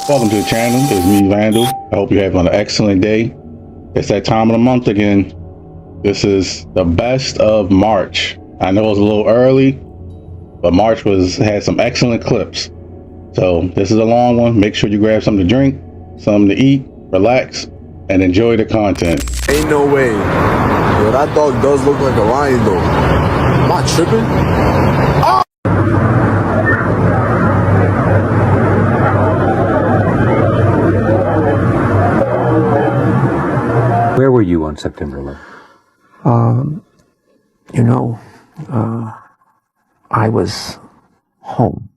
Welcome to the channel. It's me, Vandal. I hope you're having an excellent day. It's that time of the month again. This is the best of March. I know it's a little early, but March had some excellent clips. So this is a long one. Make sure you grab something to drink, something to eat, relax, and enjoy the content. Ain't no way. Yo, that dog does look like a lion though. Am I tripping? Oh! Where were you on September 11th? I was home.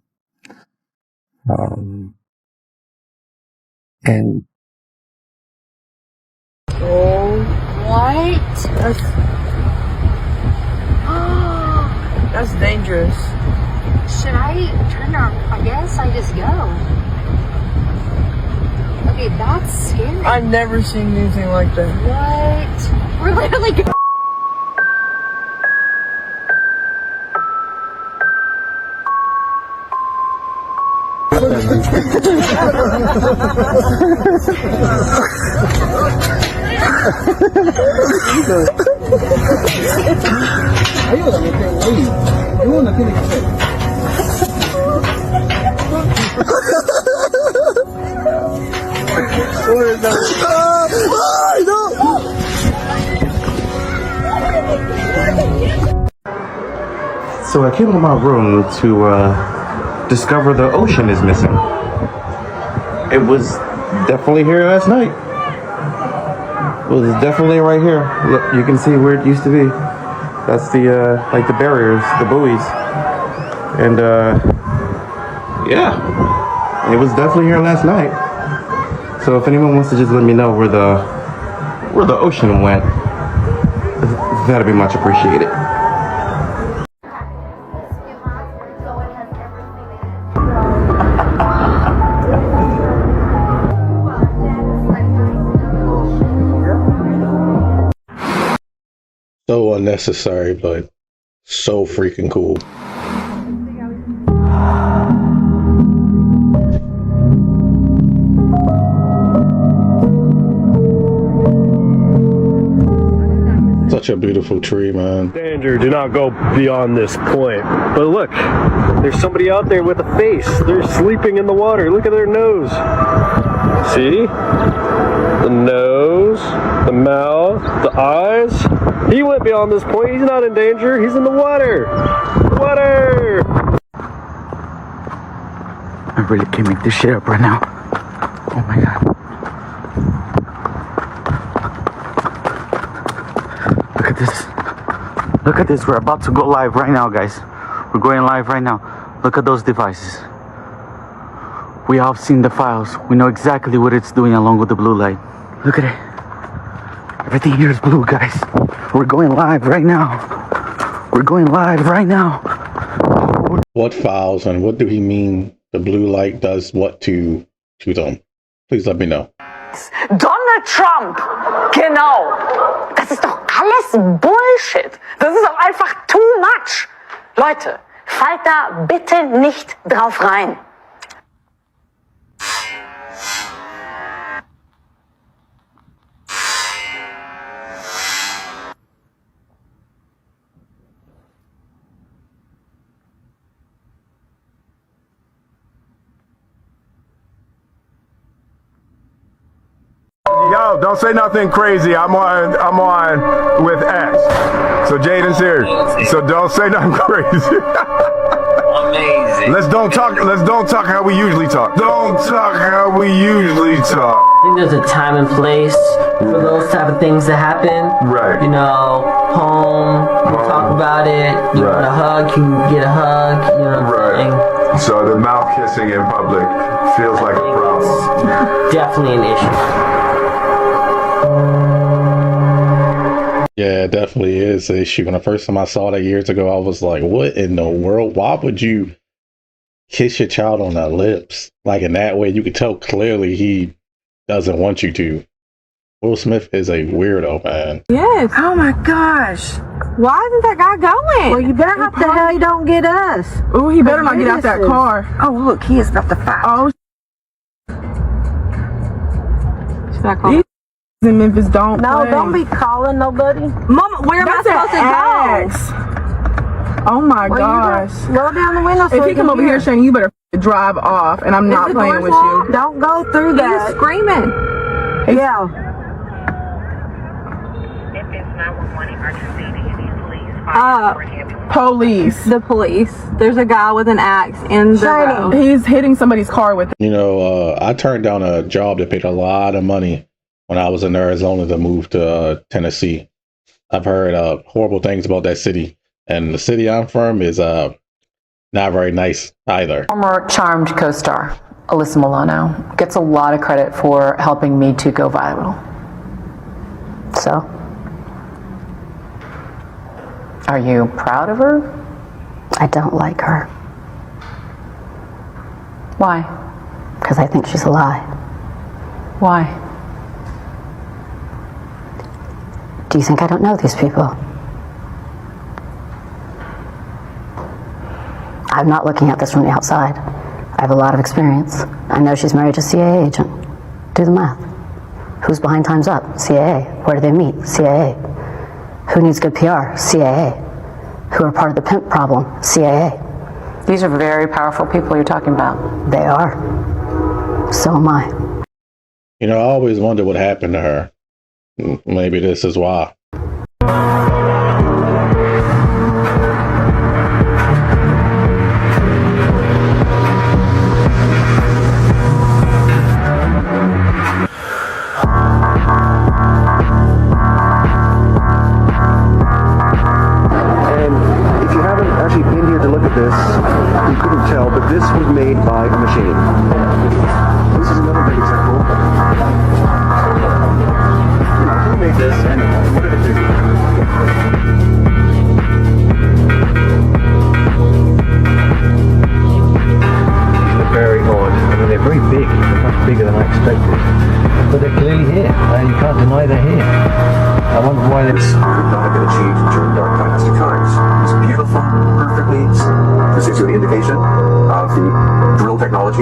And what? That's dangerous. Should I turn around? I guess I just go. Okay, that's scary. I've never seen anything like that. What? We're literally So I came to my room to discover the ocean is missing. It was definitely here last night. It was definitely right here. Look, you can see where it used to be. That's the like the barriers, the buoys, and yeah, it was definitely here last night. So if anyone wants to just let me know where the ocean went, that'd be much appreciated. So unnecessary, but so freaking cool. Such a beautiful tree, man. Danger, do not go beyond this point. But look, there's somebody out there with a face. They're sleeping in the water. Look at their nose. See? The nose, the mouth, the eyes. He went beyond this point. He's not in danger. He's in the water. Water! I really can't make this shit up right now. Oh my god. Look at this. Look at this. We're about to go live right now, guys. We're going live right now. Look at those devices. We all seen the files. We know exactly what it's doing along with the blue light. Look at it. Everything here is blue, guys. We're going live right now. We're going live right now. What files and what do he mean the blue light does what to them? Please let me know. Donald Trump! Genau! Das ist doch alles Bullshit! Das ist doch einfach too much! Leute, fallt da bitte nicht drauf rein! Yo, don't say nothing crazy. I'm on with X. So Jaden's here. So don't say nothing crazy. Amazing. Let's don't talk how we usually talk. Don't talk how we usually talk. I think there's a time and place for those type of things to happen. Right. You know, home, you talk about it, you want a hug, you get a hug, you know what I'm saying? So the mouth kissing in public feels like a problem. Definitely an issue. Yeah, it definitely is an issue. When the first time I saw that years ago, I was like, what in the world? Why would you kiss your child on the lips? Like in that way, you could tell clearly he doesn't want you to. Will Smith is a weirdo, man. Yes. Oh my gosh. Why isn't that guy going? Well, you better hope the hell he don't get us. Oh, he better not get out that car. Oh, look, he is about to fight. Oh, These in Memphis don't No, play. don't be calling nobody. Mama, where am I supposed to go? Oh my gosh. Roll down the window. If he come over here, Shane, you better drive off, and I'm not playing with you. Don't go through that. He's screaming. Yeah. Police. The police. There's a guy with an axe in the road. He's hitting somebody's car with it. You know, I turned down a job that paid a lot of money when I was in Arizona to move to Tennessee. I've heard horrible things about that city, and the city I'm from is not very nice either. Former Charmed co-star Alyssa Milano gets a lot of credit for helping Me Too go viral. So, are you proud of her? I don't like her. Why? Because I think she's a lie. Why? Do you think I don't know these people? I'm not looking at this from the outside. I have a lot of experience. I know she's married to a CIA agent. Do the math. Who's behind Time's Up? CIA. Where do they meet? CIA. Who needs good PR? CIA. Who are part of the pimp problem? CIA. These are very powerful people you're talking about. They are. So am I. You know, I always wonder what happened to her. Maybe this is why. This, you couldn't tell, but this was made by a machine. This is another big example. Now, who made this and what did it do? These look very odd. I mean, they're very big. They're much bigger than I expected. But they're clearly here. You can't deny they're here. I wonder why this could not have been achieved during dark dynasty times. It's beautiful, perfectly. This is an indication of the drill technology.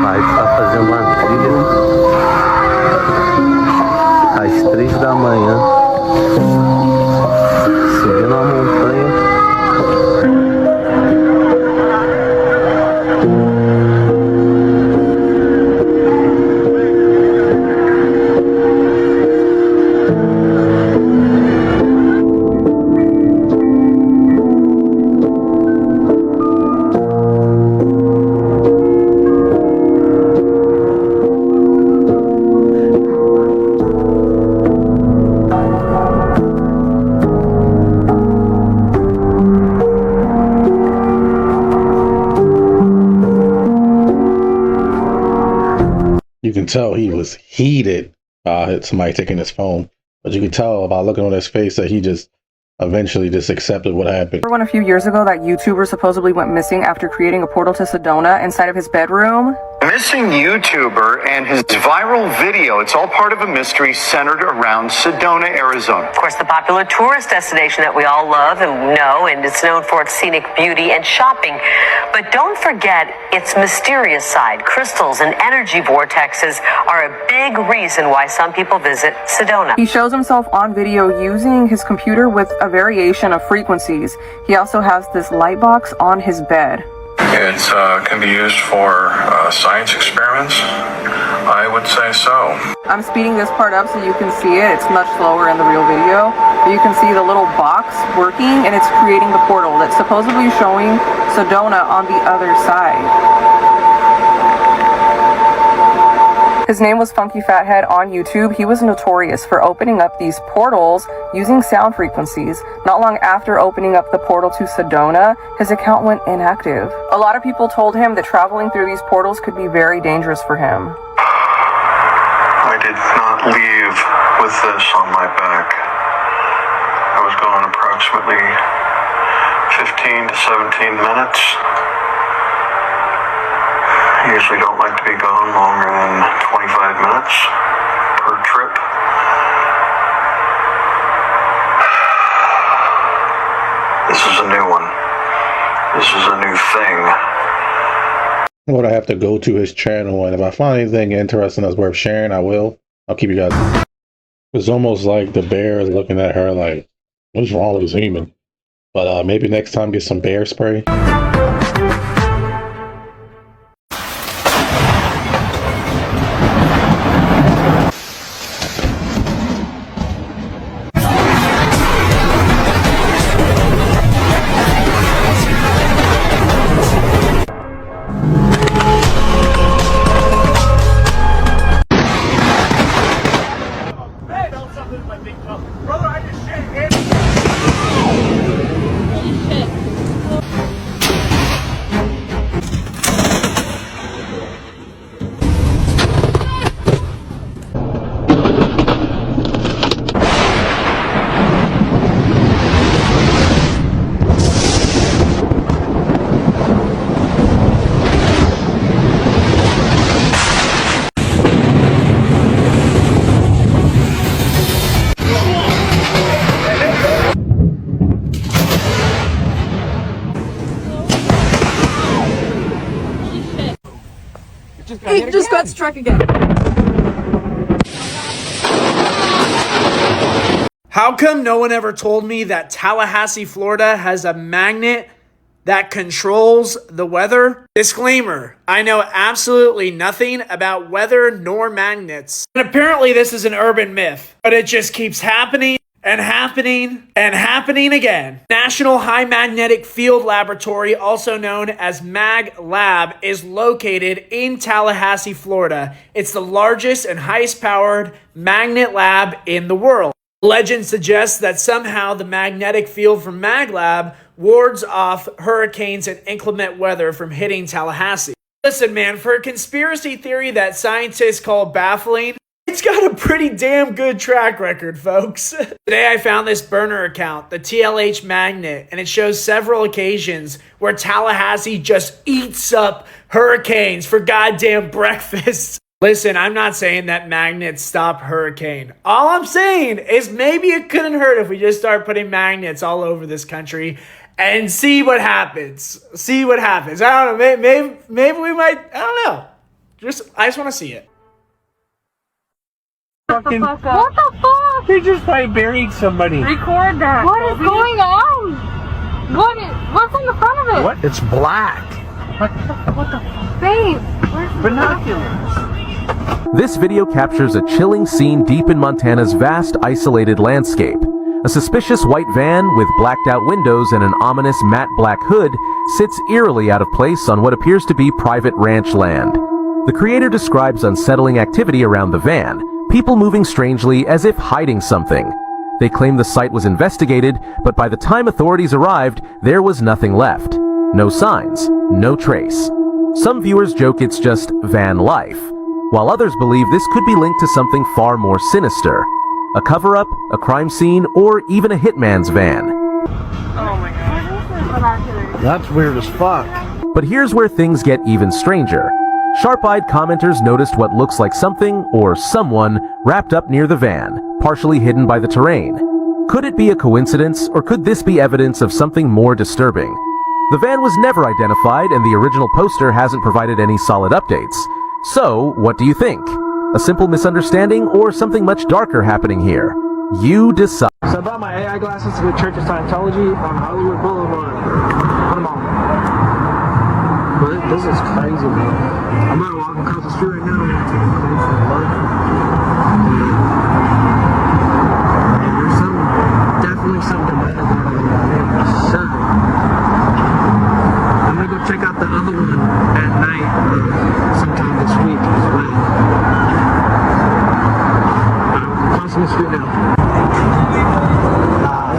Aí está fazendo uma trilha às 3 da manhã. Subindo uma montanha. You can tell he was heated by somebody taking his phone, but you can tell by looking on his face that he just eventually just accepted what happened. Remember when a few years ago that YouTuber supposedly went missing after creating a portal to Sedona inside of his bedroom? Missing YouTuber and his viral video. It's all part of a mystery centered around Sedona, Arizona. Of course, the popular tourist destination that we all love and know, and it's known for its scenic beauty and shopping. But don't forget its mysterious side. Crystals and energy vortexes are a big reason why some people visit Sedona. He shows himself on video using his computer with a variation of frequencies. He also has this light box on his bed. It can be used for science experiments. I would say so. I'm speeding this part up so you can see it. It's much slower in the real video. But you can see the little box working, and it's creating the portal that's supposedly showing Sedona on the other side. His name was Funky Fathead on YouTube. He was notorious for opening up these portals using sound frequencies. Not long after opening up the portal to Sedona, his account went inactive. A lot of people told him that traveling through these portals could be very dangerous for him. I did not leave with this on my back. I was gone approximately 15 to 17 minutes. I usually don't like to be gone longer than 25 minutes per trip. I'm gonna have to go to his channel, and if I find anything interesting that's worth sharing, I will. I'll keep you guys. It's almost like the bear is looking at her like, what's wrong with this human? But maybe next time get some bear spray. He just got struck again. How come no one ever told me that Tallahassee, Florida has a magnet that controls the weather? Disclaimer, I know absolutely nothing about weather nor magnets. And apparently this is an urban myth, but it just keeps happening and happening and happening again. National High Magnetic Field Laboratory, also known as Mag Lab, is located in Tallahassee, Florida. It's the largest and highest powered magnet lab in the world. Legend suggests that somehow the magnetic field from Mag Lab wards off hurricanes and inclement weather from hitting Tallahassee. Listen, man, for a conspiracy theory that scientists call baffling, it's got a pretty damn good track record, folks. Today I found this burner account, the TLH Magnet, and it shows several occasions where Tallahassee just eats up hurricanes for goddamn breakfast. Listen, I'm not saying that magnets stop hurricane. All I'm saying is maybe it couldn't hurt if we just start putting magnets all over this country and see what happens. See what happens. I don't know. Maybe we might. I don't know. I just want to see it. What the fuck? They just probably buried somebody. Record that. What is going on? What's in the front of it? What? It's black. What the babe? Where's the binoculars? This video captures a chilling scene deep in Montana's vast, isolated landscape. A suspicious white van with blacked out windows and an ominous matte black hood sits eerily out of place on what appears to be private ranch land. The creator describes unsettling activity around the van, people moving strangely as if hiding something. They claim the site was investigated, but by the time authorities arrived, there was nothing left. No signs, no trace. Some viewers joke it's just van life, while others believe this could be linked to something far more sinister. A cover-up, a crime scene, or even a hitman's van. Oh my god. That's weird as fuck. But here's where things get even stranger. Sharp-eyed commenters noticed what looks like something, or someone, wrapped up near the van, partially hidden by the terrain. Could it be a coincidence, or could this be evidence of something more disturbing? The van was never identified, and the original poster hasn't provided any solid updates. So, what do you think? A simple misunderstanding, or something much darker happening here? You decide. So I brought my AI glasses to the Church of Scientology on Hollywood Boulevard. Put them on. But this is crazy, man. I'm gonna walk across the street right now. And there's definitely something better than sure. I'm gonna go check out the other one at night sometime this week as well. Crossing the street now.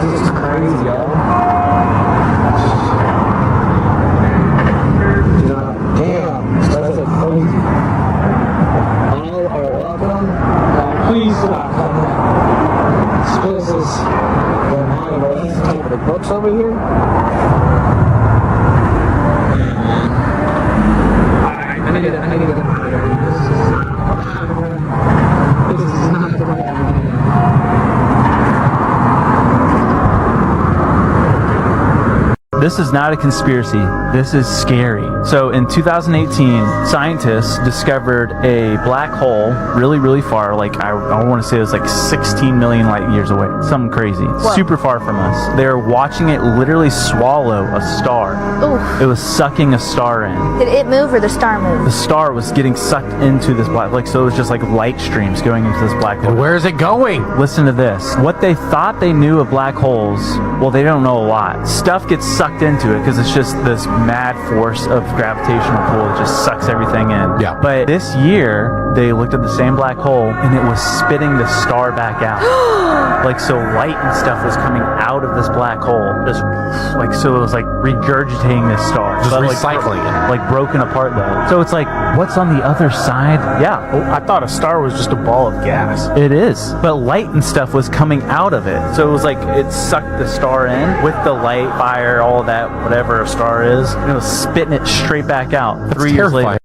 This is crazy, yo. Damn, that's so crazy. All are welcome. Please do not come in. This place is going on, bro. Let's take the books over here. I need to get out of here. This is not the right idea. this is not a conspiracy. This is scary. So in 2018, scientists discovered a black hole really, really far. Like I want to say it was like 16 million light years away. Something crazy. Super far from us. They're watching it literally swallow a star. Oof. It was sucking a star in. Did it move or the star move? The star was getting sucked into this black, like, so it was just like light streams going into this black hole. And where is it going? Listen to this. What they thought they knew of black holes, well, they don't know a lot. Stuff gets sucked into it because it's just this mad force of gravitational pull that just sucks everything in. Yeah. But this year, they looked at the same black hole and it was spitting the star back out. Like, so light and stuff was coming out of this black hole. Just like, so it was like regurgitating this star. Just but recycling it. Like broken apart though. So it's like, what's on the other side? Yeah. Oh, I thought a star was just a ball of gas. It is. But light and stuff was coming out of it. So it was like it sucked the star in with the light, fire, all of that, whatever a star is. And it was spitting it straight back out. 3 years later.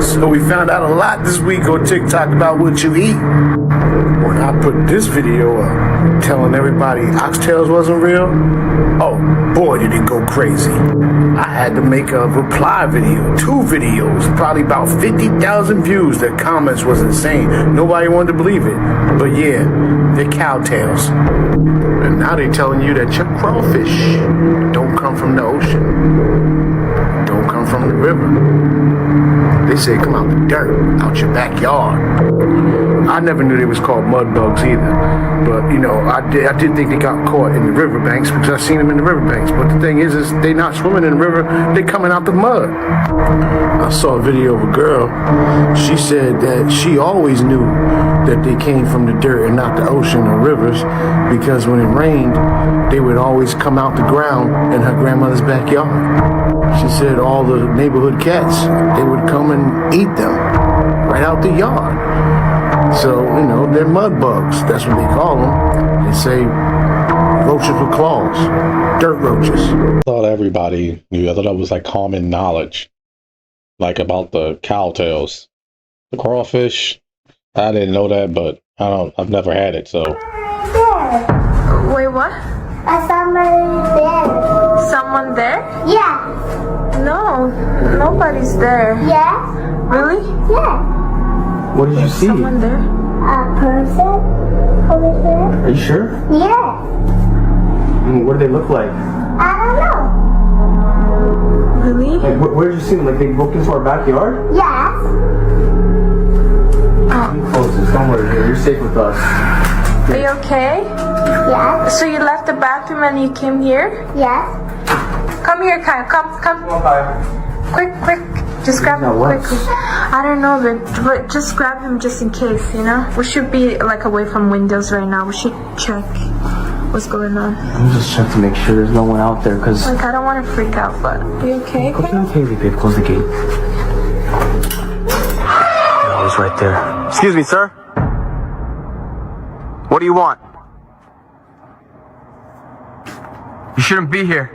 So we found out a lot this week on TikTok about what you eat. When I put this video up telling everybody oxtails wasn't real, oh boy did it go crazy. I had to make a reply video, 2 videos, probably about 50,000 views. The comments was insane. Nobody wanted to believe it. But yeah, they're cowtails. And now they're telling you that your crawfish don't come from the ocean. Don't come from the river. They say come out the dirt, out your backyard. I never knew they was called mud bugs either. But, you know, I did think they got caught in the riverbanks because I seen them in the riverbanks. But the thing is they not swimming in the river, they coming out the mud. I saw a video of a girl. She said that she always knew that they came from the dirt and not the ocean or rivers because when it rained, they would always come out the ground in her grandmother's backyard. She said all the neighborhood cats, they would come and eat them right out the yard. So, you know, they're mud bugs. That's what they call them. They say roaches with claws, dirt roaches. I thought everybody knew. I thought that was like common knowledge, like about the cowtails. The crawfish, I didn't know that, but I've never had it, so. Wait, what? Somebody there. Someone there? Yeah. No, nobody's there. Yeah. Really? Yeah. What did you see? Someone there? A person over there. Are you sure? Yeah. What do they look like? I don't know. Really? Like, where did you see them? Like, they broke into our backyard? Yeah. I'm closest. Don't worry, you're safe with us. Are you okay? Yeah. So you left the bathroom and you came here? Yeah. Come here, Kyle. Come. Quick. Just grab him quickly. I don't know, but just grab him just in case, you know? We should be like away from windows right now. We should check what's going on. I'm just checking to make sure there's no one out there, because... Like, I don't want to freak out, but... Are you okay? Okay, babe. Close the gate. Oh, he's right there. Excuse me, sir. What do you want? You shouldn't be here.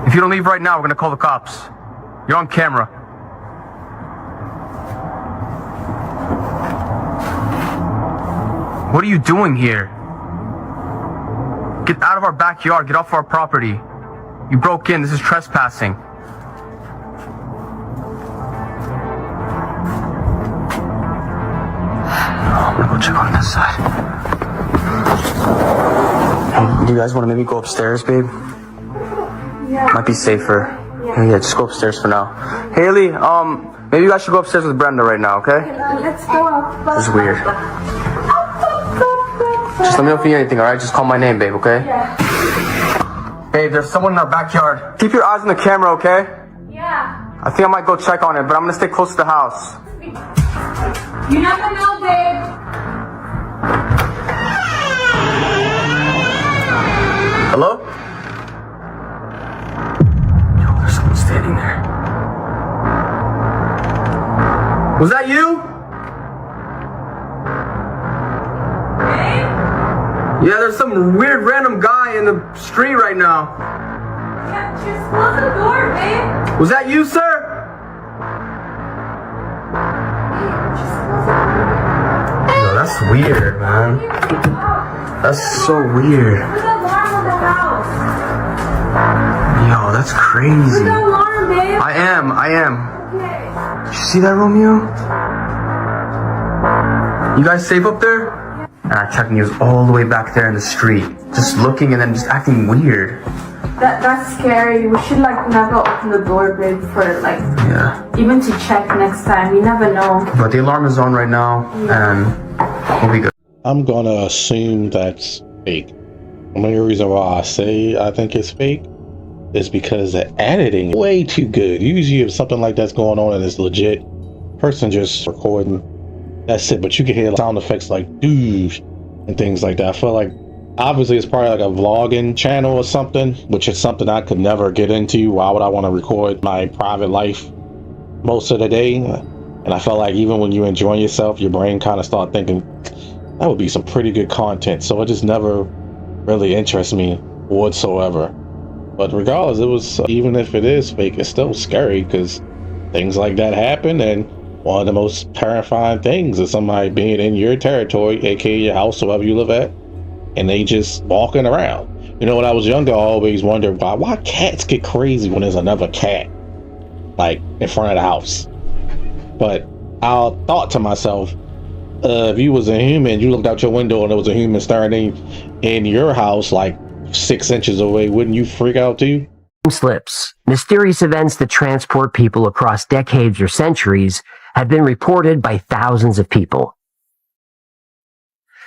If you don't leave right now, we're gonna call the cops. You're on camera. What are you doing here? Get out of our backyard. Get off our property. You broke in. This is trespassing. I'm gonna go check on this side. Hey, do you guys want to maybe go upstairs, babe? Yeah. Might be safer. Yeah, just go upstairs for now. Haley, maybe you guys should go upstairs with Brenda right now, okay? Let's go. This is weird. Just let me know if you need anything, alright? Just call my name, babe, okay? Yeah. Babe, there's someone in our backyard. Keep your eyes on the camera, okay? Yeah. I think I might go check on it, but I'm gonna stay close to the house. You never know, babe. Hello? Yo, there's someone standing there. Was that you? Babe? Yeah, there's some weird random guy in the street right now. Yeah, just close the door, babe. Was that you, sir? Babe, just close the door. Yo, that's weird, man. That's so weird. Yo, that's crazy. I am. You see that, Romeo? You guys safe up there? Chucky was all the way back there in the street, just looking and then just acting weird. That's scary. We should like never open the door, babe, for like even to check next time. You never know. But the alarm is on right now, and we'll be good. I'm gonna assume that's fake. The only reason why I say I think it's fake is because the editing is way too good. Usually if something like that's going on and it's legit, person just recording, that's it. But you can hear sound effects like douche and things like that. I feel like obviously it's probably like a vlogging channel or something, which is something I could never get into. Why would I want to record my private life most of the day? And I felt like even when you're enjoying yourself, your brain kind of start thinking that would be some pretty good content. So it just never really interests me whatsoever. But regardless, it was, even if it is fake, it's still scary because things like that happen. And one of the most terrifying things is somebody being in your territory, aka your house, wherever you live at, and they just walking around. You know, when I was younger, I always wondered why cats get crazy when there's another cat like in front of the house. But I thought to myself, if you was a human, you looked out your window and there was a human staring in your house like 6 inches away, wouldn't you freak out too? Slips, mysterious events that transport people across decades or centuries, have been reported by thousands of people.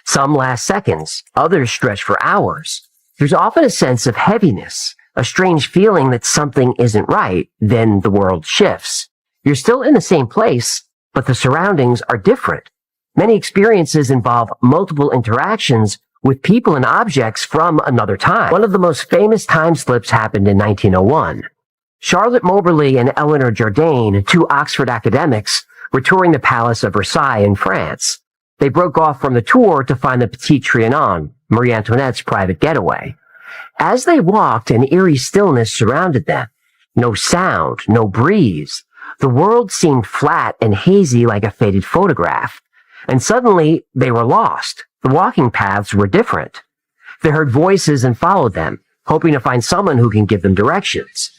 Some last seconds, others stretch for hours. There's often a sense of heaviness, a strange feeling that something isn't right, then the world shifts. You're still in the same place, but the surroundings are different. Many experiences involve multiple interactions with people and objects from another time. One of the most famous time slips happened in 1901. Charlotte Moberly and Eleanor Jourdain, two Oxford academics, were touring the Palace of Versailles in France. They broke off from the tour to find the Petit Trianon, Marie Antoinette's private getaway. As they walked, an eerie stillness surrounded them. No sound, no breeze. The world seemed flat and hazy like a faded photograph. And suddenly, they were lost. The walking paths were different. They heard voices and followed them, hoping to find someone who can give them directions.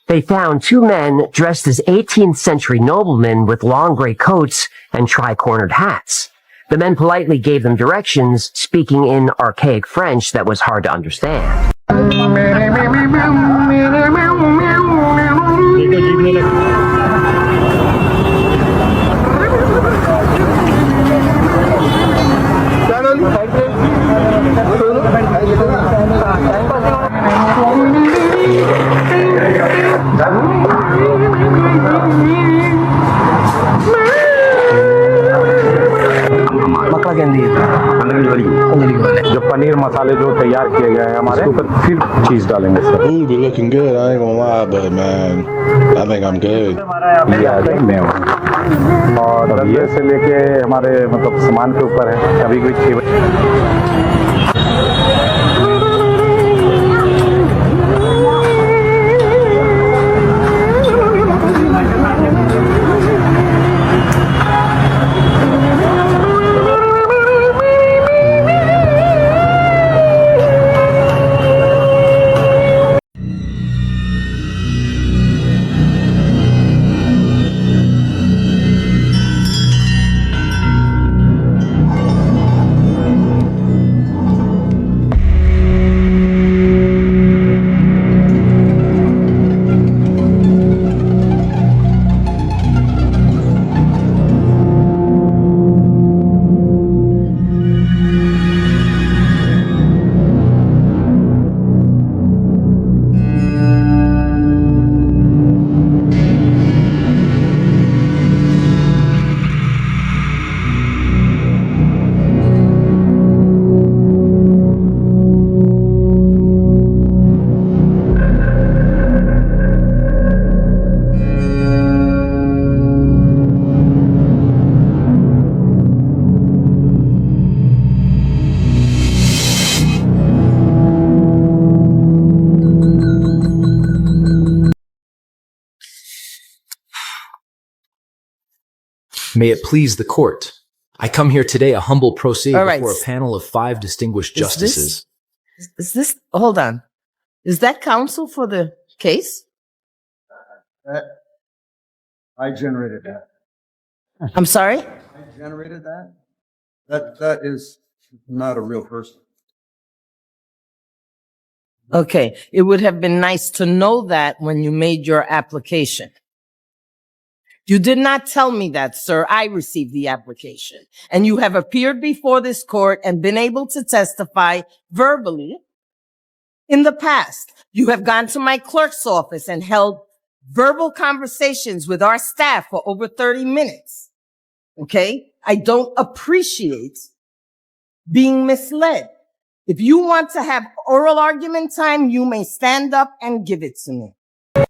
They found two men dressed as 18th century noblemen with long gray coats and tri-cornered hats. The men politely gave them directions, speaking in archaic French that was hard to understand. जो पनीर मसाले जो तैयार किए गए हैं हमारे ऊपर फिर चीज डालेंगे sir. Ooh, be looking good. I ain't gonna lie, but man, I think I'm good. और ये से लेके हमारे मतलब सामान के ऊपर है अभी कोई May it please the court. I come here today a humble pro se All right. before a panel of 5 distinguished justices. Is this, hold on. Is that counsel for the case? I generated that. I'm sorry? I generated that? That is not a real person. Okay, it would have been nice to know that when you made your application. You did not tell me that, sir. I received the application. And you have appeared before this court and been able to testify verbally in the past. You have gone to my clerk's office and held verbal conversations with our staff for over 30 minutes. Okay? I don't appreciate being misled. If you want to have oral argument time, you may stand up and give it to me. Good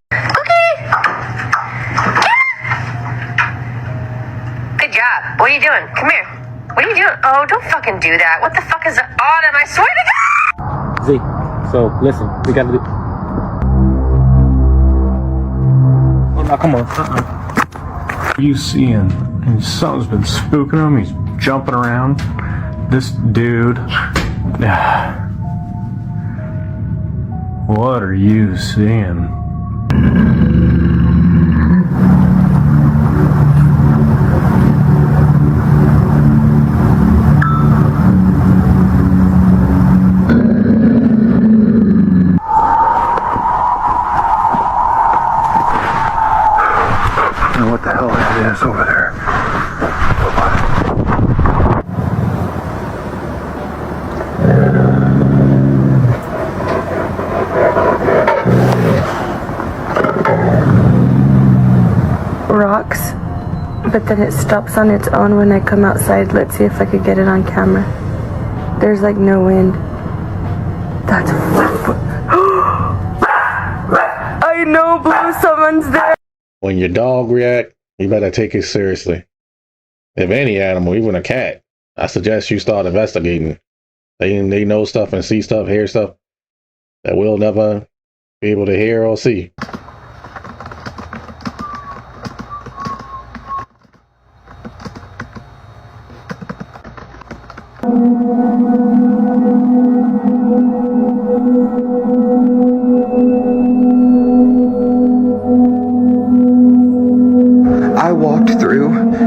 job. What are you doing? Come here. What are you doing? Oh, don't fucking do that. What the fuck is that? Autumn, I swear to God! Z, so listen, we gotta do. Oh, no, come on. You seeing? And something's been spooking him. He's jumping around. This dude. What are you seeing? What the hell that is over there? Rocks, but then it stops on its own when I come outside. Let's see if I could get it on camera. There's like no wind. That's I know, Blue, someone's there. When your dog react, you better take it seriously. If any animal, even a cat, I suggest you start investigating. They know stuff and see stuff, hear stuff that we'll never be able to hear or see.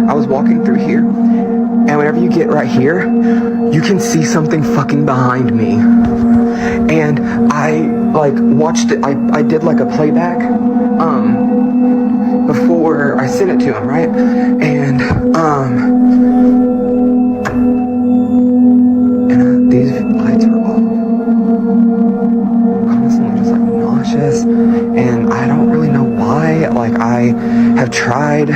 I was walking through here, and whenever you get right here, you can see something fucking behind me. And I like watched it, I did like a playback, before I sent it to him, right? And these lights are off. I'm constantly just like nauseous, and I don't really know why. Like I have tried.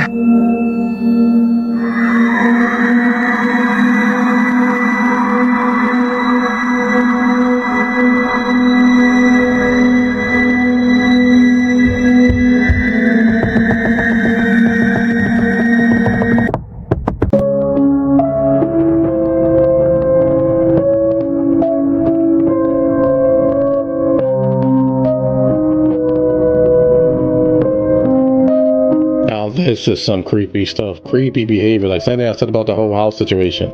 This is some creepy stuff. Creepy behavior. Like something I said about the whole house situation.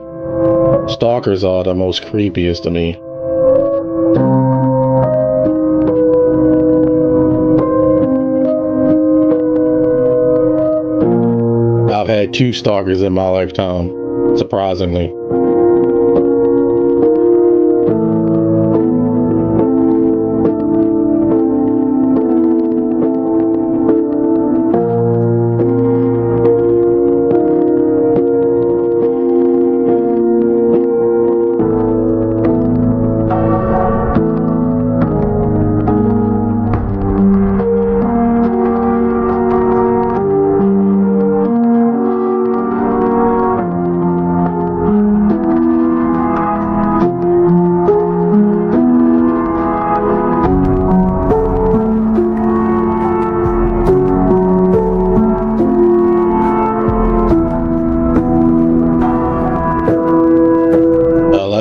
Stalkers are the most creepiest to me. I've had 2 stalkers in my lifetime, surprisingly.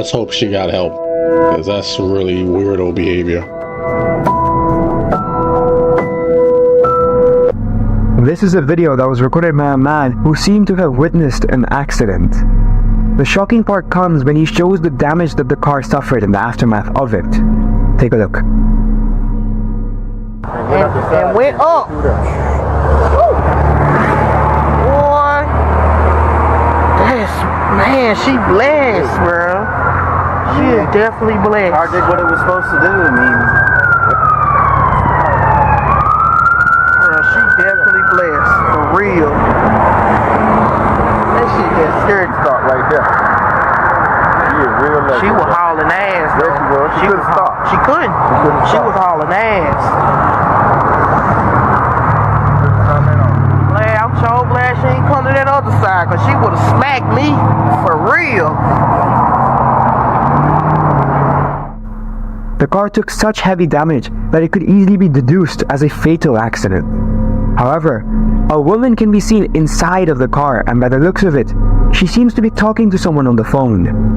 Let's hope she got help, because that's really weirdo behavior. This is a video that was recorded by a man who seemed to have witnessed an accident. The shocking part comes when he shows the damage that the car suffered in the aftermath of it. Take a look. And went up. Woo. Boy, man, she blessed, bro. She is definitely blessed. Car did what it was supposed to do. I mean, bro, she definitely blessed, for real. That shit just scared me. Stop right there. She was hauling ass. Though. She couldn't stop. She couldn't. She was hauling ass. Glad, I'm so glad she ain't come to that other side, cause she would have smacked me for real. The car took such heavy damage that it could easily be deduced as a fatal accident. However, a woman can be seen inside of the car, and by the looks of it, she seems to be talking to someone on the phone.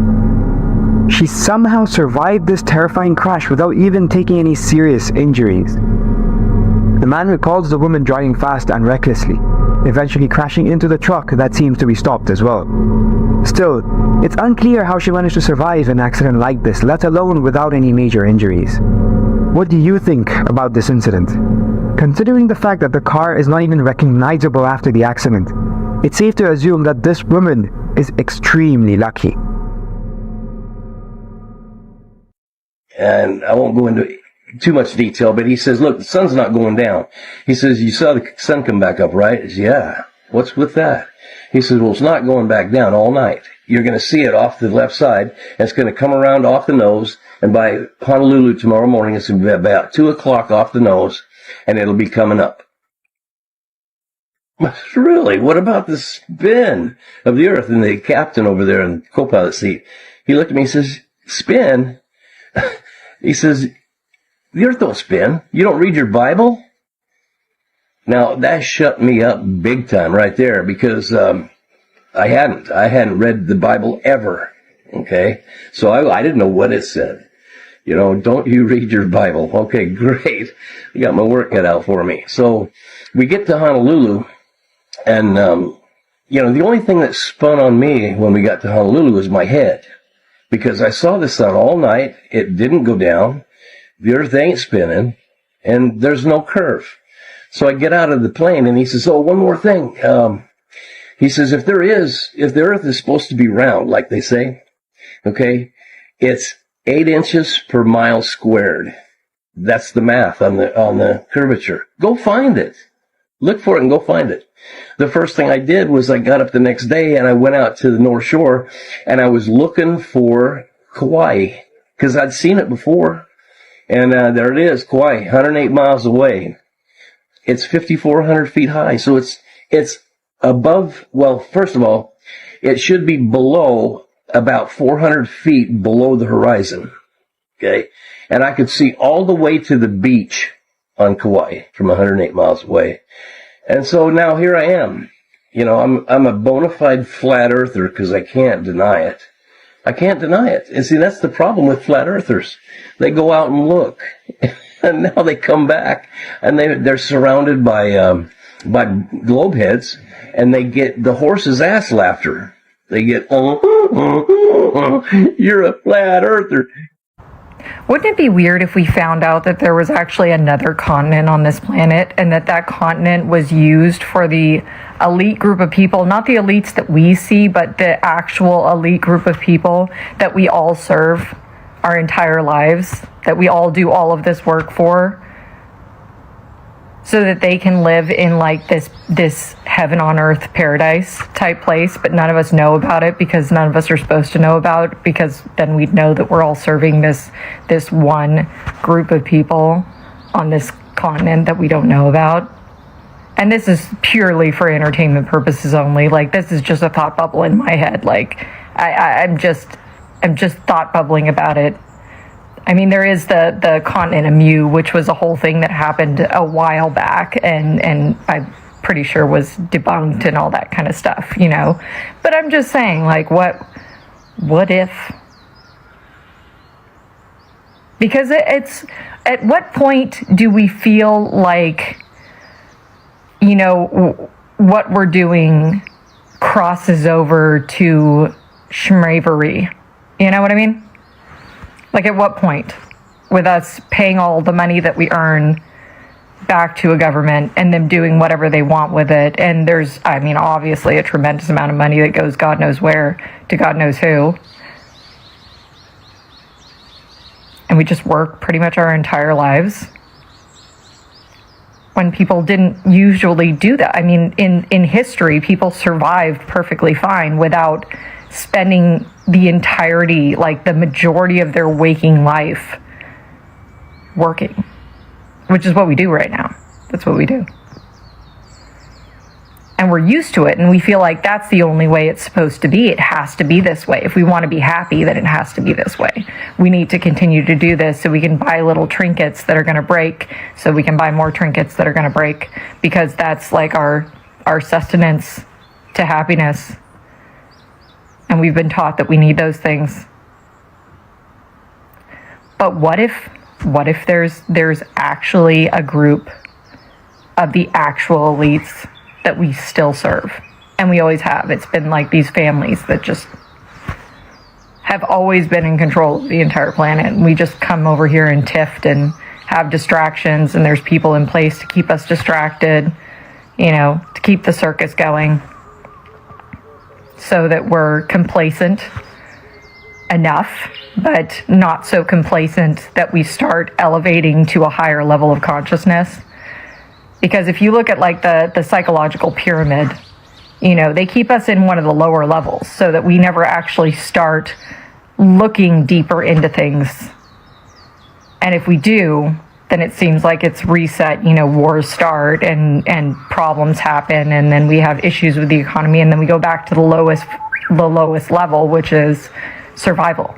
She somehow survived this terrifying crash without even taking any serious injuries. The man recalls the woman driving fast and recklessly, eventually crashing into the truck that seems to be stopped as well. Still, it's unclear how she managed to survive an accident like this, let alone without any major injuries. What do you think about this incident? Considering the fact that the car is not even recognizable after the accident, it's safe to assume that this woman is extremely lucky. And I won't go into too much detail, but he says, look, the sun's not going down. He says, you saw the sun come back up, right? I said, yeah. What's with that? He says, well, it's not going back down all night. You're going to see it off the left side, and it's going to come around off the nose, and by Honolulu tomorrow morning, it's going to be about 2 o'clock off the nose, and it'll be coming up. Really? What about the spin of the earth? And the captain over there in the co-pilot seat, he looked at me and says, spin? He says, the earth don't spin. You don't read your Bible? Now, that shut me up big time right there, because I hadn't read the Bible ever, okay? So I didn't know what it said. You know, don't you read your Bible? Okay, great. You got my work cut out for me. So we get to Honolulu, and, you know, the only thing that spun on me when we got to Honolulu was my head, because I saw the sun all night. It didn't go down. The earth ain't spinning, and there's no curve. So I get out of the plane, and he says, oh, one more thing. He says, if the earth is supposed to be round, like they say, okay, it's 8 inches per mile squared. That's the math on the curvature. Go find it. Look for it and go find it. The first thing I did was I got up the next day and I went out to the North Shore and I was looking for Kauai because I'd seen it before. And there it is, Kauai, 108 miles away. It's 5,400 feet high, so it's above, well, first of all, it should be below about 400 feet below the horizon, okay? And I could see all the way to the beach on Kauai from 108 miles away. And so now here I am. You know, I'm a bona fide flat earther because I can't deny it. I can't deny it. And see, that's the problem with flat earthers. They go out and look, and now they come back, and they're surrounded by globe heads, and they get the horse's ass laughter. They get, you're a flat earther. Wouldn't it be weird if we found out that there was actually another continent on this planet and that continent was used for the elite group of people, not the elites that we see, but the actual elite group of people that we all serve our entire lives, that we all do all of this work for, so that they can live in like this heaven on earth paradise type place, but none of us know about it because none of us are supposed to know about it, because then we'd know that we're all serving this one group of people on this continent that we don't know about. And this is purely for entertainment purposes only. Like, this is just a thought bubble in my head. Like, I'm just thought bubbling about it. I mean, there is the continent of Mu, which was a whole thing that happened a while back, and I'm pretty sure was debunked and all that kind of stuff, you know. But I'm just saying, like, what if? Because it's, at what point do we feel like, you know, what we're doing crosses over to schmavery. You know what I mean? Like, at what point, with us paying all the money that we earn back to a government and them doing whatever they want with it, and there's, I mean, obviously a tremendous amount of money that goes God knows where to God knows who, and we just work pretty much our entire lives when people didn't usually do that. I mean, in history, people survived perfectly fine without spending the entirety, like the majority of their waking life working, which is what we do right now. That's what we do. And we're used to it, and we feel like that's the only way it's supposed to be. It has to be this way. If we want to be happy, then it has to be this way. We need to continue to do this so we can buy little trinkets that are going to break, so we can buy more trinkets that are going to break, because that's like our sustenance to happiness. And we've been taught that we need those things. But what if there's actually a group of the actual elites that we still serve, and we always have? It's been like these families that just have always been in control of the entire planet, and we just come over here and tift and have distractions, and there's people in place to keep us distracted, you know, to keep the circus going, so that we're complacent enough, but not so complacent that we start elevating to a higher level of consciousness. Because if you look at like the psychological pyramid, you know, they keep us in one of the lower levels so that we never actually start looking deeper into things. And if we do, then it seems like it's reset, you know, wars start and problems happen, and then we have issues with the economy, and then we go back to the lowest level, which is survival.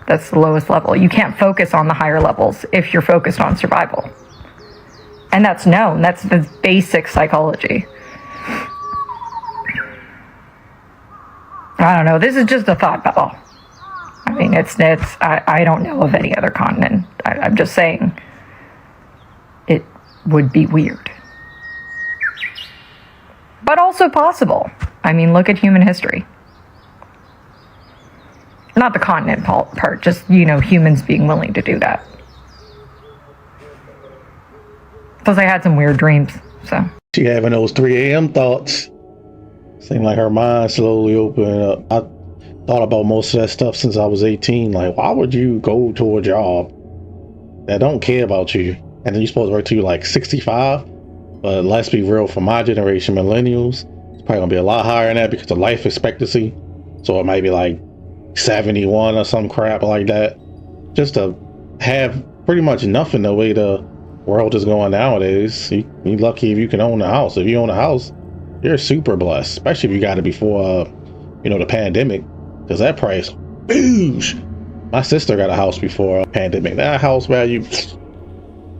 That's the lowest level. You can't focus on the higher levels if you're focused on survival. And that's known. That's the basic psychology. I don't know. This is just a thought bubble. I mean, I don't know of any other continent. I'm just saying it would be weird. But also possible. I mean, look at human history. Not the continent part, just, you know, humans being willing to do that. Plus, I had some weird dreams, so. She having those 3 a.m. thoughts. Seemed like her mind slowly opening up. I thought about most of that stuff since I was 18. Like, why would you go to a job that don't care about you, and then you're supposed to work till you're like 65? But let's be real, for my generation, millennials, it's probably gonna be a lot higher than that because of life expectancy. So it might be like 71 or some crap like that. Just to have pretty much nothing the way the world is going nowadays. You're lucky if you can own a house. If you own a house, you're super blessed, especially if you got it before you know, the pandemic, because that price, boosh. My sister got a house before pandemic. That house value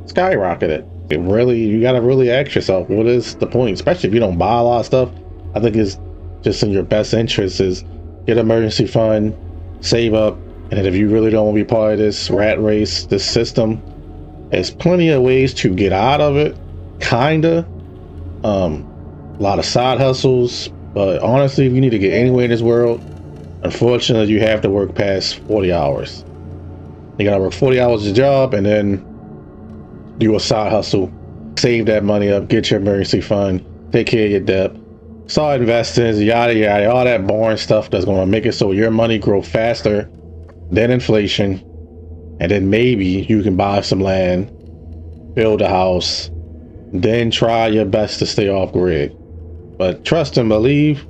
skyrocketed. It really, you gotta really ask yourself, what is the point? Especially if you don't buy a lot of stuff. I think it's just in your best interest is get an emergency fund, save up, and then if you really don't want to be part of this rat race, this system, there's plenty of ways to get out of it, kinda. A lot of side hustles, but honestly, if you need to get anywhere in this world, unfortunately, you have to work past 40 hours. You gotta work 40 hours a job and then do a side hustle, save that money up, get your emergency fund, take care of your debt, start investing, yada yada, all that boring stuff that's gonna make it so your money grow faster than inflation, and then maybe you can buy some land, build a house, then try your best to stay off grid. But trust and believe,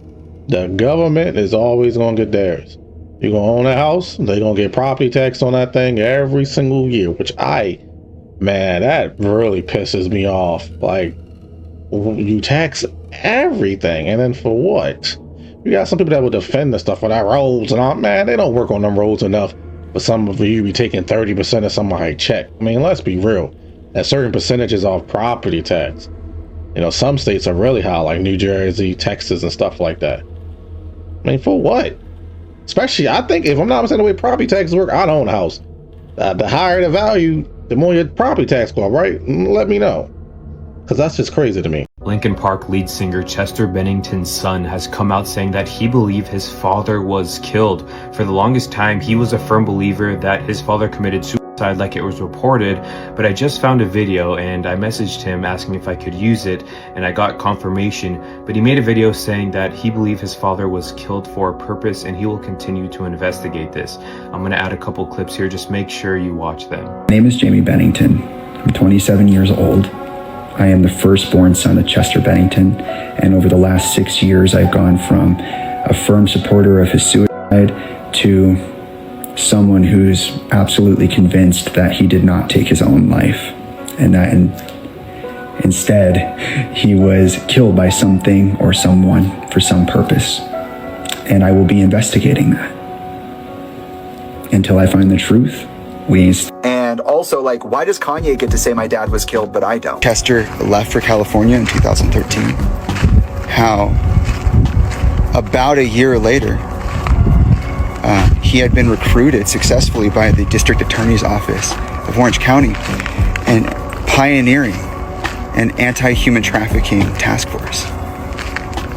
the government is always gonna get theirs. You're gonna own a house, they're gonna get property tax on that thing every single year, which man, that really pisses me off. Like, you tax everything, and then for what? You got some people that will defend the stuff for that roads and all. Man, they don't work on them roads enough for some of you to be taking 30% of somebody's check. I mean, let's be real. That certain percentages off property tax. You know, some states are really high, like New Jersey, Texas, and stuff like that. I mean, for what? Especially, I think, if I'm not mistaken, the way property taxes work, I own a house. The higher the value, the more your property tax go up, right? Let me know. Because that's just crazy to me. Linkin Park lead singer Chester Bennington's son has come out saying that he believed his father was killed. For the longest time, he was a firm believer that his father committed suicide like it was reported, but I just found a video and I messaged him asking if I could use it, and I got confirmation, but he made a video saying that he believed his father was killed for a purpose and he will continue to investigate this. I'm going to add a couple clips here, just make sure you watch them. My name is Jamie Bennington. I'm 27 years old. I am the firstborn son of Chester Bennington, and over the last 6 years I've gone from a firm supporter of his suicide to someone who's absolutely convinced that he did not take his own life, and that instead he was killed by something or someone for some purpose. And I will be investigating that until I find the truth. And also, like, why does Kanye get to say my dad was killed, but I don't? Chester left for California in 2013. How, about a year later, he had been recruited successfully by the district attorney's office of Orange County and pioneering an anti-human trafficking task force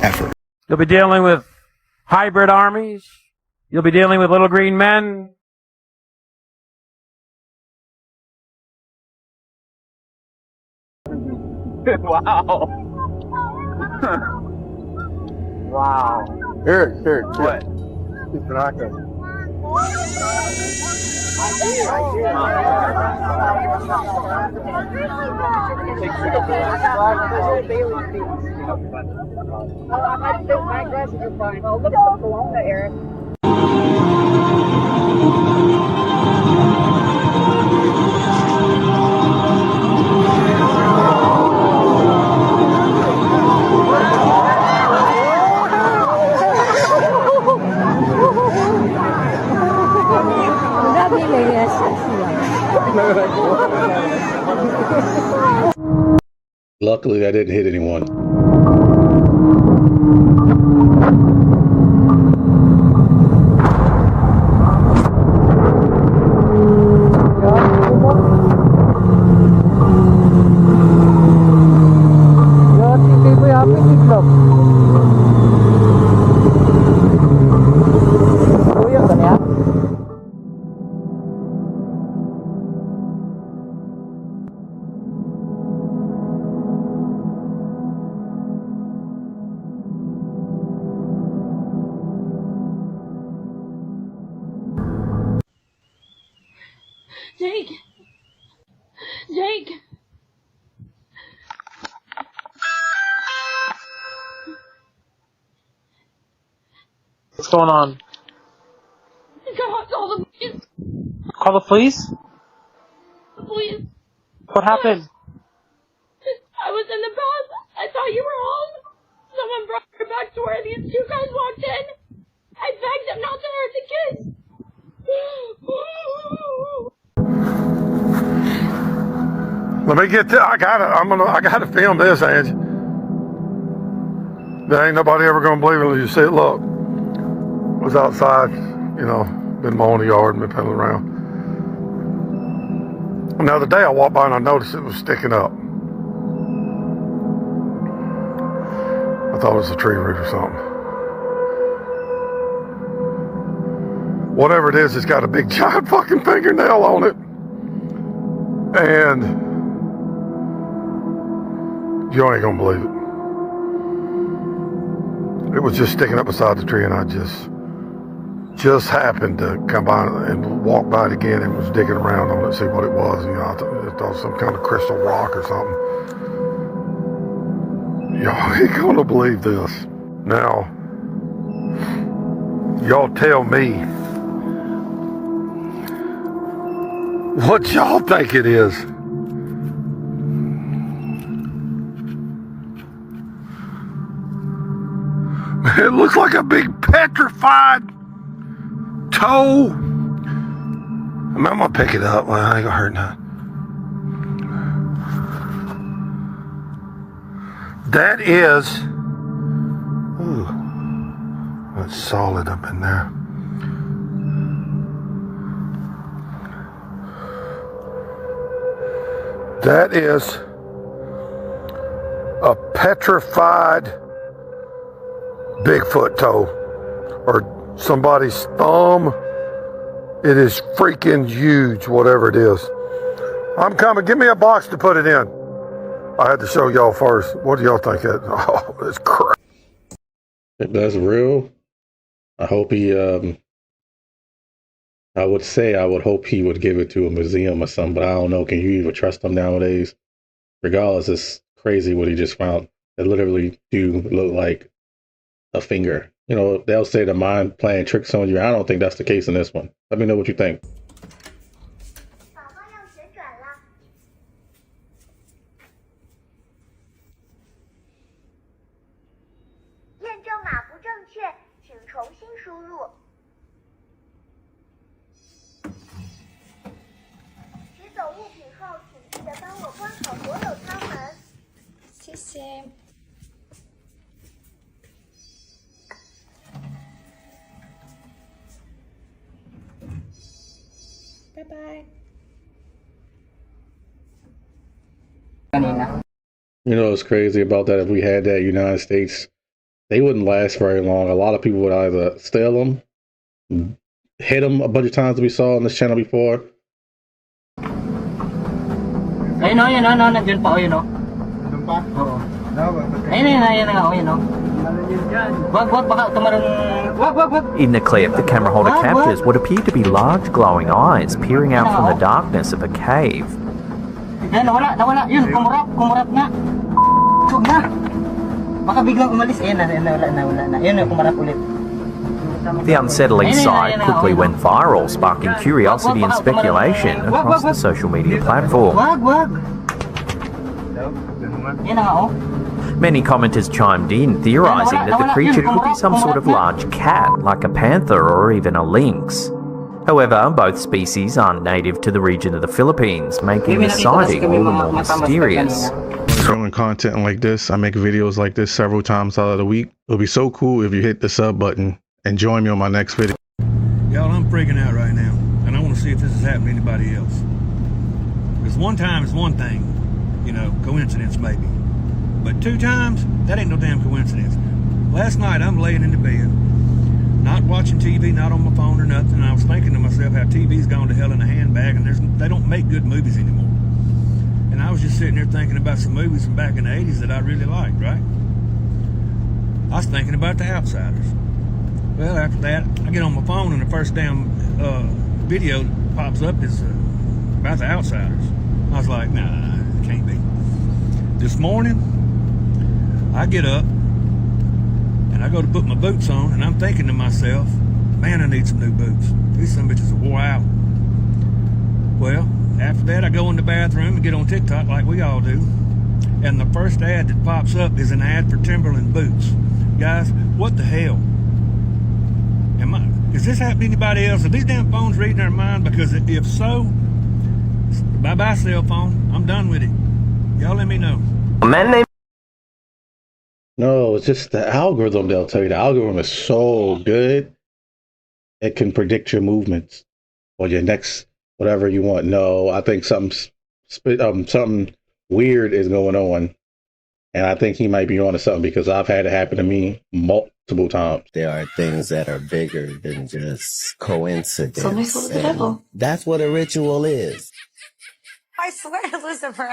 effort. You'll be dealing with hybrid armies. You'll be dealing with little green men. Wow. Wow. Here. What? Luckily, I didn't hit anyone. Jake! What's going on? Call the police! Call the police? The police! What happened? I was in the bath. I thought you were home. Someone brought her back to where these two guys walked in. I begged them not to hurt the kids. Let me get I gotta film this, Angie. There ain't nobody ever gonna believe it until you see it. Look, I was outside, been mowing the yard and been pedaling around. And the other day I walked by and I noticed it was sticking up. I thought it was a tree root or something. Whatever it is, it's got a big giant fucking fingernail on it. And you ain't gonna believe it. It was just sticking up beside the tree, and I just happened to come by and walk by it again and was digging around on it to see what it was. I thought it was some kind of crystal rock or something. Y'all ain't gonna believe this. Now, y'all tell me what y'all think it is. It looks like a big petrified toe. I'm gonna pick it up. Well, I ain't gonna hurt nothing. That is, ooh, that's solid up in there. That is a petrified Bigfoot toe or somebody's thumb. It is freaking huge, whatever it is. I'm coming. Give me a box to put it in. I had to show y'all first. What do y'all think? Oh, it's crazy. If that's real, I hope he, I would hope he would give it to a museum or something, but I don't know. Can you even trust him nowadays? Regardless, it's crazy what he just found. It literally do look like a finger. You know, they'll say the mind playing tricks on you. I don't think that's the case in this one. Let me know what you think. Bye-bye. You know what's crazy about that? If we had that United States, they wouldn't last very long. A lot of people would either steal them, hit them a bunch of times we saw on this channel before. Ayun o, yun o, nandiyan pa o, yun o. Nandiyan pa? Oo. Ayun na, yun o. Wag, baka tumarang... Wag. In the clip, the camera holder captures what appear to be large glowing eyes peering out from the darkness of a cave. Ayun, nawala. Yun, kumurap na. Huwag na. Baka biglang umalis. Ayun na, nawala na. Ayun na, kumarap ulit. The unsettling sight quickly went viral, sparking curiosity and speculation across the social media platform. Wag. Yan na, oh. Many commenters chimed in, theorising that the creature could be some sort of large cat, like a panther or even a lynx. However, both species aren't native to the region of the Philippines, making the sighting all the more mysterious. Showing content like this, I make videos like this several times out of the week. It'll be so cool if you hit the sub button and join me on my next video. Y'all, I'm freaking out right now, and I want to see if this has happened to anybody else. Because one time is one thing, you know, coincidence maybe. But 2 times, that ain't no damn coincidence. Last night, I'm laying in the bed, not watching TV, not on my phone or nothing, and I was thinking to myself how TV's gone to hell in a handbag, and they don't make good movies anymore. And I was just sitting there thinking about some movies from back in the 80s that I really liked, right? I was thinking about The Outsiders. Well, after that, I get on my phone and the first damn video that pops up is about The Outsiders. I was like, nah, it can't be. This morning, I get up and I go to put my boots on and I'm thinking to myself, man, I need some new boots. These some bitches are wore out. Well, after that, I go in the bathroom and get on TikTok like we all do. And the first ad that pops up is an ad for Timberland boots. Guys, what the hell? Is this happening to anybody else? Are these damn phones reading our mind? Because if so, bye-bye cell phone. I'm done with it. Y'all let me know. No, it's just the algorithm. They'll tell you the algorithm is so good. It can predict your movements or your next whatever you want. No, I think something weird is going on. And I think he might be onto something because I've had it happen to me multiple times. There are things that are bigger than just coincidence. So nice with the devil. That's what a ritual is. I swear to Lucifer.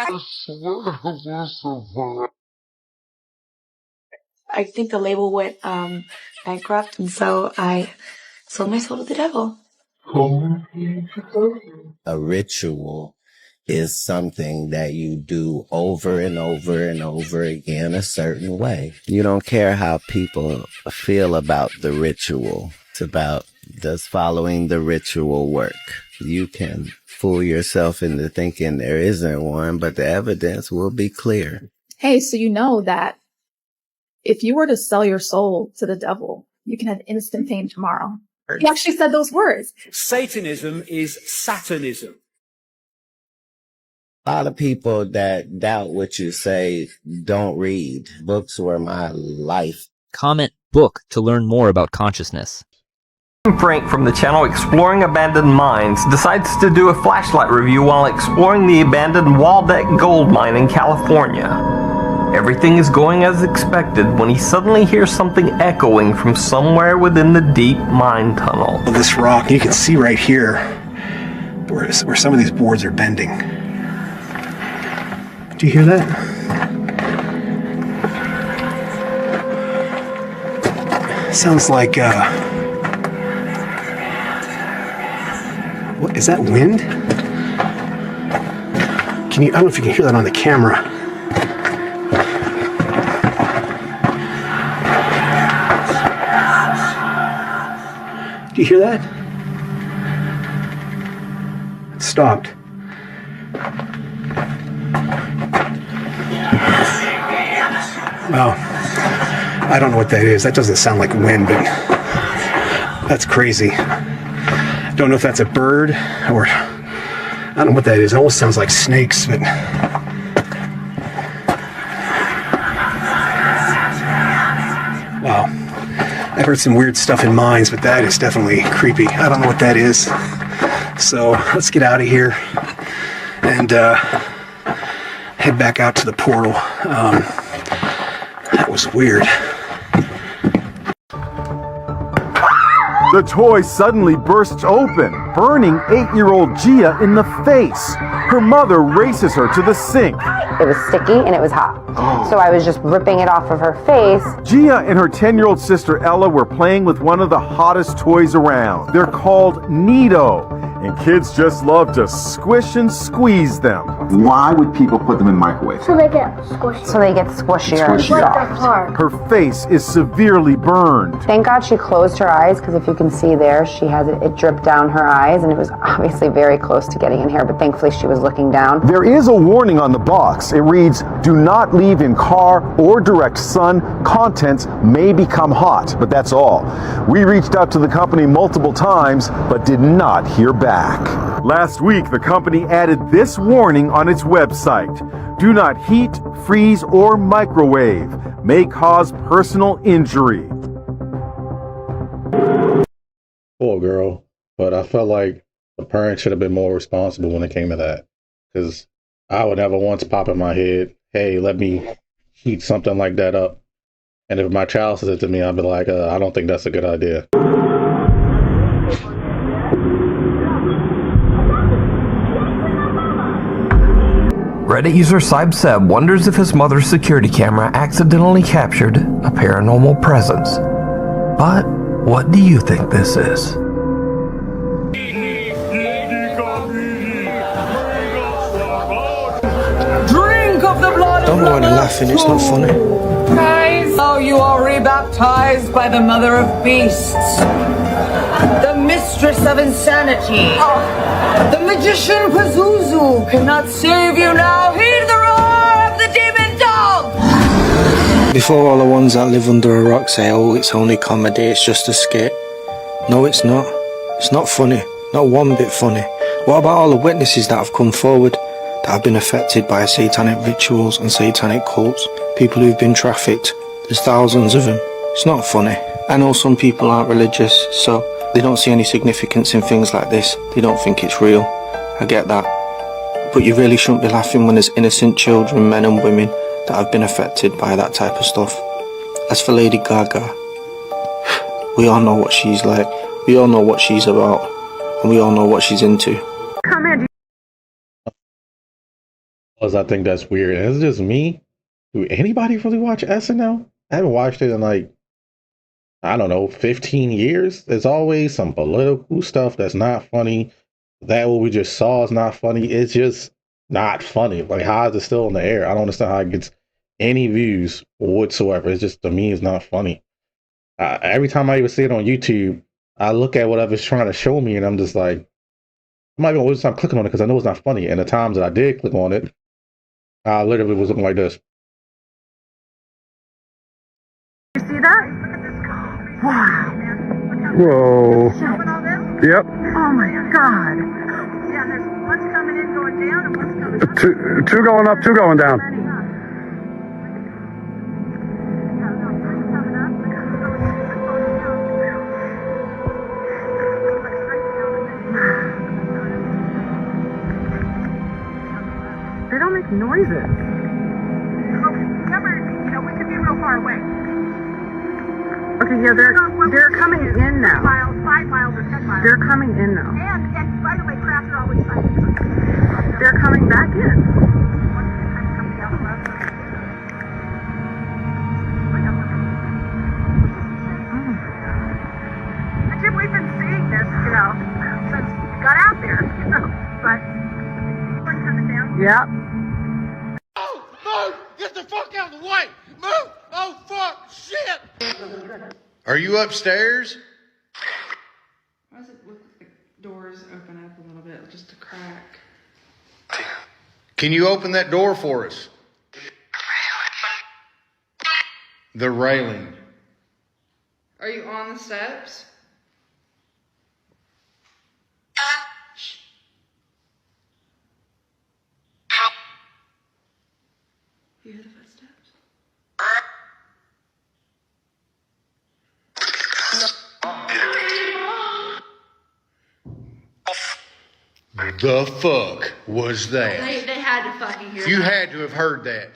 I think the label went bankrupt, and so I sold my soul to the devil. A ritual is something that you do over and over and over again a certain way. You don't care how people feel about the ritual. It's about does following the ritual work. You can fool yourself into thinking there isn't one, but the evidence will be clear. Hey, so you know that if you were to sell your soul to the devil, you can have instant fame tomorrow. He actually said those words. Satanism is Satanism. A lot of people that doubt what you say don't read. Books were my life. Comment book to learn more about consciousness. Frank from the channel Exploring Abandoned Mines decides to do a flashlight review while exploring the abandoned Waldeck gold mine in California. Everything is going as expected when he suddenly hears something echoing from somewhere within the deep mine tunnel. This rock, you can see right here where some of these boards are bending. Do you hear that? Sounds like, what, is that wind? I don't know if you can hear that on the camera. Do you hear that? It stopped. Well, I don't know what that is. That doesn't sound like wind, but that's crazy. Don't know if that's a bird or I don't know what that is. It almost sounds like snakes, but wow. I've heard some weird stuff in mines, but that is definitely creepy. I don't know what that is. So let's get out of here and head back out to the portal. That was weird. The toy suddenly bursts open, burning 8-year-old Gia in the face. Her mother races her to the sink. It was sticky and it was hot. So I was just ripping it off of her face. Gia and her 10-year-old sister Ella were playing with one of the hottest toys around. They're called Neato, and kids just love to squish and squeeze them. Why would people put them in microwaves? So they get squishier. So they get squishier and soft. Her face is severely burned. Thank God she closed her eyes, because if you can see there, she has it dripped down her eyes, and it was obviously very close to getting in here, but thankfully she was looking down. There is a warning on the box. It reads, "Do not leave in car or direct sun. Contents may become hot," but that's all. We reached out to the company multiple times, but did not hear back. Last week, the company added this warning on its website. Do not heat, freeze, or microwave. May cause personal injury. Poor girl. But I felt like the parents should have been more responsible when it came to that. Because I would never once pop in my head, hey, let me heat something like that up. And if my child says it to me, I'd be like, I don't think that's a good idea. Reddit user Sib wonders if his mother's security camera accidentally captured a paranormal presence. But what do you think this is? Drink of the blood. Don't know why they're laughing, it's not funny. Guys, oh, you are rebaptized by the mother of beasts, the mistress of insanity. The magician Pazuzu cannot save you now. Heed the roar of the demon dog. Before all the ones that live under a rock say, oh, it's only comedy, it's just a skit. No, it's not. It's not funny. Not one bit funny. What about all the witnesses that have come forward that have been affected by satanic rituals and satanic cults? People who've been trafficked. There's thousands of them. It's not funny. I know some people aren't religious, so they don't see any significance in things like this. They don't think it's real. I get that. But you really shouldn't be laughing when there's innocent children, men and women, that have been affected by that type of stuff. As for Lady Gaga, we all know what she's like. We all know what she's about. And we all know what she's into. Come here. I think that's weird. Is it just me? Do anybody really watch SNL? I haven't watched it in like, I don't know, 15 years. There's always some political stuff that's not funny. That what we just saw is not funny. It's just not funny. Like, how is it still in the air? I don't understand how it gets any views whatsoever. It's just, to me, it's not funny. Every time I even see it on YouTube, I look at whatever it's trying to show me, and I'm just like, I'm not even always time clicking on it because I know it's not funny. And the times that I did click on it, I literally was looking like this. You see that? Wow. Whoa. Yep. Oh my God. Yeah, there's one's coming in going down and one's coming up. Two going up, two going down. They don't make noises. Remember, Yeah, they're coming in now. 5 miles or 10 miles. They're coming in now. And by the way, crafts are always silent. They're coming back in. Actually, we've been seeing this, since we got out there, but people coming down. Yep. Oh, move! Get the fuck out of the way! Move! Oh, fuck! Shit! Are you upstairs? Why does it look like doors open up a little bit, just a crack? Can you open that door for us? The railing. Are you on the steps? You hear the footsteps? The fuck was that? They had to fucking hear You that. had to have heard that.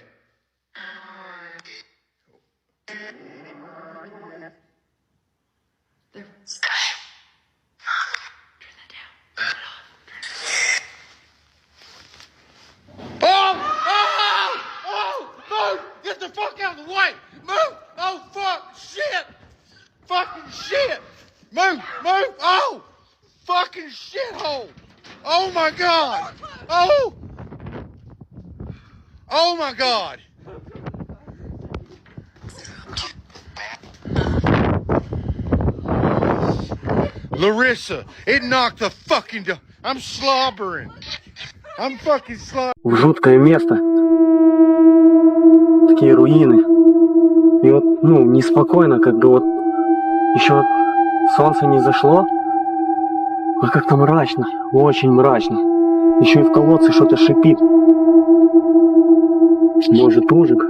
Oh! Get the fuck out of the way! Move! Oh, fuck! Shit! Fucking shit! Move! Oh! Fucking shithole! Oh my god! Oh! Oh my god! Larissa, it knocked the fucking door. I'm slobbering. I'm fucking slobbering. Жуткое место. Такие руины. И вот, неспокойно, как бы вот еще солнце не зашло, а как-то мрачно, очень мрачно. Еще и в колодце что-то шипит. Может, ужик.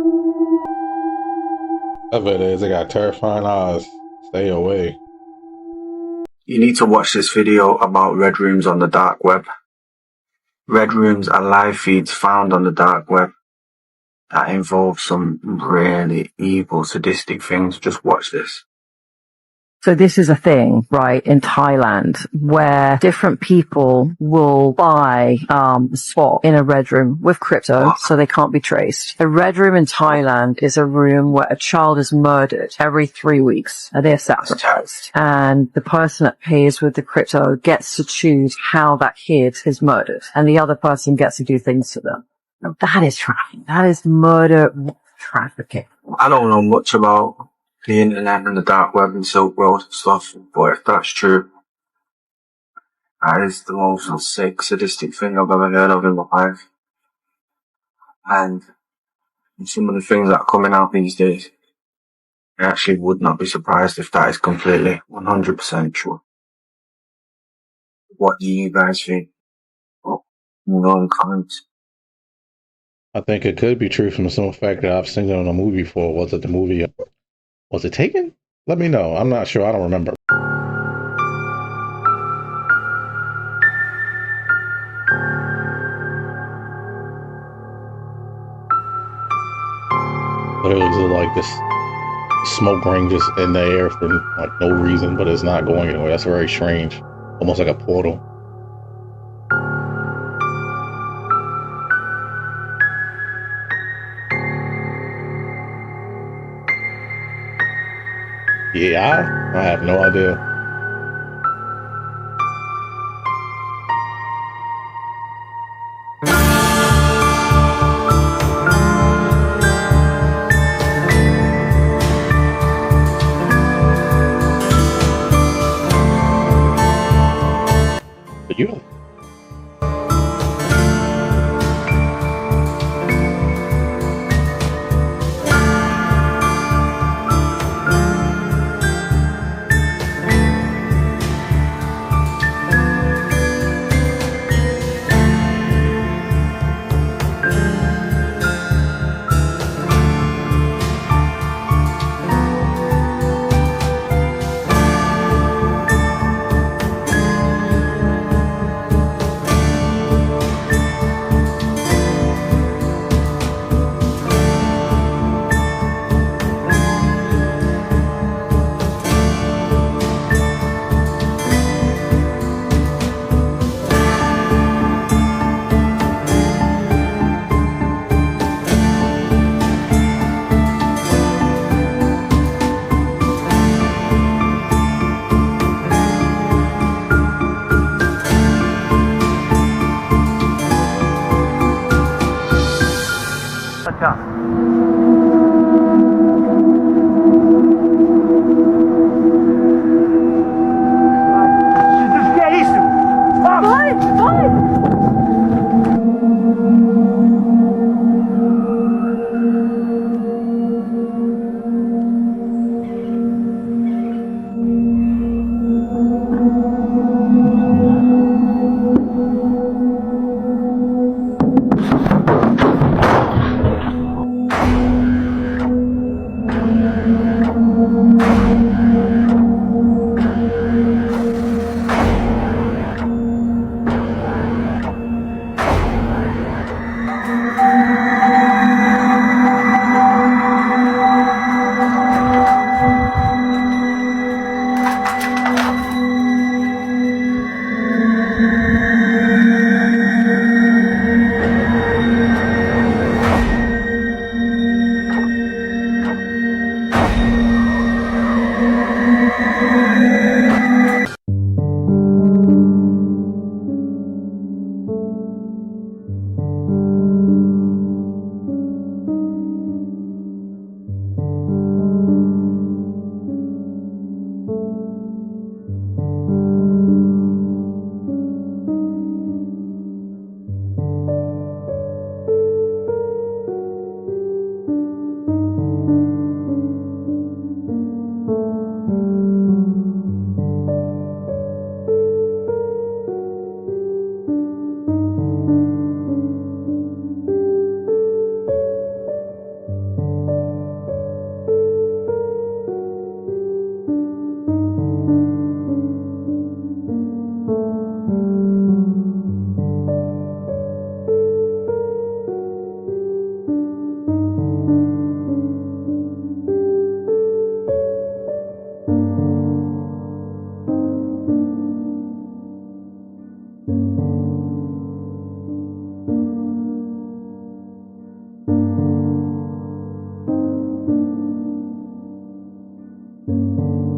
I bet it is. They got terrifying eyes. Stay away. You need to watch this video about red rooms on the dark web. Red rooms are live feeds found on the dark web that involve some really evil, sadistic things. Just watch this. So this is a thing, right, in Thailand where different people will buy a spot in a red room with crypto so they can't be traced. A red room in Thailand is a room where a child is murdered every 3 weeks. They're sacrificed. And the person that pays with the crypto gets to choose how that kid is murdered. And the other person gets to do things to them. Now, that is trafficking. That is murder trafficking. I don't know much about the internet and the dark web and Silk Road and stuff, but if that's true, that is the most sick, sadistic thing I've ever heard of in my life. And some of the things that are coming out these days, I actually would not be surprised if that is completely 100% true. What do you guys think? In comments. I think it could be true from the simple fact that I've seen it in a movie before. Was it the movie? Was it Taken? Let me know. I'm not sure. I don't remember. But it was like this smoke ring just in the air for like no reason, but it's not going anywhere. That's very strange. Almost like a portal. Yeah, I have no idea. But you.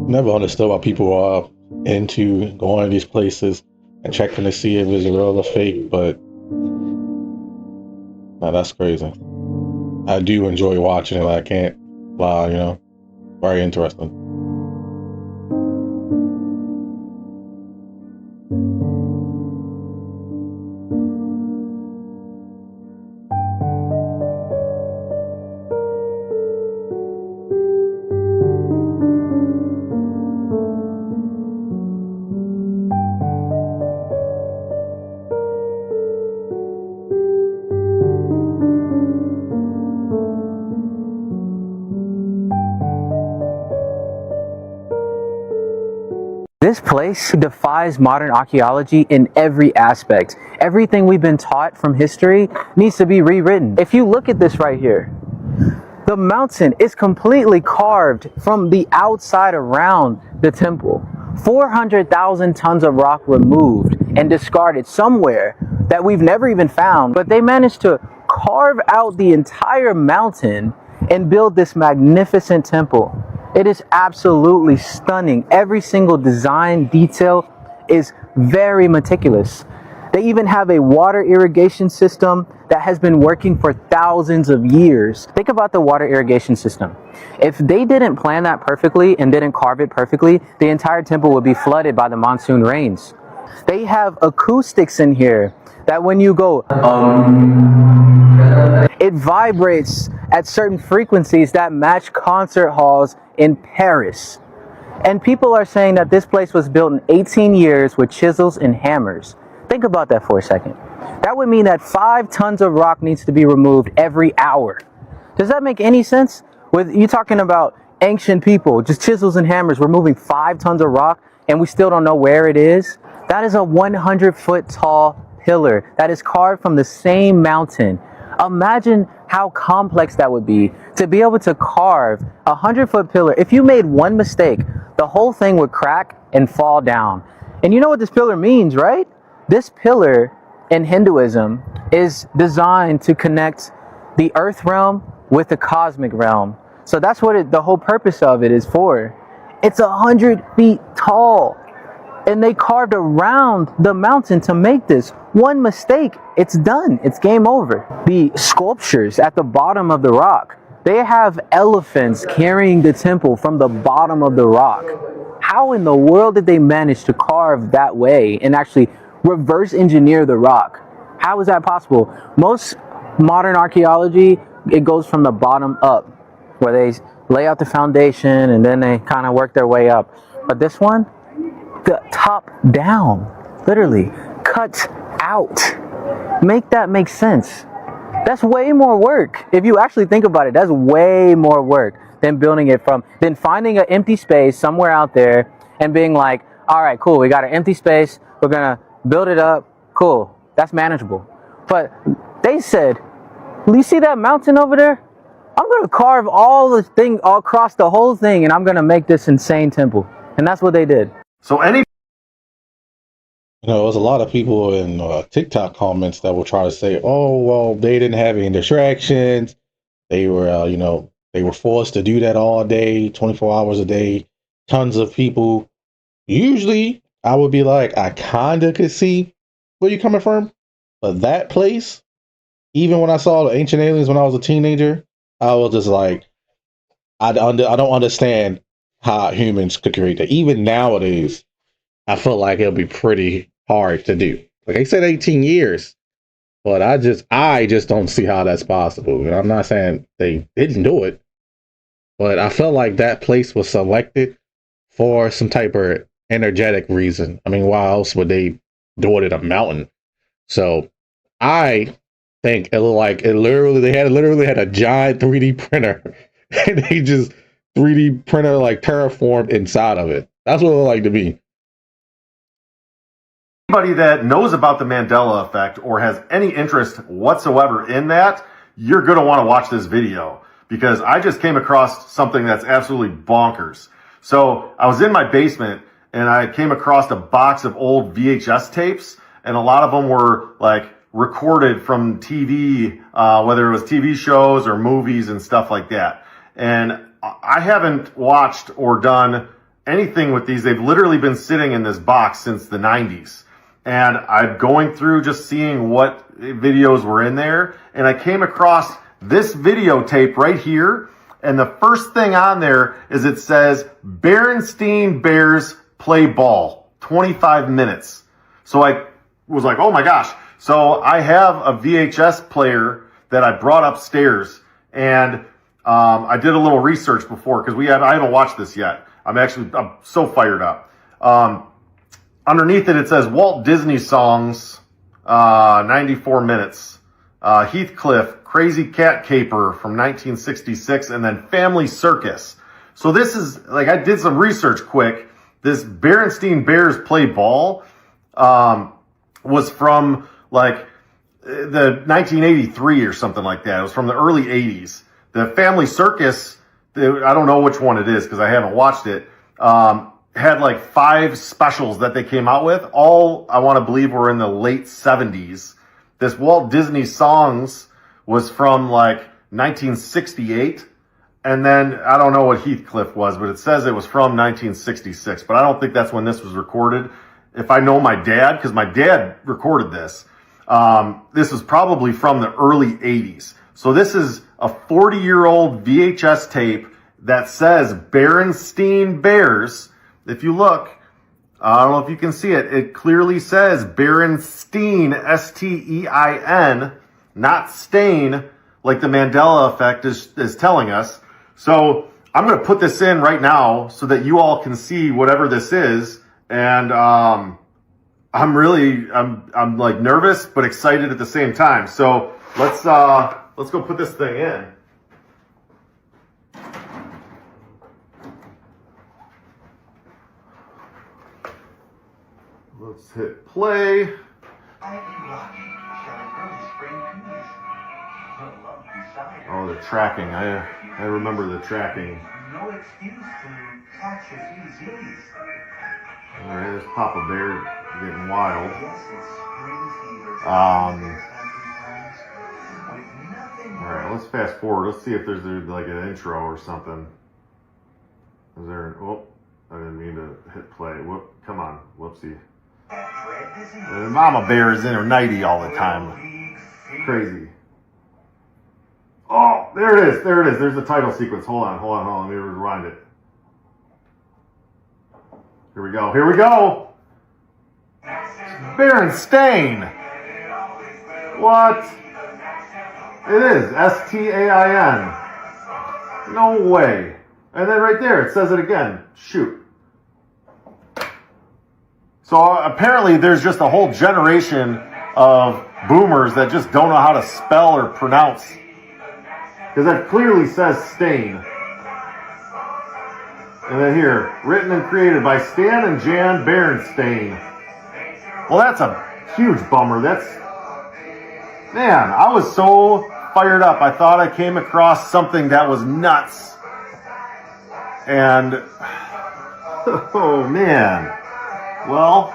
Never understood why people are into going to these places and checking to see if it's real or fake, but nah, that's crazy. I do enjoy watching it. I can't lie, you know. Very interesting. This place defies modern archaeology in every aspect. Everything we've been taught from history needs to be rewritten. If you look at this right here, the mountain is completely carved from the outside around the temple. 400,000 tons of rock removed and discarded somewhere that we've never even found, but they managed to carve out the entire mountain and build this magnificent temple. It is absolutely stunning. Every single design detail is very meticulous. They even have a water irrigation system that has been working for thousands of years. Think about the water irrigation system. If they didn't plan that perfectly and didn't carve it perfectly, the entire temple would be flooded by the monsoon rains. They have acoustics in here that when you go, it vibrates at certain frequencies that match concert halls in Paris. And people are saying that this place was built in 18 years with chisels and hammers. Think about that for a second. That would mean that 5 tons of rock needs to be removed every hour. Does that make any sense? With you talking about ancient people, just chisels and hammers, we're moving 5 tons of rock and we still don't know where it is? That is a 100-foot tall pillar that is carved from the same mountain. Imagine how complex that would be to be able to carve a 100-foot pillar. If you made one mistake, the whole thing would crack and fall down. And you know what this pillar means, right? This pillar in Hinduism is designed to connect the earth realm with the cosmic realm. So that's what the whole purpose of it is for. It's 100 feet tall. And they carved around the mountain to make this. One mistake, it's done. It's game over. The sculptures at the bottom of the rock, they have elephants carrying the temple from the bottom of the rock. How in the world did they manage to carve that way and actually reverse engineer the rock? How is that possible? Most modern archaeology, it goes from the bottom up, where they lay out the foundation and then they kind of work their way up. But this one, the top down, literally cut out. Make that make sense. That's way more work. If you actually think about it, that's way more work than building it than finding an empty space somewhere out there and being like, all right, cool, we got an empty space, we're gonna build it up, cool, that's manageable. But they said, you see that mountain over there? I'm gonna carve all across the whole thing and I'm gonna make this insane temple. And that's what they did. So there's a lot of people in TikTok comments that will try to say, oh, well, they didn't have any distractions. They were, they were forced to do that all day, 24 hours a day, tons of people. Usually I would be like, I kind of could see where you're coming from. But that place, even when I saw the Ancient Aliens when I was a teenager, I was just like, I don't understand how humans could create that. Even nowadays, I feel like it'll be pretty hard to do. Like I said, 18 years, but I just don't see how that's possible. And I'm not saying they didn't do it, but I felt like that place was selected for some type of energetic reason. I mean, why else would they do it in a mountain? So I think it looked like they literally had a giant 3D printer and they just 3D printer like terraformed inside of it. That's what it looked like to me. Anybody that knows about the Mandela effect or has any interest whatsoever in that, you're going to want to watch this video because I just came across something that's absolutely bonkers. So I was in my basement and I came across a box of old VHS tapes, and a lot of them were like recorded from TV, whether it was TV shows or movies and stuff like that. And I haven't watched or done anything with these. They've literally been sitting in this box since the 90s. And I'm going through just seeing what videos were in there. And I came across this videotape right here. And the first thing on there is it says, Berenstain Bears play ball, 25 minutes. So I was like, oh my gosh. So I have a VHS player that I brought upstairs. And I did a little research before because I haven't watched this yet. I'm so fired up. Underneath it says Walt Disney songs, 94 minutes. Heathcliff, Crazy Cat Caper from 1966, and then Family Circus. So this is, like, I did some research quick. This Berenstain Bears play ball was from, like, the 1983 or something like that. It was from the early 80s. The Family Circus, I don't know which one it is because I haven't watched it, had like 5 specials that they came out with. All, I want to believe, were in the late 70s. This Walt Disney songs was from like 1968. And then, I don't know what Heathcliff was, but it says it was from 1966. But I don't think that's when this was recorded. If I know my dad, because my dad recorded this, this is probably from the early 80s. So this is a 40-year-old VHS tape that says Berenstain Bears. If you look, I don't know if you can see it, it clearly says Berenstain, S-T-E-I-N, not stain, like the Mandela effect is telling us. So I'm going to put this in right now so that you all can see whatever this is. And I'm like nervous but excited at the same time. So let's go put this thing in. Let's hit play. Oh, the tracking. I remember the tracking. No excuse to catch it easy. All right, there's Papa Bear getting wild. All right, let's fast forward. Let's see if there's like an intro or something. Is there an, oh, I didn't mean to hit play. Whoop, come on, whoopsie. Mama Bear is in her nightie all the time. Crazy. Oh, there it is. There's the title sequence. Hold on. Let me rewind it. Here we go. Berenstain. What? It is. S-T-A-I-N. No way. And then right there, it says it again. Shoot. So apparently there's just a whole generation of boomers that just don't know how to spell or pronounce. Because that clearly says stain. And then here, written and created by Stan and Jan Berenstain. Well, that's a huge bummer. Man, I was so fired up. I thought I came across something that was nuts. And, oh man. Well,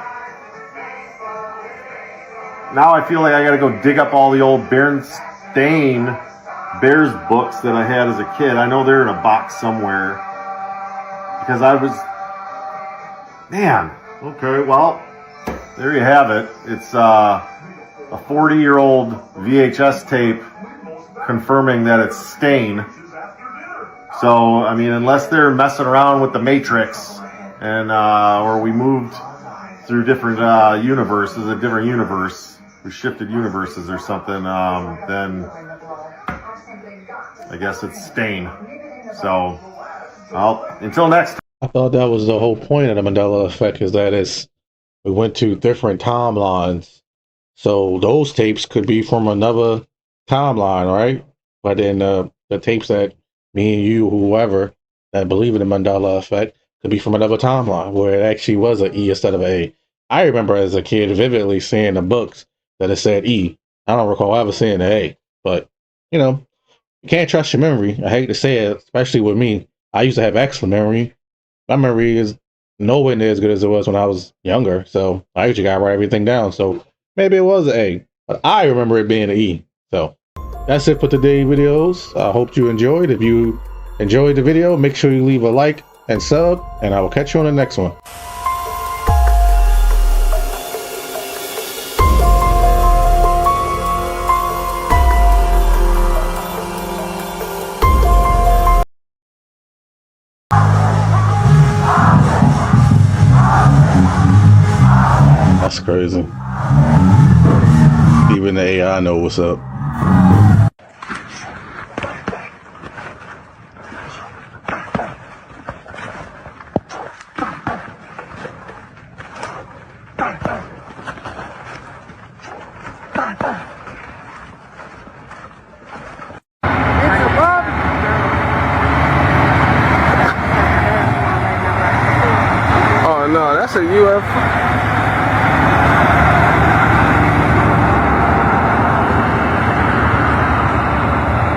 now I feel like I gotta go dig up all the old Berenstain Bears books that I had as a kid. I know they're in a box somewhere. Because I was, man, okay, well, there you have it. It's a 40-year-old VHS tape confirming that it's Stain. So, I mean, unless they're messing around with the Matrix and, or we moved through different universes, a different universe, we shifted universes or something, then I guess it's Stain. So, well, until next time. I thought that was the whole point of the Mandela effect, is that we went to different timelines. So those tapes could be from another timeline, right? But then the tapes that me and you, whoever that believe in the Mandela effect, could be from another timeline where it actually was an E instead of A. I remember as a kid vividly seeing the books that it said E. I don't recall ever seeing the A. But, you know, you can't trust your memory. I hate to say it, especially with me. I used to have excellent memory. My memory is nowhere near as good as it was when I was younger. So I usually got to write everything down. So maybe it was an A. But I remember it being an E. So that's it for today's videos. I hope you enjoyed. If you enjoyed the video, make sure you leave a like, and sub, and I will catch you on the next one. That's crazy. Even the AI know what's up. Oh no, that's a UFO.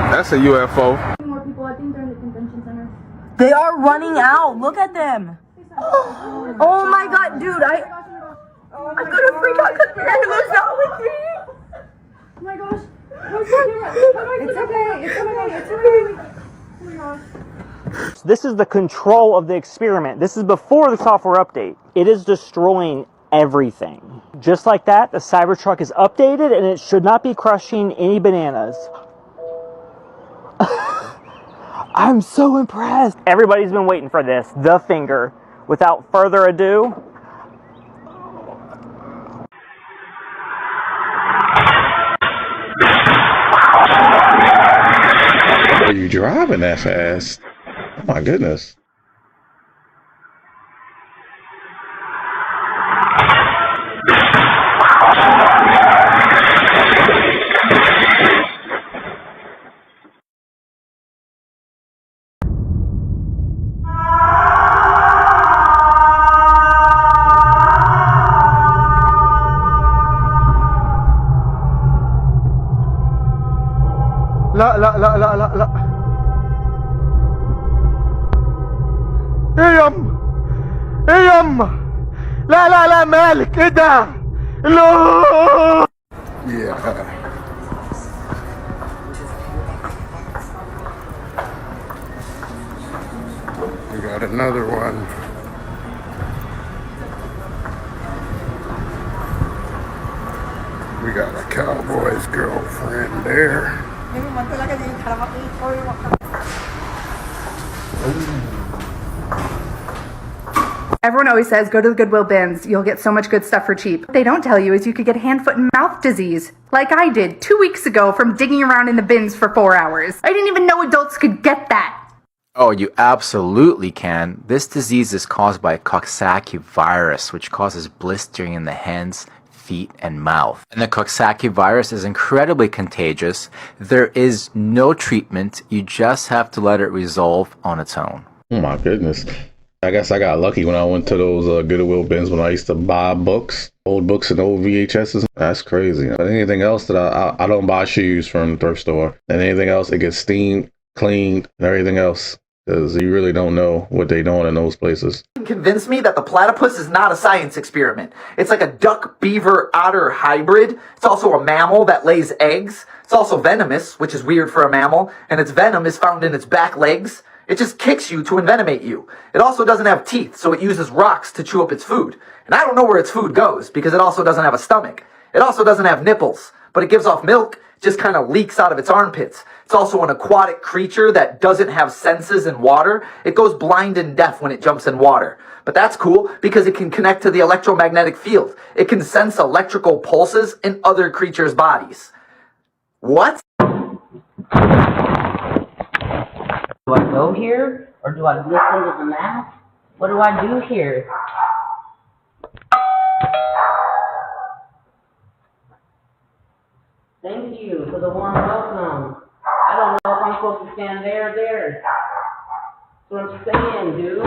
That's a UFO. More people, I think they're in the convention center. They are running out. Look at them. Oh my god, dude, I'm gonna freak out because Miraculous not with me. Oh my gosh. It's okay. It's okay. It's okay. Oh my gosh. This is the control of the experiment. This is before the software update. It is destroying everything. Just like that, the Cybertruck is updated and it should not be crushing any bananas. I'm so impressed. Everybody's been waiting for this, the finger. Without further ado, Are you driving that fast? Oh my goodness. لا لا لا لا لا لا ايه يما ايه يما لا لا لا مالك ايه ده لا Yeah. We got another one. We got a cowboy's girlfriend there. Everyone always says, go to the Goodwill bins. You'll get so much good stuff for cheap. What they don't tell you is you could get hand, foot, and mouth disease, like I did 2 weeks ago from digging around in the bins for 4 hours. I didn't even know adults could get that. Oh, you absolutely can. This disease is caused by a Coxsackie virus, which causes blistering in the hands, feet, and mouth. And the Coxsackie virus is incredibly contagious. There is no treatment. You just have to let it resolve on its own. Oh my goodness. I guess I got lucky when I went to those Goodwill bins when I used to buy books, old books and old VHSs. That's crazy. Anything else that I don't buy shoes from the thrift store. And anything else, it gets steamed, cleaned, and everything else. Because you really don't know what they're doing in those places. Convince me that the platypus is not a science experiment. It's like a duck, beaver, otter hybrid. It's also a mammal that lays eggs. It's also venomous, which is weird for a mammal, and its venom is found in its back legs. It just kicks you to envenomate you. It also doesn't have teeth, so it uses rocks to chew up its food. And I don't know where its food goes, because it also doesn't have a stomach. It also doesn't have nipples, but it gives off milk, just kind of leaks out of its armpits. It's also an aquatic creature that doesn't have senses in water. It goes blind and deaf when it jumps in water. But that's cool because it can connect to the electromagnetic field. It can sense electrical pulses in other creatures' bodies. What? Do I go here or do I listen to the map? What do I do here? Thank you for the warm welcome. I don't know if I'm supposed to stand there or there. That's what I'm saying, dude.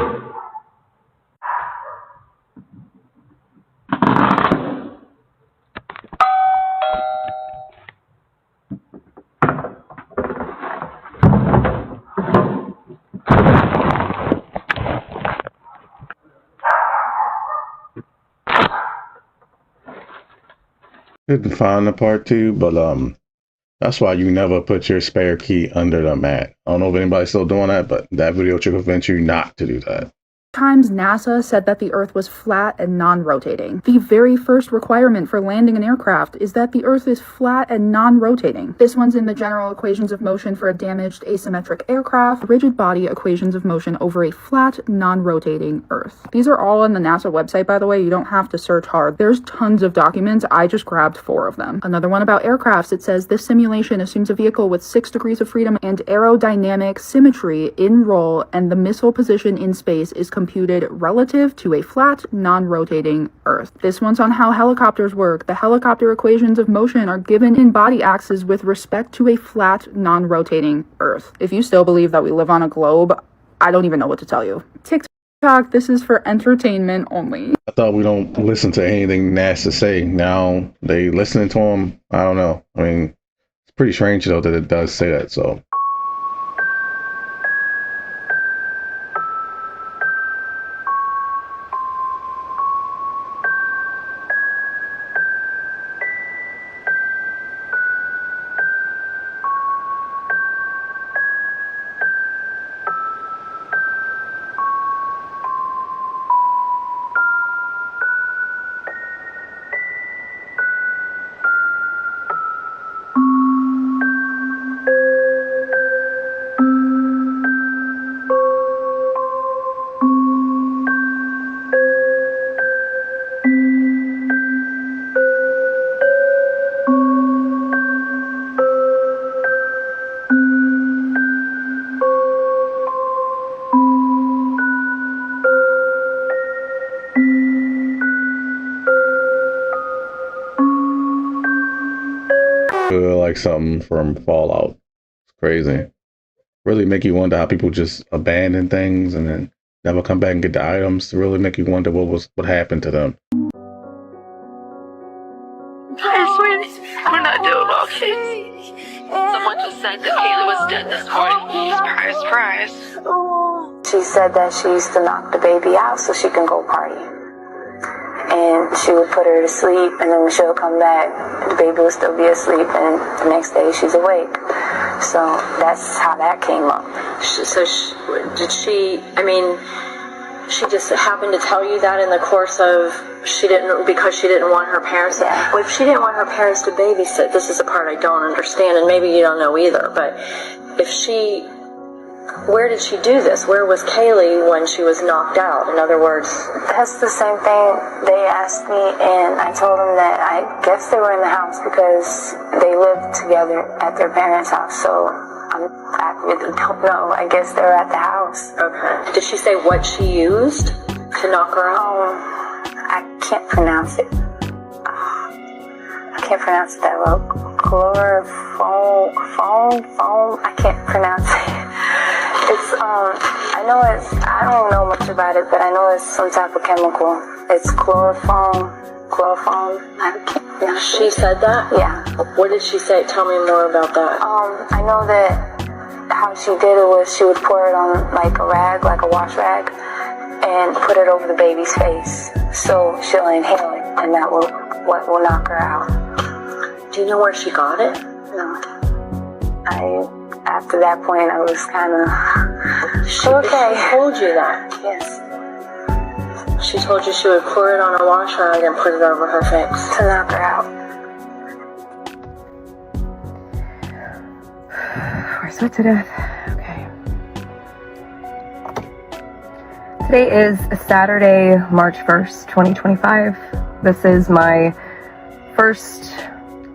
Couldn't find the part 2, but That's why you never put your spare key under the mat. I don't know if anybody's still doing that, but that video should convince you not to do that. Times NASA said that the Earth was flat and non-rotating. The very first requirement for landing an aircraft is that the Earth is flat and non-rotating. This one's in the general equations of motion for a damaged asymmetric aircraft, rigid body equations of motion over a flat, non-rotating Earth. These are all on the NASA website, by the way. You don't have to search hard. There's tons of documents. I just grabbed 4 of them. Another one about aircrafts. It says this simulation assumes a vehicle with 6 degrees of freedom and aerodynamic symmetry in roll, and the missile position in space is computed relative to a flat, non-rotating Earth. This one's on how helicopters work. The helicopter equations of motion are given in body axes with respect to a flat, non-rotating Earth. If you still believe that we live on a globe, I don't even know what to tell you. TikTok, this is for entertainment only. I thought we don't listen to anything NASA say. Now they listening to them. I don't know. I mean, it's pretty strange though that it does say that. So. Like something from Fallout. It's crazy. Really make you wonder how people just abandon things and then never come back and get the items. To really make you wonder what happened to them. I swear we're not doing okay. Someone just said that Kayla was dead this morning. Surprise, surprise. She said that she used to knock the baby out so she can go party. And she would put her to sleep, and then when she'll come back, the baby would still be asleep, and the next day she's awake. So that's how that came up. So did she, I mean, she just happened to tell you that in the course of, because she didn't want her parents to, well, if she didn't want her parents to babysit, this is the part I don't understand, and maybe you don't know either, but if she, where did she do this? Where was Kaylee when she was knocked out? In other words, that's the same thing they asked me, and I told them that I guess they were in the house because they lived together at their parents' house. So I really don't know. I guess they were at the house. Okay. Did she say what she used to knock her out? I can't pronounce it. I can't pronounce it that well. Foam. I can't pronounce it. It's, I don't know much about it, but I know it's some type of chemical. It's chloroform. I can't pronounce it. She said that? Yeah. What did she say? Tell me more about that. I know that how she did it was she would pour it on like a rag, like a wash rag, and put it over the baby's face. So she'll inhale it, and that will knock her out. Do you know where she got it? No. After that point, I was kind of She told you that? Yes. She told you she would pour it on a wash rag and put it over her face to knock her out. We're sweat to death. Okay. Today is Saturday, March 1st, 2025. This is my first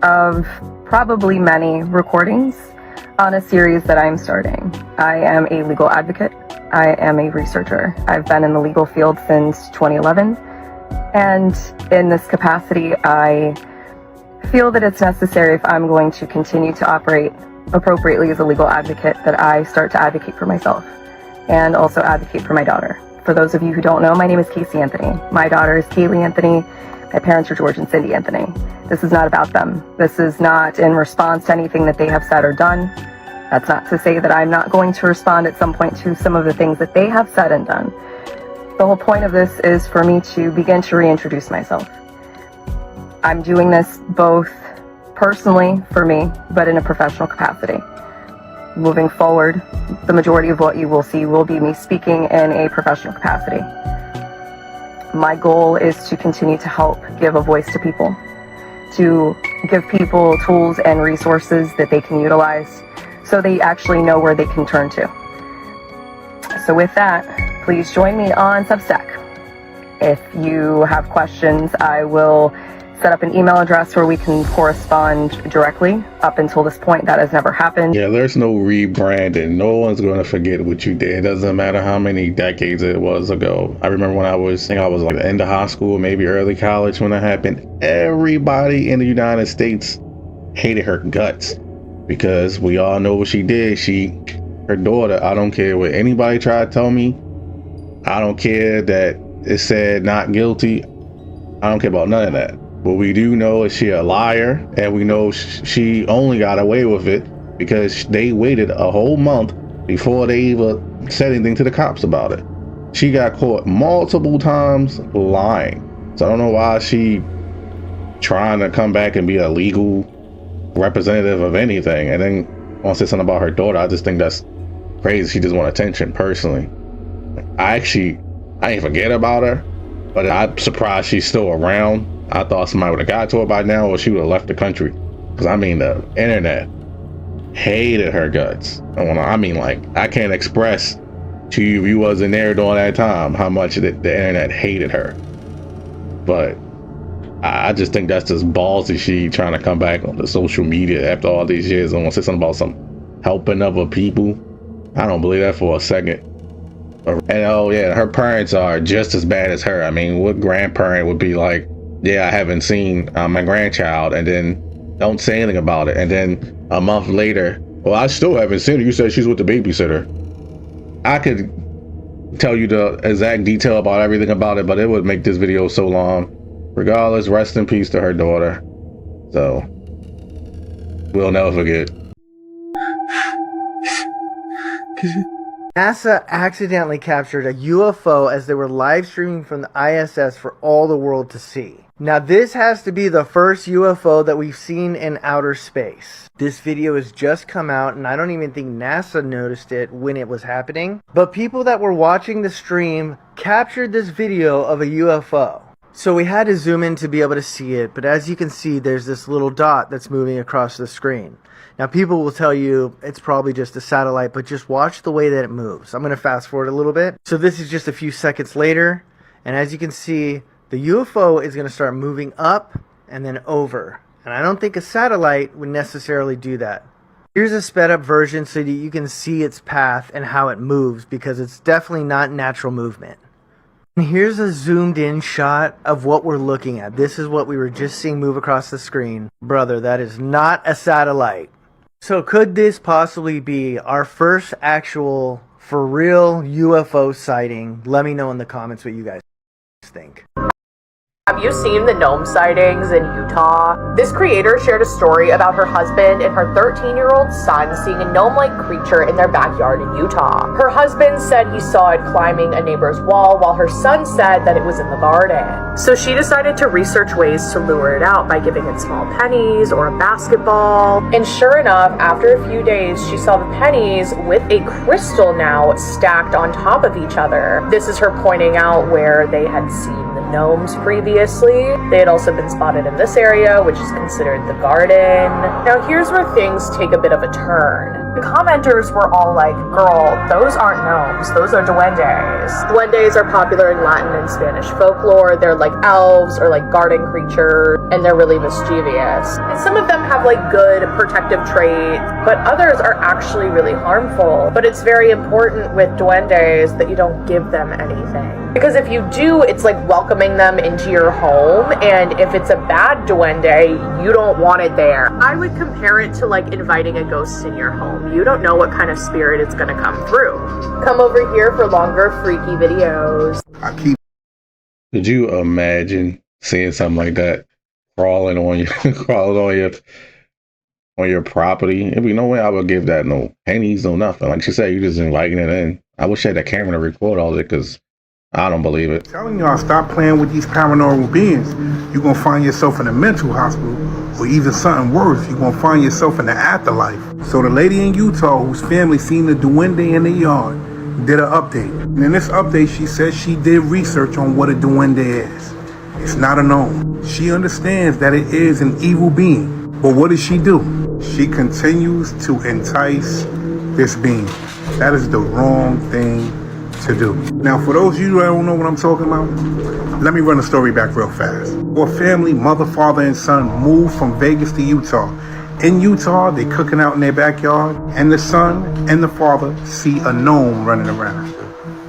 of probably many recordings on a series that I'm starting. I am a legal advocate. I am a researcher. I've been in the legal field since 2011. And in this capacity, I feel that it's necessary, if I'm going to continue to operate appropriately as a legal advocate, that I start to advocate for myself and also advocate for my daughter. For those of you who don't know, my name is Casey Anthony. My daughter is Kaylee Anthony. My parents are George and Cindy Anthony. This is not about them. This is not in response to anything that they have said or done. That's not to say that I'm not going to respond at some point to some of the things that they have said and done. The whole point of this is for me to begin to reintroduce myself. I'm doing this both personally for me, but in a professional capacity. Moving forward, the majority of what you will see will be me speaking in a professional capacity. My goal is to continue to help give a voice to people, to give people tools and resources that they can utilize so they actually know where they can turn to. So with that, please join me on Substack. If you have questions, I will set up an email address where we can correspond directly. Up until this point, that has never happened. Yeah, there's no rebranding. No one's going to forget what you did. It doesn't matter how many decades it was ago. I remember when I was like the end of high school, maybe early college when that happened. Everybody in the United States hated her guts because we all know what she did. Her daughter, I don't care what anybody tried to tell me. I don't care that it said not guilty. I don't care about none of that. What we do know is she a liar, and we know she only got away with it because they waited a whole month before they even said anything to the cops about it. She got caught multiple times lying. So I don't know why she trying to come back and be a legal representative of anything. And then want to say something about her daughter. I just think that's crazy. She just want attention personally. I ain't forget about her, but I'm surprised she's still around. I thought somebody would have got to her by now, or she would have left the country. Because I mean, the internet hated her guts. I can't express to you if you wasn't there during that time how much the internet hated her. But I just think that's just ballsy. She trying to come back on the social media after all these years and want to say something about some helping other people. I don't believe that for a second. And oh yeah, her parents are just as bad as her. I mean, what grandparent would be like, yeah, I haven't seen my grandchild, and then don't say anything about it, and then a month later, well, I still haven't seen her. You said she's with the babysitter. I could tell you the exact detail about everything about it, but it would make this video so long. Regardless, rest in peace to her daughter. So we'll never forget. NASA accidentally captured a UFO as they were live streaming from the ISS for all the world to see. Now this has to be the first UFO that we've seen in outer space. This video has just come out and I don't even think NASA noticed it when it was happening. But people that were watching the stream captured this video of a UFO. So we had to zoom in to be able to see it, but as you can see there's this little dot that's moving across the screen. Now people will tell you it's probably just a satellite, but just watch the way that it moves. I'm going to fast forward a little bit. So this is just a few seconds later, and as you can see, the UFO is going to start moving up and then over. And I don't think a satellite would necessarily do that. Here's a sped up version so that you can see its path and how it moves, because it's definitely not natural movement. And here's a zoomed in shot of what we're looking at. This is what we were just seeing move across the screen. Brother, that is not a satellite. So could this possibly be our first actual, for real UFO sighting? Let me know in the comments what you guys think. Have you seen the gnome sightings in Utah? This creator shared a story about her husband and her 13-year-old son seeing a gnome-like creature in their backyard in Utah. Her husband said he saw it climbing a neighbor's wall, while her son said that it was in the garden. So she decided to research ways to lure it out by giving it small pennies or a basketball. And sure enough, after a few days, she saw the pennies with a crystal now stacked on top of each other. This is her pointing out where they had seen the gnomes previously. They had also been spotted in this area, which is considered the garden. Now here's where things take a bit of a turn. The commenters were all like, girl, those aren't gnomes, those are duendes. Duendes are popular in Latin and Spanish folklore. They're like elves or like garden creatures, and they're really mischievous. And some of them have like good protective traits, but others are actually really harmful. But it's very important with duendes that you don't give them anything. Because if you do, it's like welcoming them into your home, and if it's a bad duende, you don't want it there. I would compare it to like inviting a ghost in your home. You don't know what kind of spirit it's gonna come through. Come over here for longer freaky videos. Could you imagine seeing something like that crawling on you, crawling on your property? There'd be no way I would give that no pennies, no nothing. Like she said, you just inviting it in. I wish I had a camera to record all of it, because I don't believe it. Telling y'all, stop playing with these paranormal beings. You're gonna find yourself in a mental hospital, or even something worse, you're gonna find yourself in the afterlife. So the lady in Utah whose family seen the Duende in the yard did an update. And in this update, she says she did research on what a Duende is. It's not a gnome. She understands that it is an evil being. But what does she do? She continues to entice this being. That is the wrong thing to do. Now, for those of you that don't know what I'm talking about, let me run the story back real fast. A family, mother, father, and son moved from Vegas to Utah. In Utah, they cooking out in their backyard, and the son and the father see a gnome running around.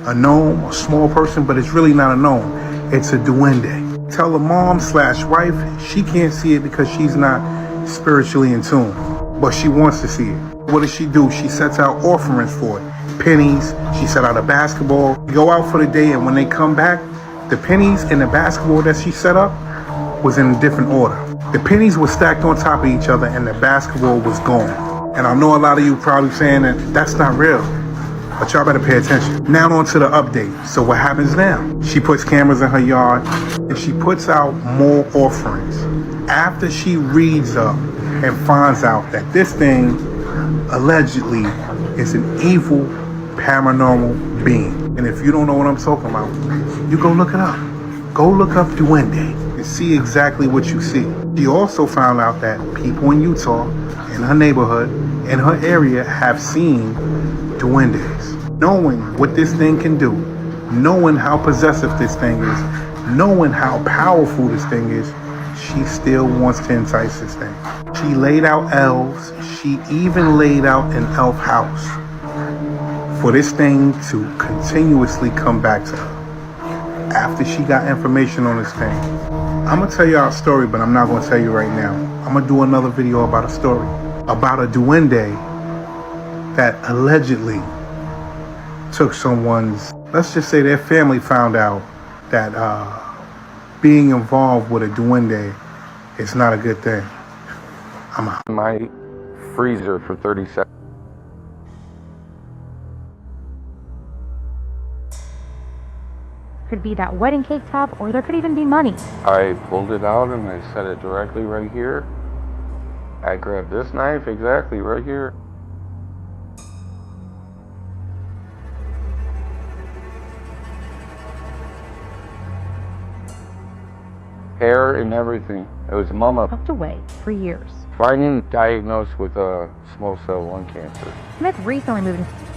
A gnome, a small person, but it's really not a gnome. It's a duende. Tell the mom/wife she can't see it because she's not spiritually in tune, but she wants to see it. What does she do? She sets out offerings for it. Pennies, she set out a basketball, go out for the day, and when they come back, the pennies and the basketball that she set up was in a different order. The pennies were stacked on top of each other and the basketball was gone. And I know a lot of you probably saying that that's not real, but y'all better pay attention. Now on to the update. So what happens now? She puts cameras in her yard and she puts out more offerings. After she reads up and finds out that this thing allegedly is an evil paranormal being. And if you don't know what I'm talking about, you go look it up. Go look up Duende and see exactly what you see. She also found out that people in Utah, in her neighborhood, in her area, have seen Duendes. Knowing what this thing can do, knowing how possessive this thing is, knowing how powerful this thing is, she still wants to entice this thing. She laid out elves. She even laid out an elf house for this thing to continuously come back to her after she got information on this thing. I'm gonna tell y'all a story, but I'm not gonna tell you right now. I'm gonna do another video about a story about a duende that allegedly took someone's, let's just say their family found out that being involved with a duende is not a good thing. I'm out. My freezer for 30 seconds. Could be that wedding cake top, or there could even be money. I pulled it out and I set it directly right here. I grabbed this knife exactly right here. Hair and everything. It was mama. Tucked away for years. Finding diagnosed with small cell lung cancer. Smith recently moved into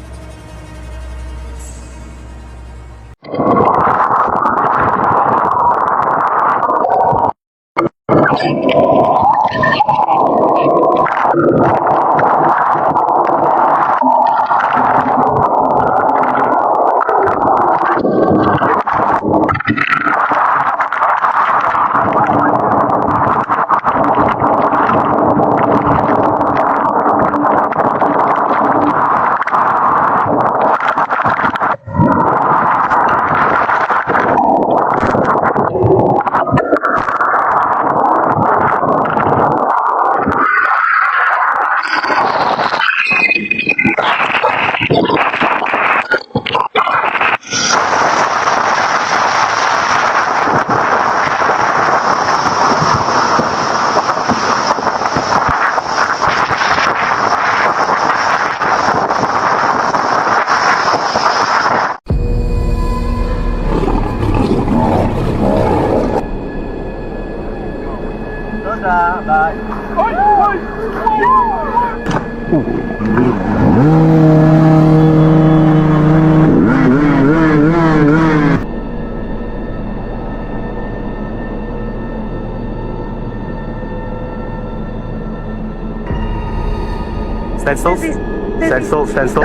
Stand still. Stand still. Stand still.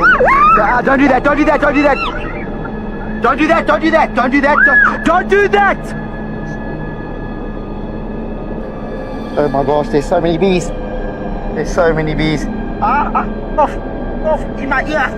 Don't do that. Don't do that. Don't do that. Don't do that. Don't do that. Don't do that. Don't do that. Oh my gosh, there's so many bees. There's so many bees. Off in my ear.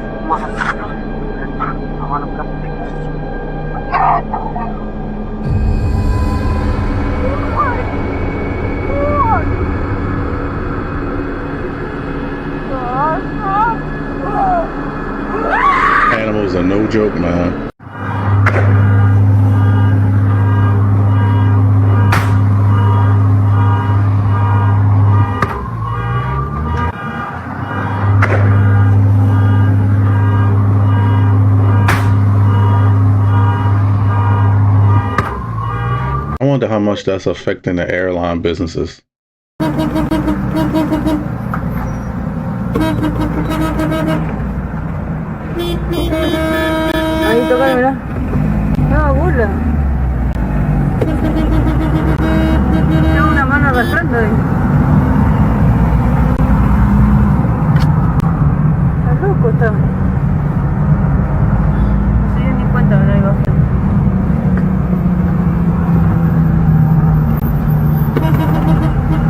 Animals are no joke, man. wonder how much that's affecting the airline businesses. Ahí toca, mira. No, burla. Tiene una mano arrastrando ahí. Está loco, está. No se dio ni cuenta, ¿verdad? Ahí va.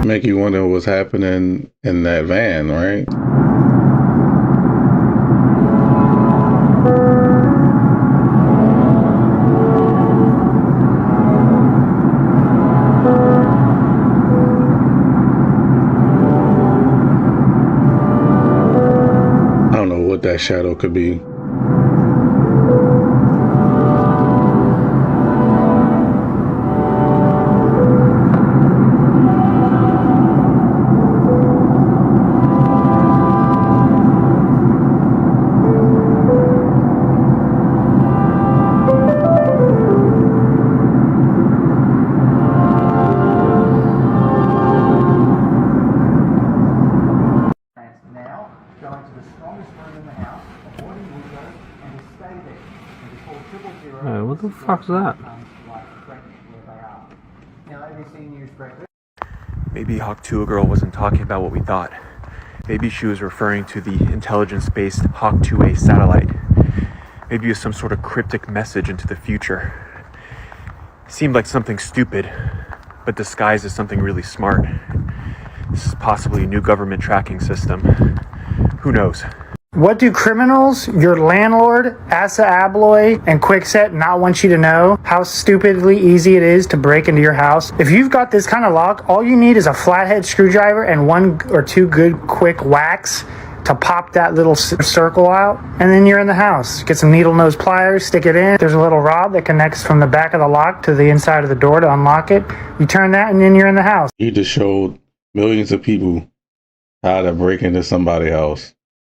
Make you wonder what's happening in that van, right? I don't know what that shadow could be. What the fuck's that? Maybe Hawk 2 girl wasn't talking about what we thought. Maybe she was referring to the intelligence-based Hawk 2A satellite. Maybe it was some sort of cryptic message into the future. Seemed like something stupid, but disguised as something really smart. This is possibly a new government tracking system. Who knows? What do criminals, your landlord, Asa Abloy, and Kwikset not want you to know? How stupidly easy it is to break into your house? If you've got this kind of lock, all you need is a flathead screwdriver and 1 or 2 good quick whacks to pop that little circle out, and then you're in the house. Get some needle nose pliers, stick it in. There's a little rod that connects from the back of the lock to the inside of the door to unlock it. You turn that and then you're in the house. You just showed millions of people how to break into somebody's house.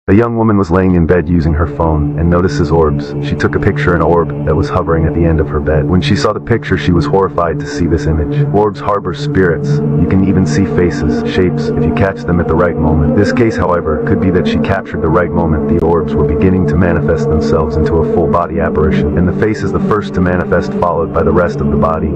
A young woman was laying in bed using her phone and notices orbs. She took a picture of an orb that was hovering at the end of her bed. When she saw the picture, she was horrified to see this image. Orbs harbor spirits. You can even see faces, shapes, if you catch them at the right moment. This case, however, could be that she captured the right moment the orbs were beginning to manifest themselves into a full body apparition, and the face is the first to manifest, followed by the rest of the body.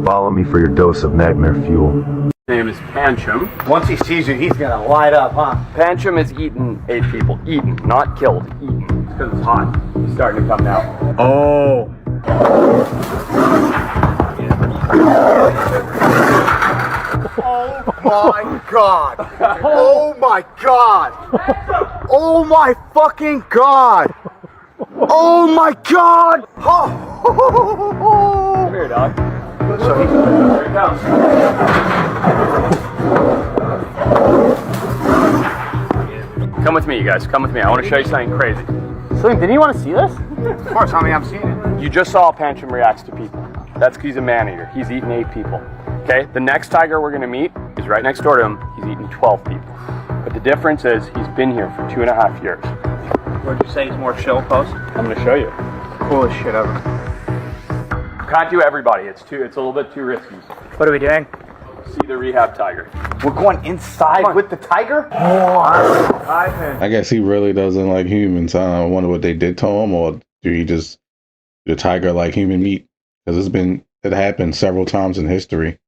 Follow me for your dose of nightmare fuel. His name is Pancham. Once he sees you, he's gonna light up, huh? Pancham has eaten 8 people. Eaten, not killed. Eaten. It's because it's hot. He's starting to come now. Oh. Oh my god! Oh my god! Oh my fucking god! Oh my god! Come here, dog. So here he comes. Come with me, you guys. Come with me. I want to show you something crazy. Slim, didn't you want to see this? Of course, honey, I'm seeing it. You just saw Pancham reacts to people. That's because he's a man-eater. He's eaten 8 people. Okay? The next tiger we're going to meet is right next door to him. He's eaten 12 people. But the difference is he's been here for 2.5 years. Would you say he's more chill, Post? I'm going to show you. Coolest shit ever. Can't do everybody. It's a little bit too risky. What are we doing? See the rehab tiger. We're going inside with the tiger? I guess he really doesn't like humans. I wonder what they did to him, or do he just the tiger like human meat? Because it happened several times in history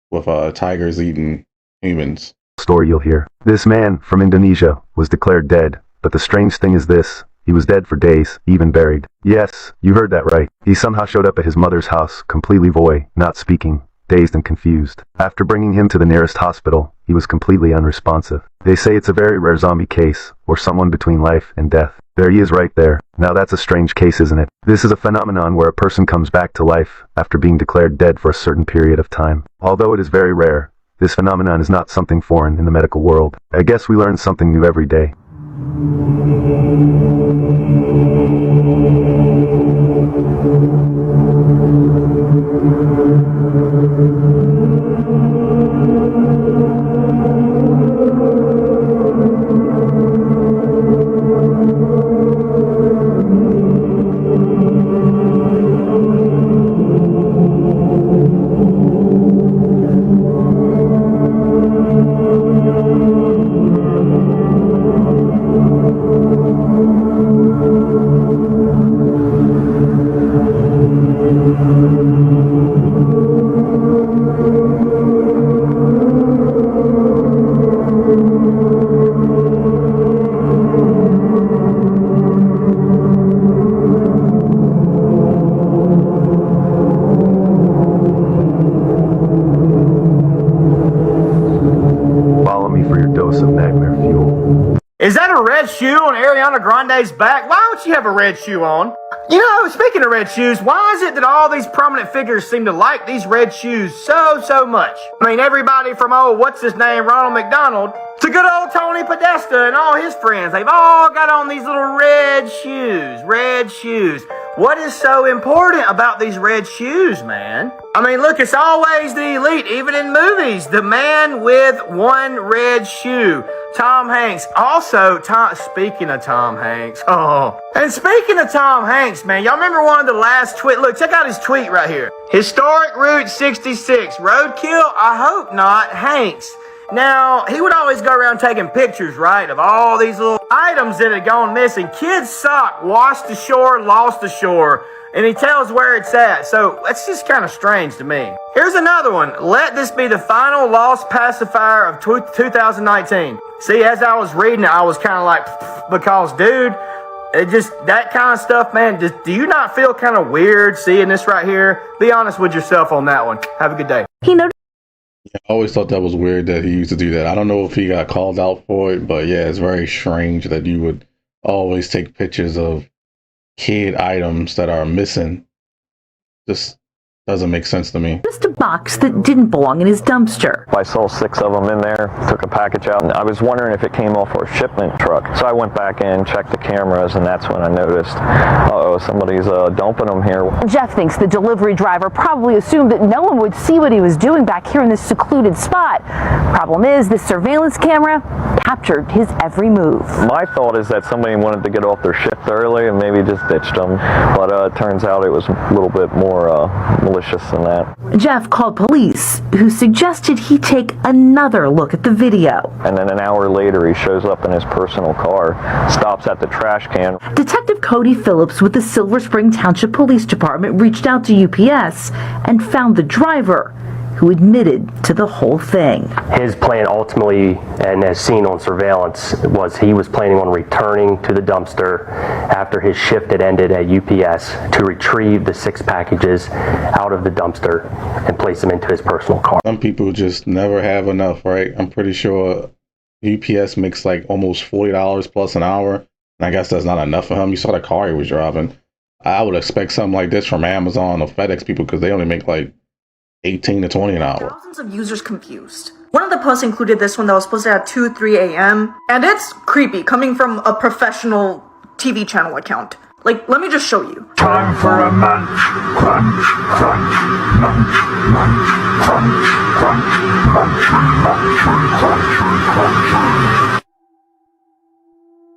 with tigers eating humans. Story you'll hear. This man from Indonesia was declared dead, but the strange thing is this. He was dead for days, even buried. Yes, you heard that right. He somehow showed up at his mother's house, completely void, not speaking, dazed and confused. After bringing him to the nearest hospital, he was completely unresponsive. They say it's a very rare zombie case, or someone between life and death. There he is right there. Now that's a strange case, isn't it? This is a phenomenon where a person comes back to life after being declared dead for a certain period of time. Although it is very rare, this phenomenon is not something foreign in the medical world. I guess we learn something new every day. Is that a red shoe on Ariana Grande's back? Why don't you have a red shoe on? You know, speaking of red shoes, why is it that all these prominent figures seem to like these red shoes so much? I mean, everybody from, what's his name, Ronald McDonald, to good old Tony Podesta and all his friends, they've all got on these little red shoes. Red shoes. What is so important about these red shoes, man? I mean, look, it's always the elite, even in movies. The man with one red shoe. Tom Hanks. Also, speaking of Tom Hanks. And speaking of Tom Hanks, man, y'all remember one of the last tweet? Look, check out his tweet right here. Historic Route 66. Roadkill? I hope not. Hanks. Now, he would always go around taking pictures, right, of all these little items that had gone missing. Kid's sock, washed ashore, lost ashore, and he tells where it's at. So, that's just kind of strange to me. Here's another one. Let this be the final lost pacifier of 2019. See, as I was reading it, I was kind of like, because, dude, it just, that kind of stuff, man, just, do you not feel kind of weird seeing this right here? Be honest with yourself on that one. Have a good day. He noticed. I always thought that was weird that he used to do that. I don't know if he got called out for it, but yeah, it's very strange that you would always take pictures of kid items that are missing. Just doesn't make sense to me. Just a box that didn't belong in his dumpster. I saw 6 of them in there, took a package out, and I was wondering if it came off our shipment truck. So I went back in, checked the cameras, and that's when I noticed, somebody's dumping them here. Jeff thinks the delivery driver probably assumed that no one would see what he was doing back here in this secluded spot. Problem is, this surveillance camera captured his every move. My thought is that somebody wanted to get off their shift early and maybe just ditched them, but it turns out it was a little bit more malicious than that. Jeff called police, who suggested he take another look at the video. And then an hour later, he shows up in his personal car, stops at the trash can. Detective Cody Phillips with the Silver Spring Township Police Department reached out to UPS and found the driver, who admitted to the whole thing. His plan ultimately, and as seen on surveillance, was he was planning on returning to the dumpster after his shift had ended at UPS to retrieve the 6 packages out of the dumpster and place them into his personal car. Some people just never have enough, right? I'm pretty sure UPS makes like almost $40 plus an hour. And I guess that's not enough for him. You saw the car he was driving. I would expect something like this from Amazon or FedEx people because they only make like 18 to 20 an hour. Thousands of users confused. One of the posts included this one that was posted at 2-3 a.m. And it's creepy coming from a professional TV channel account. Like, let me just show you. Time for a munch, crunch, crunch, munch, munch, crunch, crunch, munch, crunch, crunch.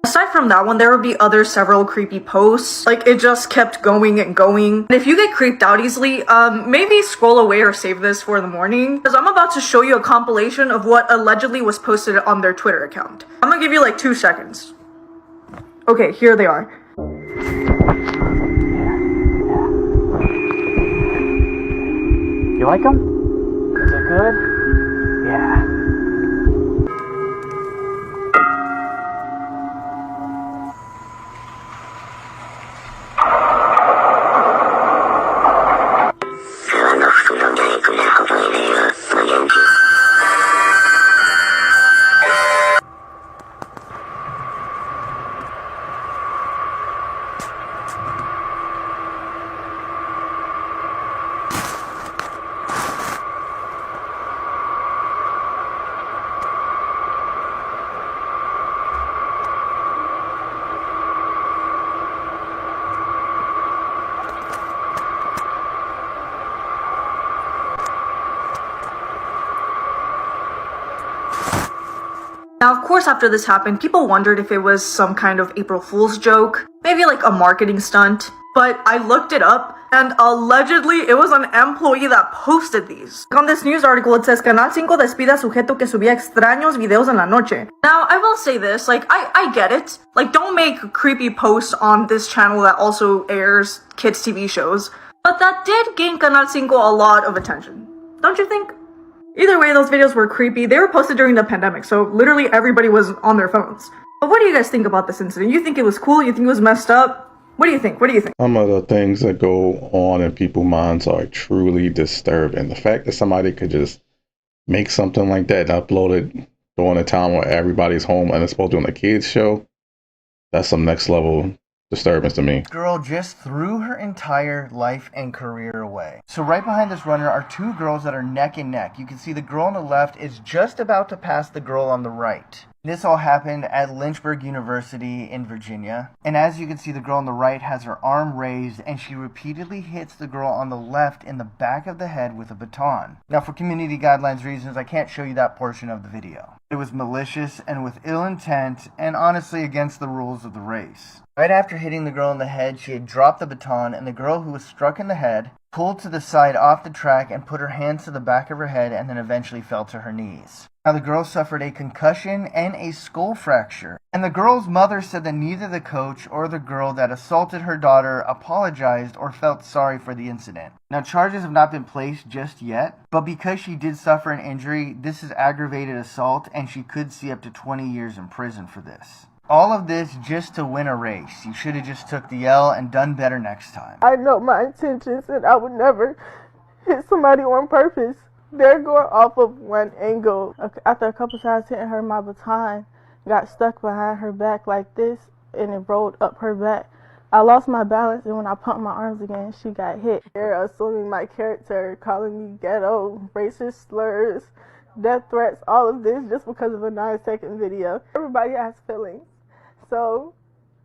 Aside from that one, there would be several creepy posts. Like, it just kept going and going. And if you get creeped out easily, maybe scroll away or save this for the morning, because I'm about to show you a compilation of what allegedly was posted on their Twitter account. I'm gonna give you like 2 seconds. Okay, here they are. You like them? Is it good? Yeah. Now, of course, after this happened, people wondered if it was some kind of April Fool's joke, maybe like a marketing stunt. But I looked it up, and allegedly it was an employee that posted these. On this news article, it says, Canal 5 despide a sujeto que subía extraños videos en la noche. Now, I will say this, like, I get it. Like, don't make creepy posts on this channel that also airs kids' TV shows. But that did gain Canal 5 a lot of attention. Don't you think? Either way, those videos were creepy. They were posted during the pandemic, so literally everybody was on their phones. But what do you guys think about this incident? You think it was cool? You think it was messed up? What do you think? What do you think? Some of the things that go on in people's minds are truly disturbing. The fact that somebody could just make something like that and upload it going to town where everybody's home and it's supposed to be on a kids show. That's some next level disturbance to me. Girl just threw her entire life and career away. So right behind this runner are two girls that are neck and neck. You can see the girl on the left is just about to pass the girl on the right. This all happened at Lynchburg University in Virginia. And as you can see, the girl on the right has her arm raised and she repeatedly hits the girl on the left in the back of the head with a baton. Now, for community guidelines reasons, I can't show you that portion of the video. It was malicious and with ill intent and honestly against the rules of the race. Right after hitting the girl in the head, she had dropped the baton and the girl who was struck in the head pulled to the side off the track and put her hands to the back of her head and then eventually fell to her knees. Now, the girl suffered a concussion and a skull fracture. And the girl's mother said that neither the coach or the girl that assaulted her daughter apologized or felt sorry for the incident. Now, charges have not been placed just yet, but because she did suffer an injury, this is aggravated assault and she could see up to 20 years in prison for this. All of this just to win a race. You should have just took the L and done better next time. I know my intentions and I would never hit somebody on purpose. They're going off of one angle. After a couple times hitting her, my baton got stuck behind her back like this and it rolled up her back. I lost my balance and when I pumped my arms again, she got hit. They're assuming my character, calling me ghetto, racist slurs, death threats, all of this just because of a 9-second video. Everybody has feelings. So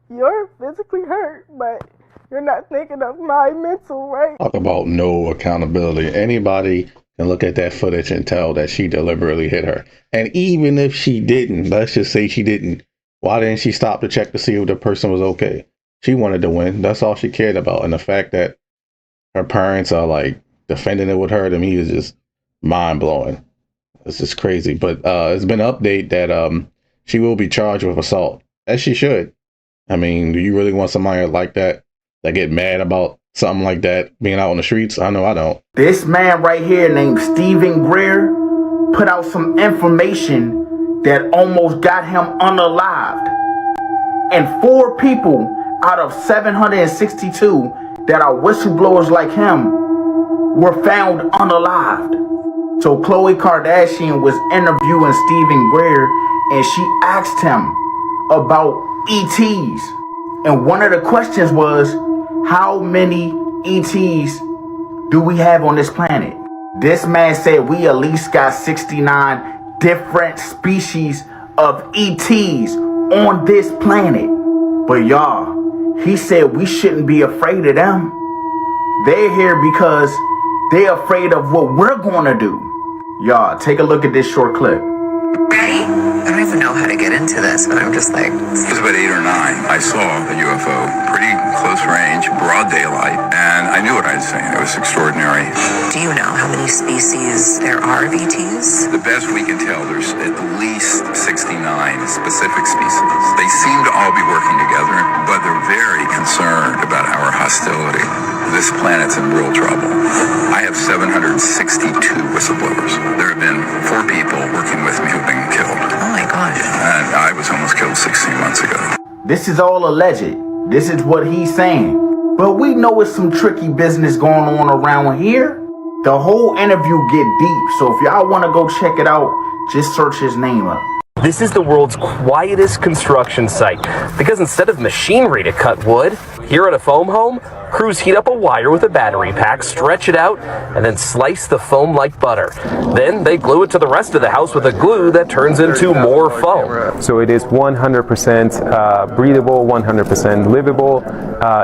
you're physically hurt, but you're not thinking of my mental, right? Talk about no accountability. Anybody can look at that footage and tell that she deliberately hit her. And even if she didn't, let's just say she didn't, why didn't she stop to check to see if the person was okay? She wanted to win. That's all she cared about. And the fact that her parents are like defending it with her, to me, is just mind blowing. It's just crazy. But it's been an update that she will be charged with assault, as she should. I mean, do you really want somebody like that get mad about something like that being out on the streets? I know I don't. This man right here named Stephen Greer put out some information that almost got him unalived. And 4 people out of 762 that are whistleblowers like him were found unalived. So Khloe Kardashian was interviewing Stephen Greer and she asked him about ETs. And one of the questions was, how many ETs do we have on this planet? This man said we at least got 69 different species of ETs on this planet. But y'all, he said we shouldn't be afraid of them. They're here because they're afraid of what we're gonna do. Y'all, take a look at this short clip. Ready? I don't even know how to get into this, but I'm just like... It was about 8 or 9. I saw a UFO, pretty close range, broad daylight, and I knew what I'd seen. It was extraordinary. Do you know how many species there are of ETs? The best we can tell, there's at least 69 specific species. They seem to all be working together, but they're very concerned about our hostility. This planet's in real trouble. I have 762 whistleblowers. There have been 4 people working with me who've been killed. Oh my gosh. And I was almost killed 16 months ago. This is all alleged. This is what he's saying. But we know it's some tricky business going on around here. The whole interview get deep. So if y'all want to go check it out, just search his name up. This is the world's quietest construction site because instead of machinery to cut wood, here at a foam home, crews heat up a wire with a battery pack, stretch it out, and then slice the foam like butter. Then they glue it to the rest of the house with a glue that turns into more foam. So it is 100% breathable, 100% livable,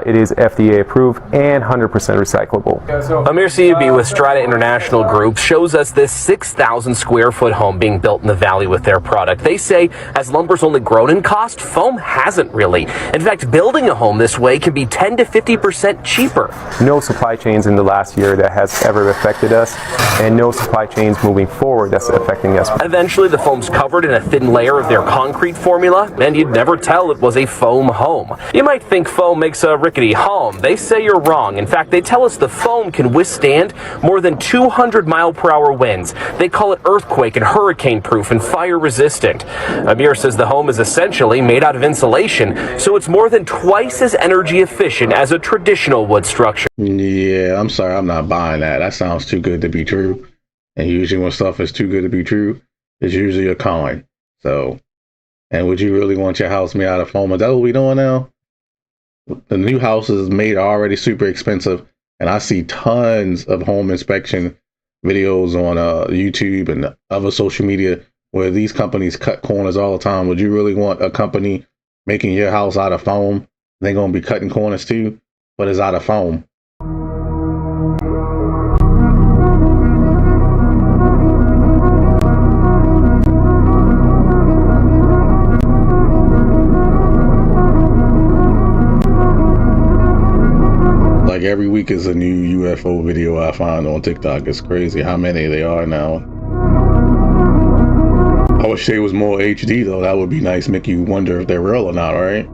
it is FDA approved, and 100% recyclable. Amir Siabi with Strata International Group shows us this 6,000 square foot home being built in the valley with their product. They say as lumber's only grown in cost, foam hasn't really. In fact, building a home this way can be 10 to 50% cheaper. No supply chains in the last year that has ever affected us, and no supply chains moving forward that's affecting us. Eventually, the foam's covered in a thin layer of their concrete formula, and you'd never tell it was a foam home. You might think foam makes a rickety home. They say you're wrong. In fact, they tell us the foam can withstand more than 200-mile-per-hour winds. They call it earthquake and hurricane-proof and fire-resistant. Amir says the home is essentially made out of insulation, so it's more than twice as energy efficient as a traditional wood structure. Yeah, I'm sorry, I'm not buying that. That sounds too good to be true. And usually when stuff is too good to be true, it's usually a con. So, and would you really want your house made out of foam? Is that what we doing now? The new houses made are already super expensive, and I see tons of home inspection videos on YouTube and other social media where these companies cut corners all the time. Would you really want a company making your house out of foam? They're going to be cutting corners too, but it's out of foam. Like every week is a new UFO video I find on TikTok. It's crazy how many they are now. I wish they was more HD though. That would be nice. Make you wonder if they're real or not, right?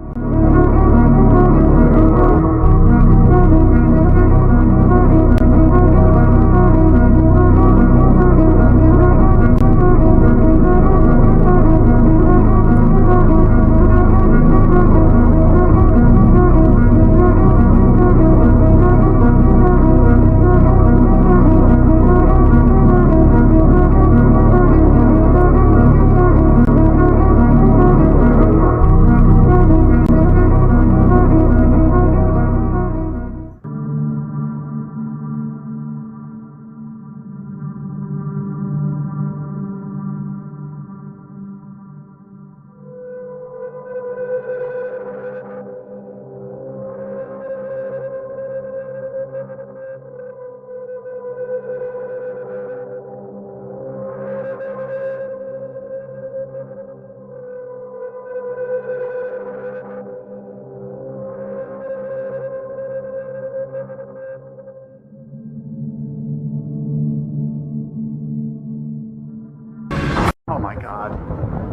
Oh my god.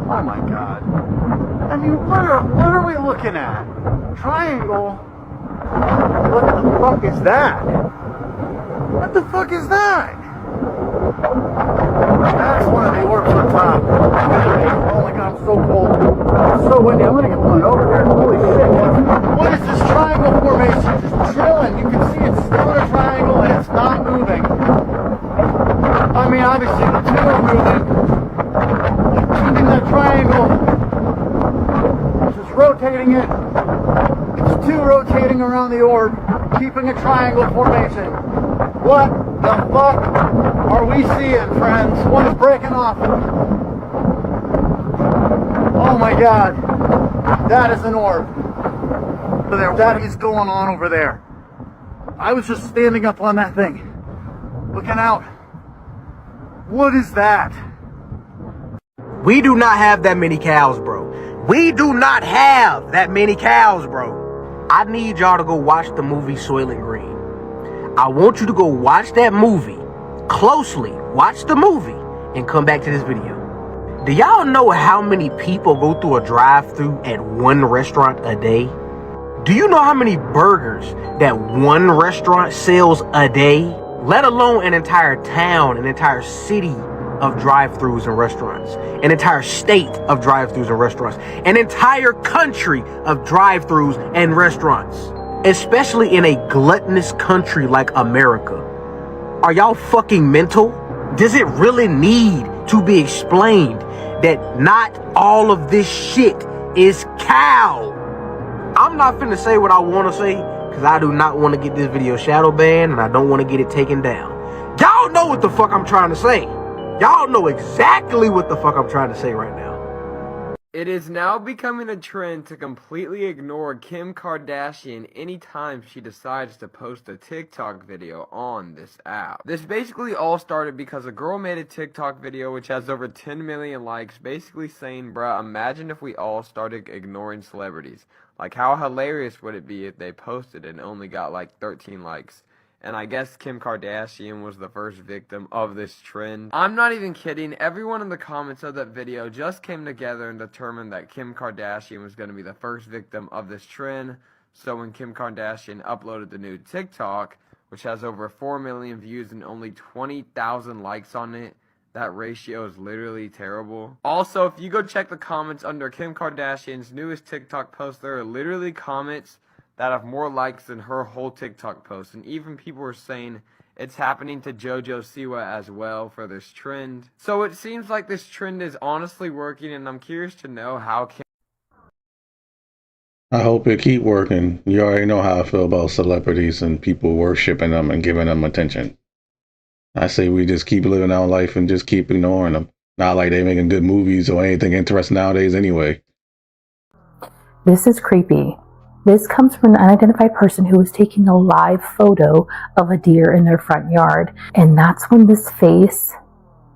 Oh my god. I mean, what are we looking at? Triangle? What the fuck is that? What the fuck is that? That's one of the orbs on top. Oh my god, I'm so cold. It's so windy. I'm gonna get blown over there. Holy shit. What is this triangle formation? Just chilling. You can see it's still in a triangle and it's not moving. I mean, obviously the two are moving. Keeping that triangle, just rotating it. It's two rotating around the orb, keeping a triangle formation. What the fuck are we seeing, friends? What is breaking off? Oh my god, that is an orb. That is going on over there. I was just standing up on that thing, looking out. What is that? We do not have that many cows, bro. We do not have that many cows, bro. I need y'all to go watch the movie Soylent Green. I want you to go watch that movie closely. Watch the movie and come back to this video. Do y'all know how many people go through a drive-thru at one restaurant a day? Do you know how many burgers that one restaurant sells a day? Let alone an entire town, an entire city of drive-thrus and restaurants, an entire state of drive-thrus and restaurants, an entire country of drive-thrus and restaurants, especially in a gluttonous country like America. Are y'all fucking mental? Does it really need to be explained that not all of this shit is cow? I'm not finna say what I want to say because I do not want to get this video shadow banned and I don't want to get it taken down. Y'all know what the fuck I'm trying to say. Y'all know exactly what the fuck I'm trying to say right now. It is now becoming a trend to completely ignore Kim Kardashian anytime she decides to post a TikTok video on this app. This basically all started because a girl made a TikTok video which has over 10 million likes basically saying, bruh, imagine if we all started ignoring celebrities. Like, how hilarious would it be if they posted and only got like 13 likes? And I guess Kim Kardashian was the first victim of this trend. I'm not even kidding. Everyone in the comments of that video just came together and determined that Kim Kardashian was going to be the first victim of this trend. So when Kim Kardashian uploaded the new TikTok, which has over 4 million views and only 20,000 likes on it, that ratio is literally terrible. Also, if you go check the comments under Kim Kardashian's newest TikTok post, there are literally comments that have more likes than her whole TikTok post. And even people were saying It's happening to JoJo Siwa as well for this trend. So it seems like this trend is honestly working, and I'm curious to know how I hope it keep working. You already know how I feel about celebrities and people worshiping them and giving them attention. I say we just keep living our life and just keep ignoring them. Not like they making good movies or anything interesting nowadays anyway. This is creepy. This comes from an unidentified person who was taking a live photo of a deer in their front yard. And that's when this face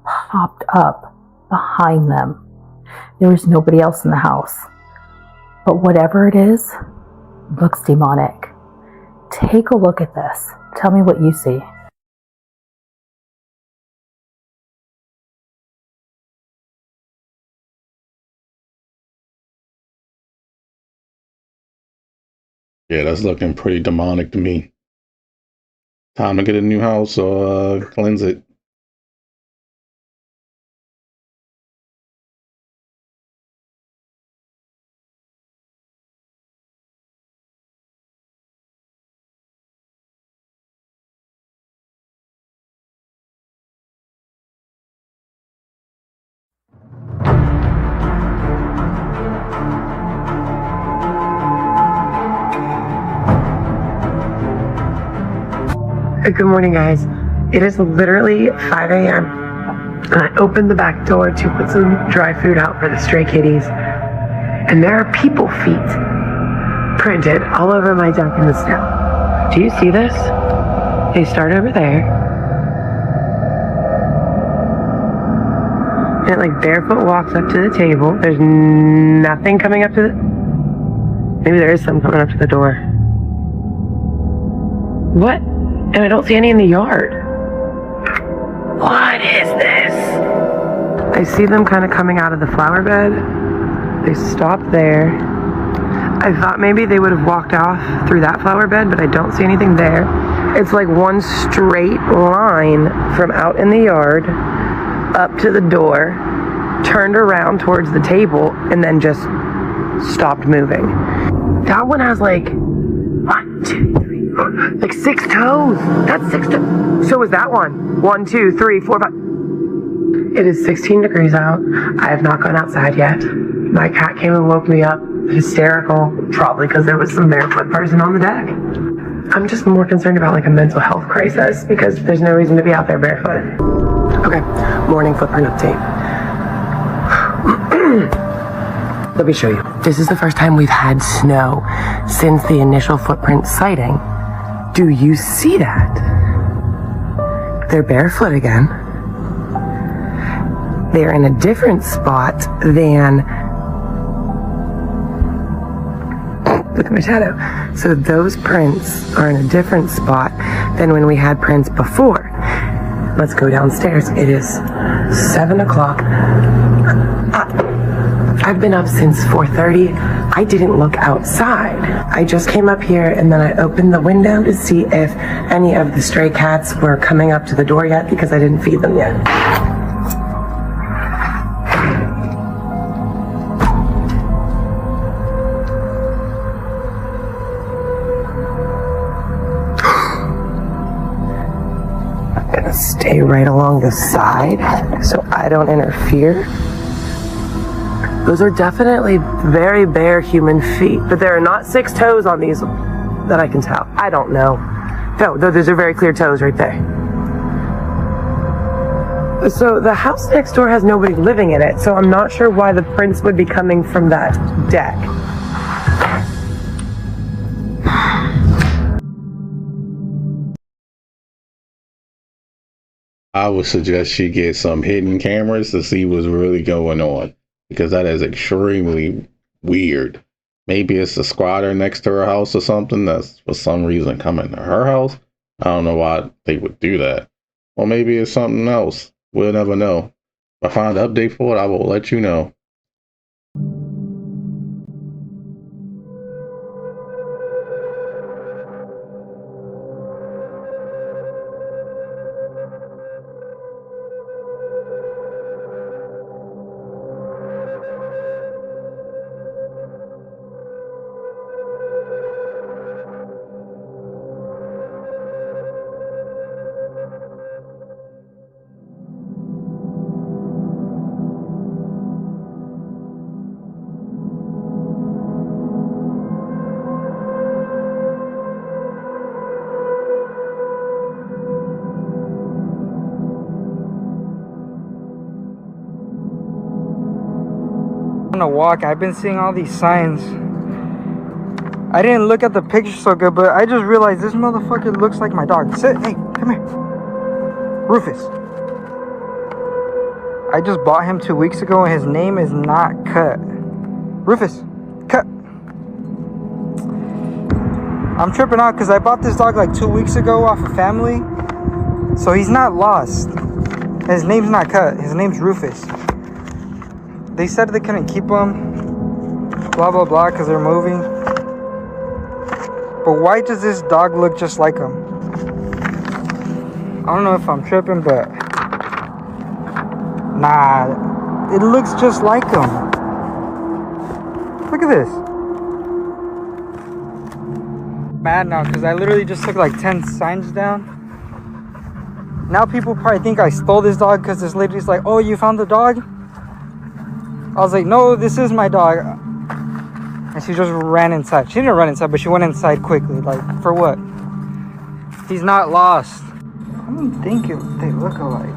popped up behind them. There was nobody else in the house. But whatever it is, looks demonic. Take a look at this. Tell me what you see. Yeah, that's looking pretty demonic to me. Time to get a new house or cleanse it. Good morning, guys. It is literally 5 a.m. and I opened the back door to put some dry food out for the stray kitties, and there are people feet printed all over my deck in the snow. Do you see this? They start over there, and it like barefoot walks up to the table. There's nothing coming up to the... Maybe there is some coming up to the door. What? And I don't see any in the yard. What is this? I see them kind of coming out of the flower bed. They stop there. I thought maybe they would have walked off through that flower bed, but I don't see anything there. It's like one straight line from out in the yard up to the door, turned around towards the table, and then just stopped moving. That one has like 1, 2, 3, 4, like 6 toes. That's 6 toes. So is that one. 1, 2, 3, 4, 5. It is 16 degrees out. I have not gone outside yet. My cat came and woke me up, hysterical, probably because there was some barefoot person on the deck. I'm just more concerned about like a mental health crisis because there's no reason to be out there barefoot. Okay, morning footprint update. Let me show you. This is the first time we've had snow since the initial footprint sighting. Do you see that? They're barefoot again. They're in a different spot than... Look at my shadow. So those prints are in a different spot than when we had prints before. Let's go downstairs. It is 7 o'clock. I've been up since 4:30. I didn't look outside. I just came up here and then I opened the window to see if any of the stray cats were coming up to the door yet because I didn't feed them yet. I'm gonna stay right along the side so I don't interfere. Those are definitely very bare human feet, but there are not 6 toes on these that I can tell. I don't know. No, those are very clear toes right there. So the house next door has nobody living in it, so I'm not sure why the prints would be coming from that deck. I would suggest she get some hidden cameras to see what's really going on, because that is extremely weird. Maybe it's a squatter next to her house or something that's for some reason coming to her house. I don't know why they would do that. Or maybe it's something else. We'll never know. If I find an update for it, I will let you know. On a walk, I've been seeing all these signs. I didn't look at the picture so good, but I just realized this motherfucker looks like my dog. Sit, hey, come here. Rufus. I just bought him 2 weeks ago and his name is not Cut. Rufus, Cut. I'm tripping out because I bought this dog like 2 weeks ago off of family. So he's not lost. His name's not Cut. His name's Rufus. They said they couldn't keep him. Blah, blah, blah, because they're moving. But why does this dog look just like him? I don't know if I'm tripping, but... Nah, it looks just like him. Look at this. Mad now, because I literally just took like 10 signs down. Now people probably think I stole this dog because this lady's like, oh, you found the dog? I was like, no, this is my dog. And she just ran inside. She didn't run inside, but she went inside quickly. Like, for what? He's not lost. I don't think they look alike.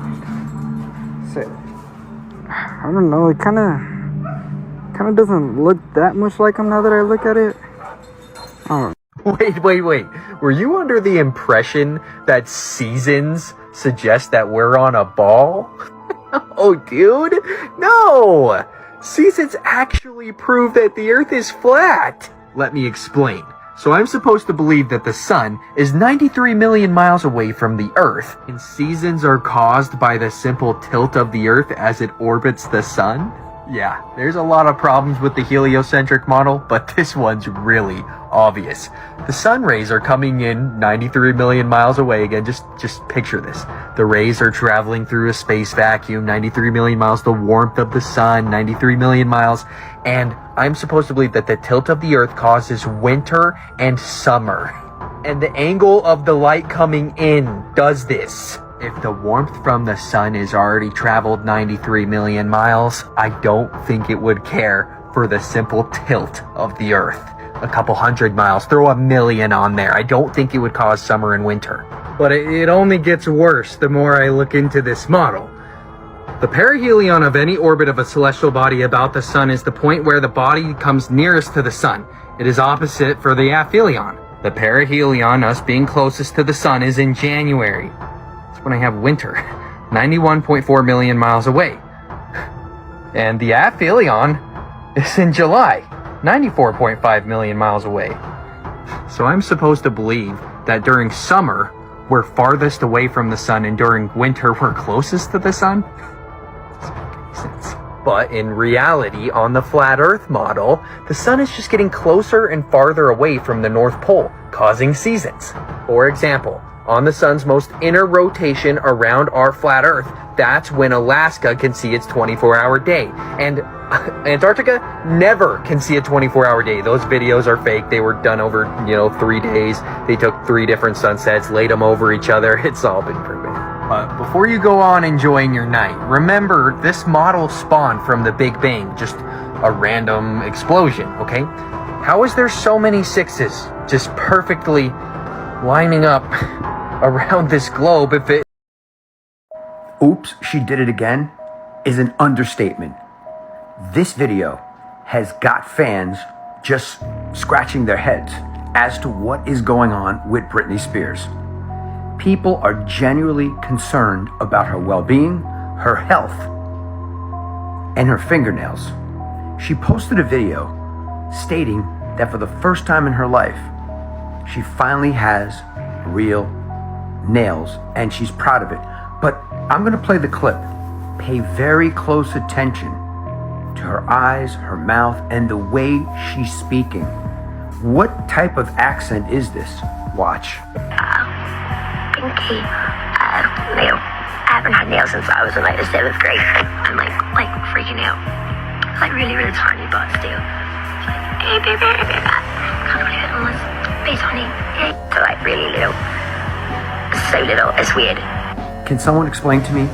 I don't know. It kind of doesn't look that much like him now that I look at it. I don't know. Wait. Were you under the impression that seasons suggest that we're on a ball? Oh, dude. No! Seasons actually prove that the Earth is flat. Let me explain. So I'm supposed to believe that the sun is 93 million miles away from the Earth, and seasons are caused by the simple tilt of the Earth as it orbits the sun? Yeah, there's a lot of problems with the heliocentric model, but this one's really obvious. The sun rays are coming in 93 million miles away. Again, just picture this. The rays are traveling through a space vacuum, 93 million miles, the warmth of the sun, 93 million miles, and I'm supposed to believe that the tilt of the Earth causes winter and summer. And the angle of the light coming in does this. If the warmth from the sun is already traveled 93 million miles, I don't think it would care for the simple tilt of the Earth. A couple 100 miles, throw 1,000,000 on there. I don't think it would cause summer and winter. But it only gets worse the more I look into this model. The perihelion of any orbit of a celestial body about the sun is the point where the body comes nearest to the sun. It is opposite for the aphelion. The perihelion, us being closest to the sun, is in January. When I have winter, 91.4 million miles away. And the aphelion is in July, 94.5 million miles away. So I'm supposed to believe that during summer, we're farthest away from the sun, and during winter, we're closest to the sun? Doesn't make any sense. But in reality, on the flat Earth model, the sun is just getting closer and farther away from the North Pole, causing seasons. For example, on the sun's most inner rotation around our flat Earth, that's when Alaska can see its 24-hour day. And Antarctica never can see a 24-hour day. Those videos are fake. They were done over, 3 days. They took 3 different sunsets, laid them over each other. It's all been proven. But before you go on enjoying your night, remember this model spawned from the Big Bang, just a random explosion, okay? How is there so many 6s just perfectly lining up around this globe if it... Oops, she did it again is an understatement. This video has got fans just scratching their heads as to what is going on with Britney Spears. People are genuinely concerned about her well-being, her health, and her fingernails. She posted a video stating that for the first time in her life, she finally has real nails and she's proud of it. But I'm going to play the clip. Pay very close attention to her eyes, her mouth, and the way she's speaking. What type of accent is this? Watch. Pinky, nail. I haven't had nails since I was in like the 7th grade. I'm like freaking out. It's like really, really tiny, but still. It's like, hey, baby, can't believe it almost. Face honey. So like really little. So little, it's weird. Can someone explain to me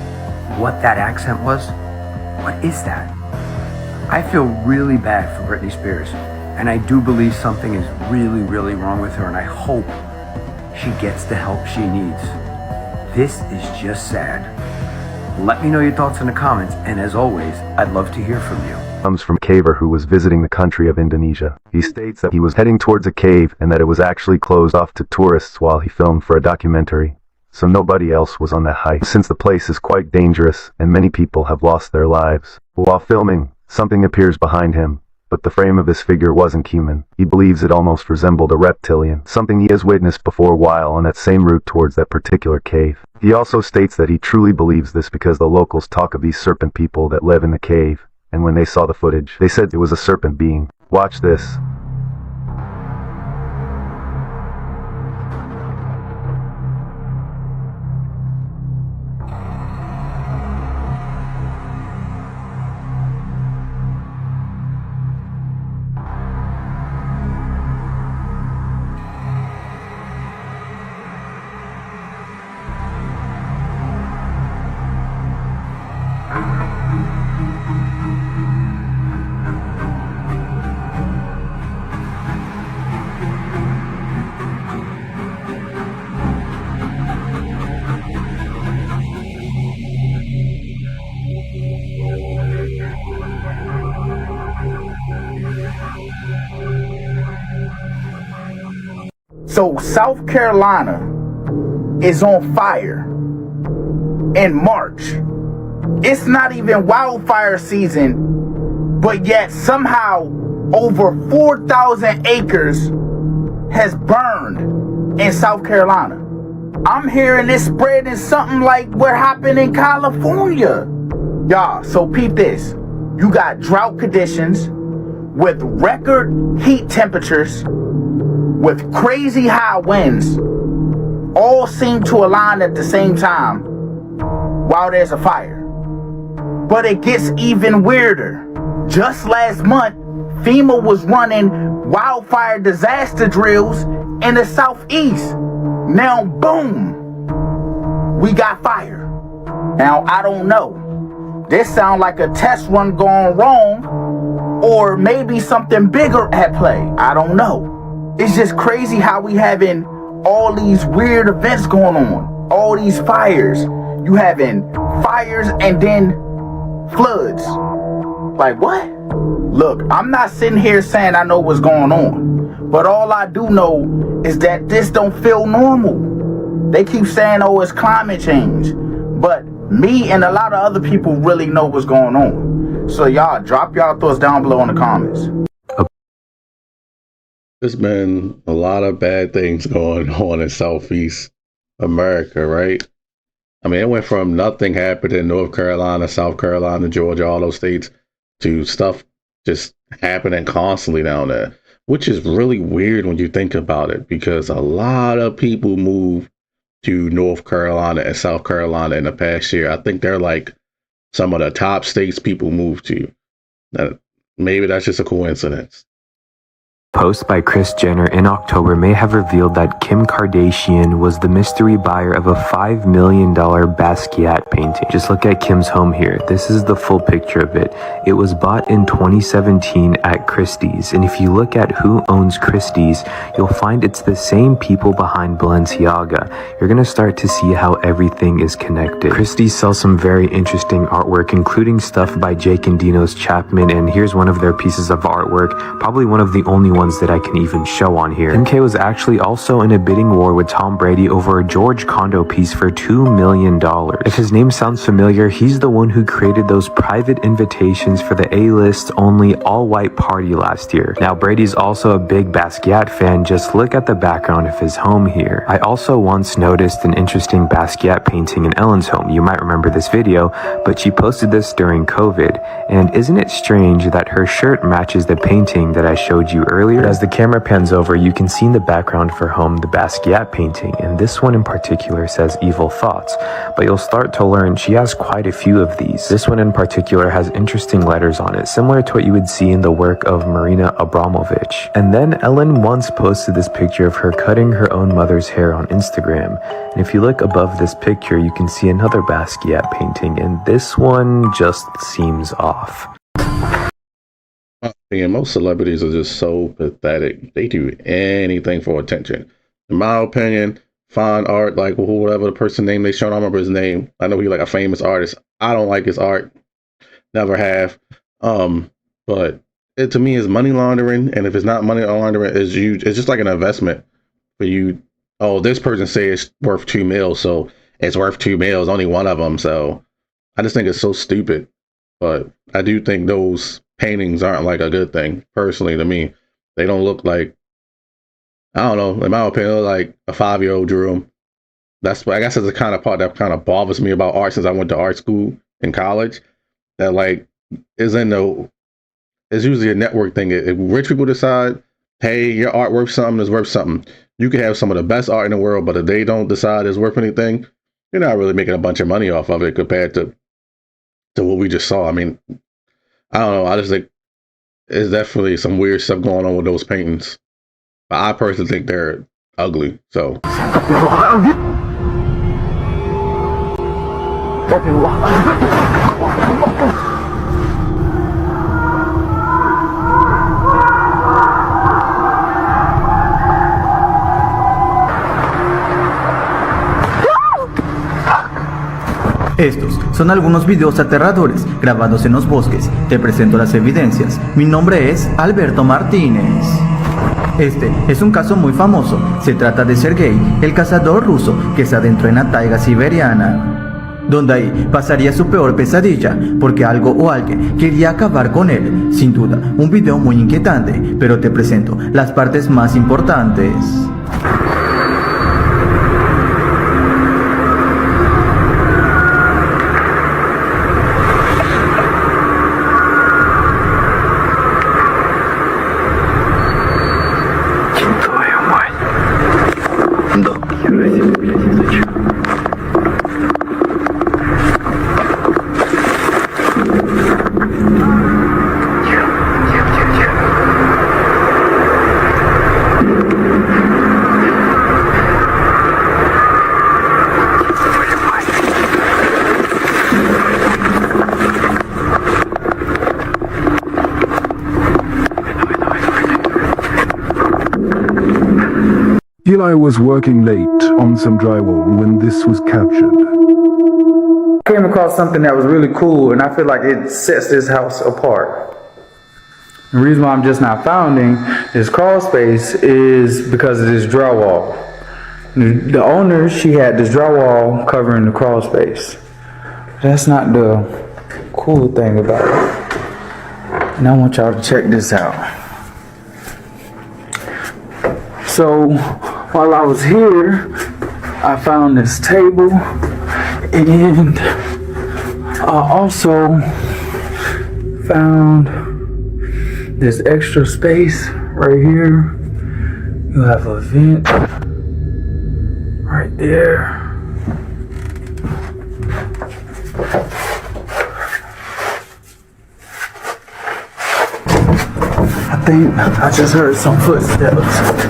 what that accent was? What is that? I feel really bad for Britney Spears, and I do believe something is really, really wrong with her, and I hope she gets the help she needs. This is just sad. Let me know your thoughts in the comments, and as always, I'd love to hear from you. comes from a caver who was visiting the country of Indonesia. He states that he was heading towards a cave and that it was actually closed off to tourists while he filmed for a documentary. So nobody else was on that hike, since the place is quite dangerous and many people have lost their lives. While filming, something appears behind him, but the frame of this figure wasn't human. He believes it almost resembled a reptilian, something he has witnessed before while on that same route towards that particular cave. He also states that he truly believes this because the locals talk of these serpent people that live in the cave, and when they saw the footage, they said it was a serpent being. Watch this. So South Carolina is on fire in March. It's not even wildfire season, but yet somehow over 4,000 acres has burned in South Carolina. I'm hearing this spreading something like what happened in California. Y'all, so peep this. You got drought conditions with record heat temperatures, with crazy high winds, all seem to align at the same time while there's a fire. But it gets even weirder. Just last month, FEMA was running wildfire disaster drills in the southeast. Now, boom, we got fire. Now, I don't know. This sounds like a test run gone wrong, or maybe something bigger at play. I don't know. It's just crazy how we having all these weird events going on. All these fires. You having fires and then floods. Like what? Look, I'm not sitting here saying I know what's going on. But all I do know is that this don't feel normal. They keep saying, oh, it's climate change. But me and a lot of other people really know what's going on. So y'all, drop y'all thoughts down below in the comments. There's been a lot of bad things going on in Southeast America, right? I mean, it went from nothing happening in North Carolina, South Carolina, Georgia, all those states, to stuff just happening constantly down there, which is really weird when you think about it, because a lot of people moved to North Carolina and South Carolina in the past year. I think they're like some of the top states people moved to. Maybe that's just a coincidence. Post by Kris Jenner in October may have revealed that Kim Kardashian was the mystery buyer of a $5 million Basquiat painting. Just look at Kim's home here. This is the full picture of it. It was bought in 2017 at Christie's, and if you look at who owns Christie's, you'll find it's the same people behind Balenciaga. You're gonna start to see how everything is connected. Christie's sells some very interesting artwork, including stuff by Jake and Dino's Chapman, and here's one of their pieces of artwork, probably one of the only ones that I can even show on here. MK was actually also in a bidding war with Tom Brady over a George Condo piece for $2 million. If his name sounds familiar, he's the one who created those private invitations for the A-list only all-white party last year. Now Brady's also a big Basquiat fan. Just look at the background of his home here. I also once noticed an interesting Basquiat painting in Ellen's home. You might remember this video, but she posted this during COVID. And isn't it strange that her shirt matches the painting that I showed you earlier? As the camera pans over, you can see in the background of her home the Basquiat painting, and this one in particular says evil thoughts, but you'll start to learn she has quite a few of these. This one in particular has interesting letters on it, similar to what you would see in the work of Marina Abramovich. And then Ellen once posted this picture of her cutting her own mother's hair on Instagram, and if you look above this picture, you can see another Basquiat painting, and this one just seems off. And most celebrities are just so pathetic. They do anything for attention. In my opinion, fine art, like whatever the person name they show, I don't remember his name. I know he's like a famous artist. I don't like his art. Never have. but it to me is money laundering. And if it's not money laundering, it's just like an investment for you. Oh, this person says it's worth $2 million, so it's worth $2 million, only one of them. So I just think it's so stupid. But I do think those paintings aren't like a good thing, personally, to me. They don't look like, I don't know, in my opinion, like a 5-year-old drew them. That's, I guess, that's the kind of part that kind of bothers me about art since I went to art school in college. That like it's usually a network thing. If rich people decide, hey, your art worth something, is worth something. You could have some of the best art in the world, but if they don't decide it's worth anything, you're not really making a bunch of money off of it compared to what we just saw. I mean, I don't know. I just think there's definitely some weird stuff going on with those paintings. But I personally think they're ugly. So. Estos son algunos videos aterradores grabados en los bosques. Te presento las evidencias. Mi nombre es Alberto Martínez. Este es un caso muy famoso. Se trata de Sergei, el cazador ruso que se adentró en la taiga siberiana, donde ahí pasaría su peor pesadilla, porque algo o alguien quería acabar con él. Sin duda, un video muy inquietante, pero te presento las partes más importantes. Eli was working late on some drywall when this was captured. I came across something that was really cool, and I feel like it sets this house apart. The reason why I'm just not founding this crawl space is because of this drywall. The owner, she had this drywall covering the crawl space. That's not the cool thing about it. And I want y'all to check this out. So, while I was here, I found this table, and I also found this extra space right here. You have a vent right there. I think I just heard some footsteps.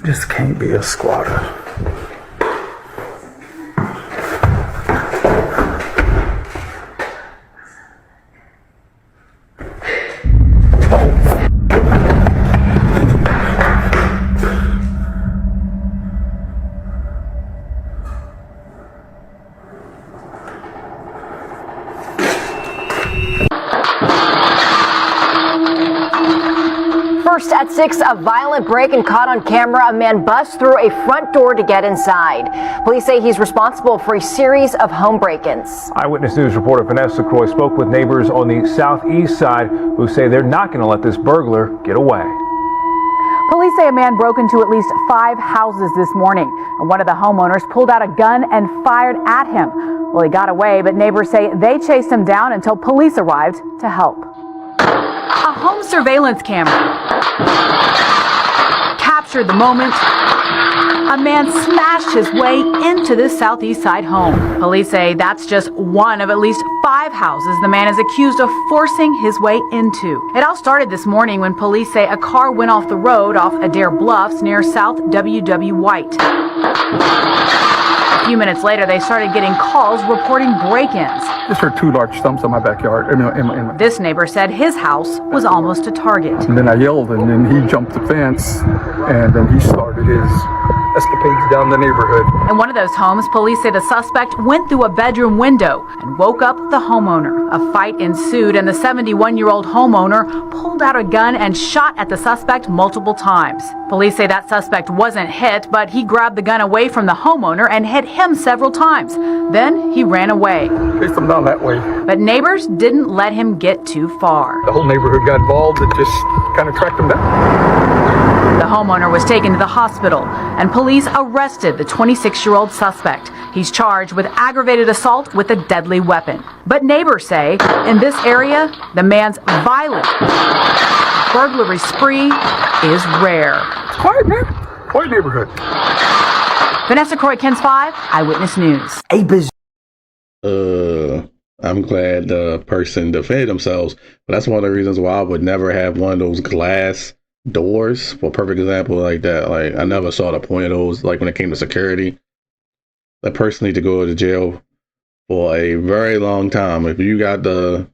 This can't be a squatter. First at 6, a violent break and caught on camera. A man busts through a front door to get inside. Police say he's responsible for a series of home break-ins. Eyewitness News reporter Vanessa Croy spoke with neighbors on the southeast side who say they're not going to let this burglar get away. Police say a man broke into at least 5 houses this morning, and one of the homeowners pulled out a gun and fired at him. Well, he got away, but neighbors say they chased him down until police arrived to help. A home surveillance camera captured the moment a man smashed his way into this southeast side home. Police say that's just one of at least 5 houses the man is accused of forcing his way into. It all started this morning when police say a car went off the road off Adair Bluffs near South W.W. White. A few minutes later, they started getting calls reporting break-ins. Just heard 2 large thumps in my backyard. This neighbor said his house was almost a target. And then I yelled, and then he jumped the fence, and then he started his escapades down the neighborhood. In one of those homes, police say the suspect went through a bedroom window and woke up the homeowner. A fight ensued, and the 71-year-old homeowner pulled out a gun and shot at the suspect multiple times. Police say that suspect wasn't hit, but he grabbed the gun away from the homeowner and hit him several times. Then he ran away. Chased him down that way. But neighbors didn't let him get too far. The whole neighborhood got involved. It just kind of tracked him down. The homeowner was taken to the hospital, and police arrested the 26-year-old suspect. He's charged with aggravated assault with a deadly weapon. But neighbors say in this area, the man's violent burglary spree is rare. It's quiet, man. Quiet neighborhood. Vanessa Croy, KENS 5, Eyewitness News. I'm glad the person defended themselves, but that's one of the reasons why I would never have one of those glass doors. For a perfect example like that, like I never saw the point of those. Like when it came to security, that person need to go to jail for a very long time. If you got the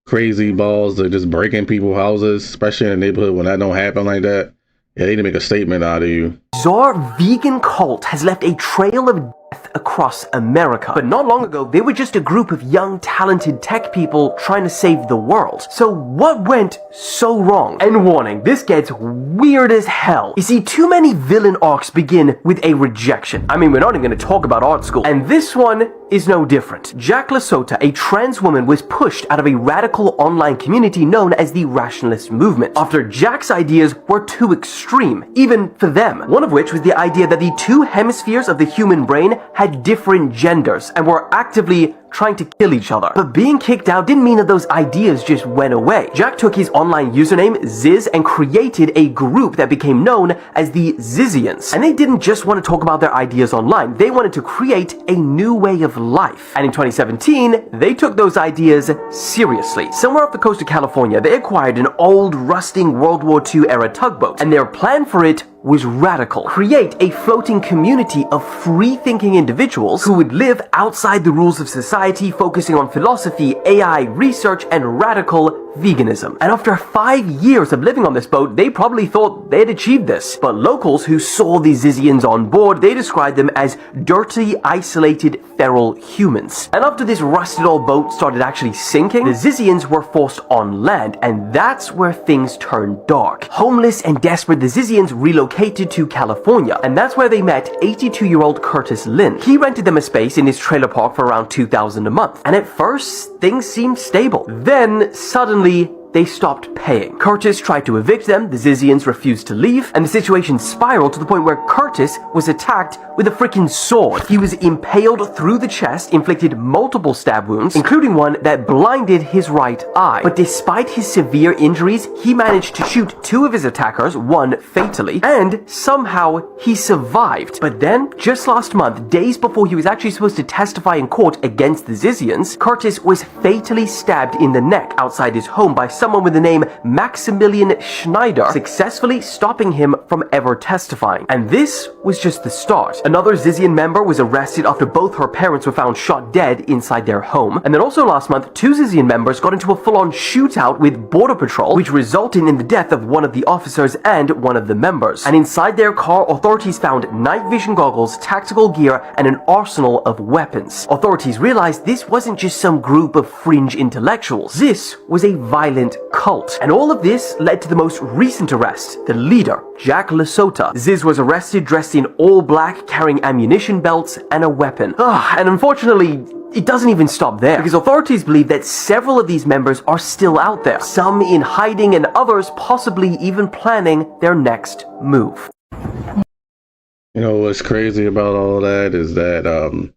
crazy balls to just break in people's houses, especially in a neighborhood when that don't happen like that, yeah, they need to make a statement out of you. Bizarre vegan cult has left a trail of death across America. But not long ago, they were just a group of young, talented tech people trying to save the world. So what went so wrong? And warning, this gets weird as hell. You see, too many villain arcs begin with a rejection. I mean, we're not even going to talk about art school. And this one is no different. Jack LaSota, a trans woman, was pushed out of a radical online community known as the Rationalist Movement after Jack's ideas were too extreme, even for them. One of which was the idea that the two hemispheres of the human brain had different genders and were actively trying to kill each other. But being kicked out didn't mean that those ideas just went away. Jack took his online username Ziz and created a group that became known as the Zizians. And they didn't just want to talk about their ideas online, they wanted to create a new way of life. And in 2017, they took those ideas seriously. Somewhere off the coast of California, they acquired an old, rusting World War II era tugboat, and their plan for it was radical. Create a floating community of free-thinking individuals who would live outside the rules of society, focusing on philosophy, AI, research, and radical veganism. And after 5 years of living on this boat, they probably thought they'd achieved this. But locals who saw the Zizians on board, they described them as dirty, isolated, feral humans. And after this rusted old boat started actually sinking, the Zizians were forced on land, and that's where things turned dark. Homeless and desperate, the Zizians relocated to California, and that's where they met 82-year-old Curtis Lynn. He rented them a space in his trailer park for around $2,000 a month. And at first, things seemed stable. Then, suddenly, they stopped paying. Curtis tried to evict them, the Zizians refused to leave, and the situation spiraled to the point where Curtis was attacked with a freaking sword. He was impaled through the chest, inflicted multiple stab wounds, including one that blinded his right eye. But despite his severe injuries, he managed to shoot 2 of his attackers, one fatally, and somehow he survived. But then, just last month, days before he was actually supposed to testify in court against the Zizians, Curtis was fatally stabbed in the neck outside his home by someone with the name Maximilian Schneider, successfully stopping him from ever testifying. And this was just the start. Another Zizian member was arrested after both her parents were found shot dead inside their home. And then also last month, 2 Zizian members got into a full-on shootout with Border Patrol, which resulted in the death of one of the officers and one of the members. And inside their car, authorities found night vision goggles, tactical gear, and an arsenal of weapons. Authorities realized this wasn't just some group of fringe intellectuals. This was a violent cult. And all of this led to the most recent arrest, the leader, Jack LaSota. Ziz was arrested dressed in all black, carrying ammunition belts and a weapon. And unfortunately, it doesn't even stop there, because authorities believe that several of these members are still out there, some in hiding and others possibly even planning their next move. You know what's crazy about all that is that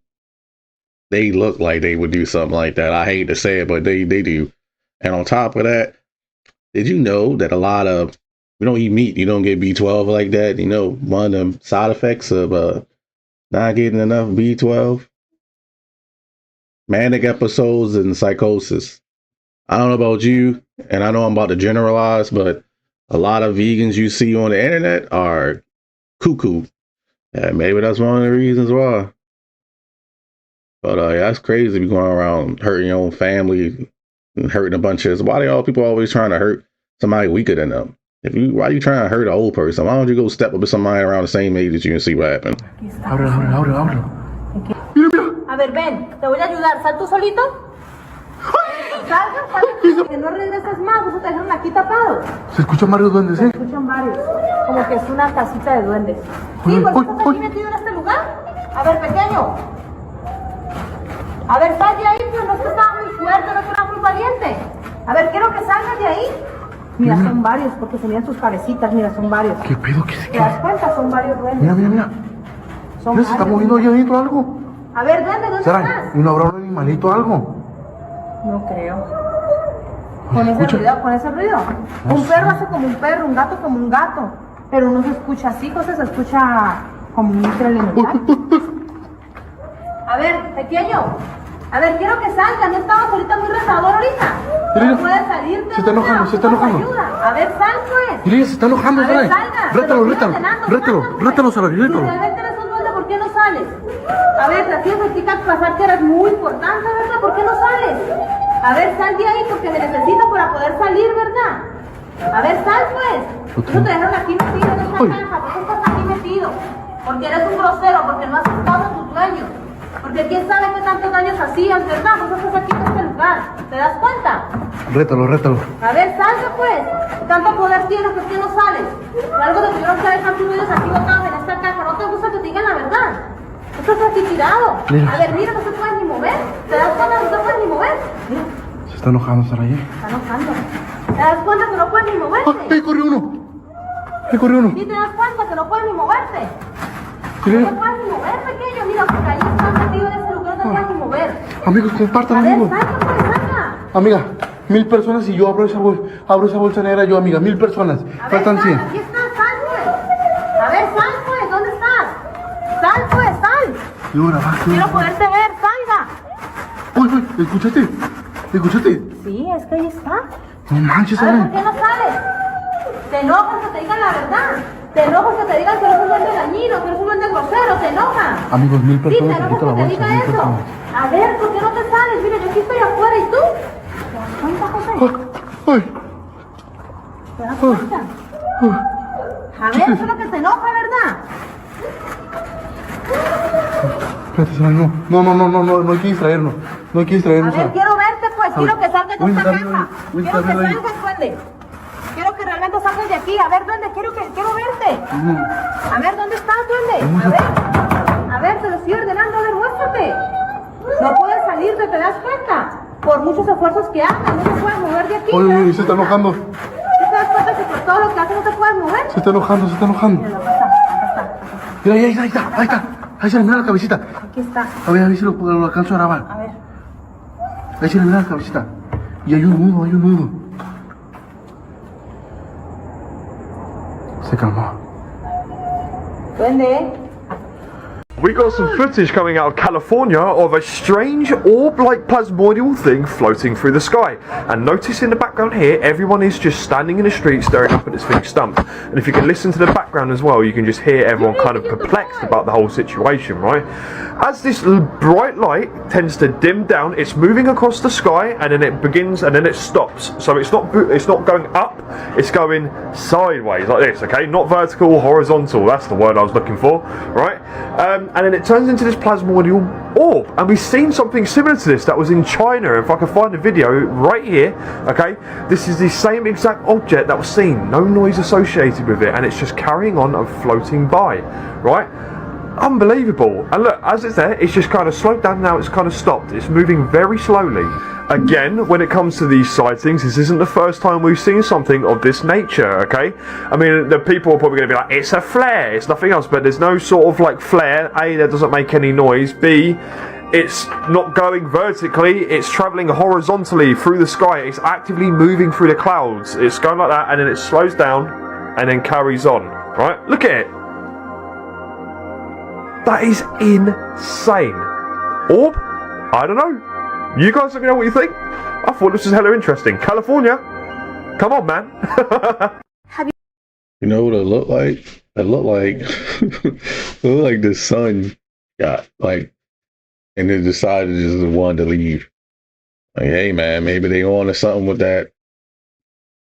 they look like they would do something like that. I hate to say it, but they do. And on top of that, did you know that a lot of, you don't eat meat, you don't get B12 like that? You know, one of the side effects of not getting enough B12? Manic episodes and psychosis. I don't know about you, and I know I'm about to generalize, but a lot of vegans you see on the internet are cuckoo. And maybe that's one of the reasons why. But yeah, that's crazy to be going around hurting your own family and hurting a bunch of. Why are all people always trying to hurt somebody weaker than them? Why are you trying to hurt an old person? Why don't you go step up to somebody around the same age as you and see what happens? Abre. A ver, ven, te voy a ayudar. ¿Sal tú solito? Salga. Que no regreses más, vos te dejaron aquí tapado. Se escuchan varios duendes, Se escuchan varios. Como que es una casita de duendes. Sí, ¿por qué estás aquí metido en este lugar? A ver, pequeño. A ver, sal de ahí, pues no es que estaba muy fuerte, no es que era muy valiente. A ver, quiero que salgas de ahí. Mira, son varios, porque se miran sus cabecitas, mira, son varios. ¿Qué pedo? ¿Qué se ¿Te das cuenta? Son varios duendes. Mira. Son ¿Se está moviendo ahí adentro algo? A ver, duende, ¿dónde estás? ¿No habrá un animalito algo? No creo. ¿Con ese ruido? Un perro hace como un perro, un gato como un gato. Pero no se escucha así, José, se escucha como un elemental. A ver, pequeño. A ver, quiero que salgas. No estabas ahorita muy retador ahorita. No puedes salirte. Se está enojando. A ver, sal pues. Mira, se está enojando, A ver, salga. Rétalo, Saray, Si realmente eres un duende, ¿por qué no sales? A ver, te tienes que pasar que eres muy importante, ¿verdad? ¿Por qué no sales? A ver, sal de ahí porque me necesito para poder salir, ¿verdad? A ver, sal pues. No te dejaron aquí metido en esta caja. ¿Por qué estás aquí metido? Porque eres un grosero, porque no has estado a tus dueños. Porque quién sabe qué tantos daños hacías, ¿verdad? Vos estás aquí en este lugar. ¿Te das cuenta? Rétalo. A ver, salga pues. Tanto poder tienes, ¿por qué no sales? Por algo te tuvieron que dejar tus dueños aquí botados en esta caja. ¿No te gusta que te digan la verdad? Tú estás aquí tirado. Mira. A ver, mira, no te puedes ni mover. ¿Te das cuenta que no te puedes ni mover? Mira. Se está enojando, Saray. Está enojando. ¿Te das cuenta que no puedes ni moverte? ¡Ahí corrió uno! ¿Sí te das cuenta que no puedes ni moverte? Mira. No te puedes ni mover, pequeño. Mira, porque ahí estás metido en ese lugar, no te puedes ni mover. Amigos, compartan, A ver, amigos. salga pues, salga. Amiga, 1000 personas y yo abro esa bolsa negra yo, amiga. 1000 personas. A ver, Faltan 100. aquí estás, sal pues. A ver, sal pues, ¿dónde estás? Sal pues, sal. Quiero poderte ver, salga. Uy, ¿escuchaste? Sí, es que ahí está. No manches, A ver, ¿por Saray. qué no sales? Te enojas que te digan la verdad. Te enojas que te digan que eres un duende dañino, que eres un duende grosero. Te enojas. Amigos, 1000 Sí, te personas. enojas Quita la que te bolsa, diga 1000 eso. personas. A ver, ¿por qué no te sales? Mira, yo aquí estoy afuera y tú. ¿Te das cuenta, José? ¿Te das cuenta? A ver, eso es lo que te enoja, ¿verdad? Espérate, Saray, no hay que distraernos. No hay que A distraernos. ver, quiero verte, pues. Quiero que salgas de Uy, esta dale, caja. uy, Quiero que dale, dale. salgas, duende. Quiero que realmente salgas de aquí. A ver, duende, quiero verte. A ver, ¿dónde estás, duende? A ver, te lo estoy ordenando. A ver, muéstrate. No puedes salirte, ¿te das cuenta? Por muchos esfuerzos que hagas, no te puedes mover de aquí. Oye, se está enojando. ¿Te das cuenta que por todo lo que haces no te puedes mover? Se está enojando. Mira, ahí está. Ahí se le mira la cabecita. Aquí está. A ver si lo alcanzo a grabar. A ver. Ahí se le mira la cabecita. Y hay un nudo. Se calmó. Duende. We got some footage coming out of California of a strange orb-like plasmoidal thing floating through the sky. And notice in the background here, everyone is just standing in the street staring up at this big stump. And if you can listen to the background as well, you can just hear everyone kind of perplexed about the whole situation, right? As this bright light tends to dim down, it's moving across the sky and then it begins and then it stops. So it's not going up, it's going sideways like this, okay? Not vertical or horizontal, that's the word I was looking for, right? And then it turns into this plasmoidal orb. And we've seen something similar to this that was in China. If I can find the video right here, okay? This is the same exact object that was seen. No noise associated with it. And it's just carrying on and floating by, right? Unbelievable. And look, as it's there, it's just kind of slowed down. Now it's kind of stopped. It's moving very slowly. Again, when it comes to these sightings, this isn't the first time we've seen something of this nature, okay? I mean, the people are probably going to be like, it's a flare, it's nothing else, but there's no sort of like flare. A, that doesn't make any noise. B, it's not going vertically, it's travelling horizontally through the sky. It's actively moving through the clouds. It's going like that, and then it slows down, and then carries on, right? Look at it. That is insane. Orb? I don't know. You guys let me know what you think. I thought this was hella interesting. California, come on, man. You know what it looked like? It looked like it looked like the sun got like and then decided just wanted to leave. Like, hey man, maybe they on to something with that.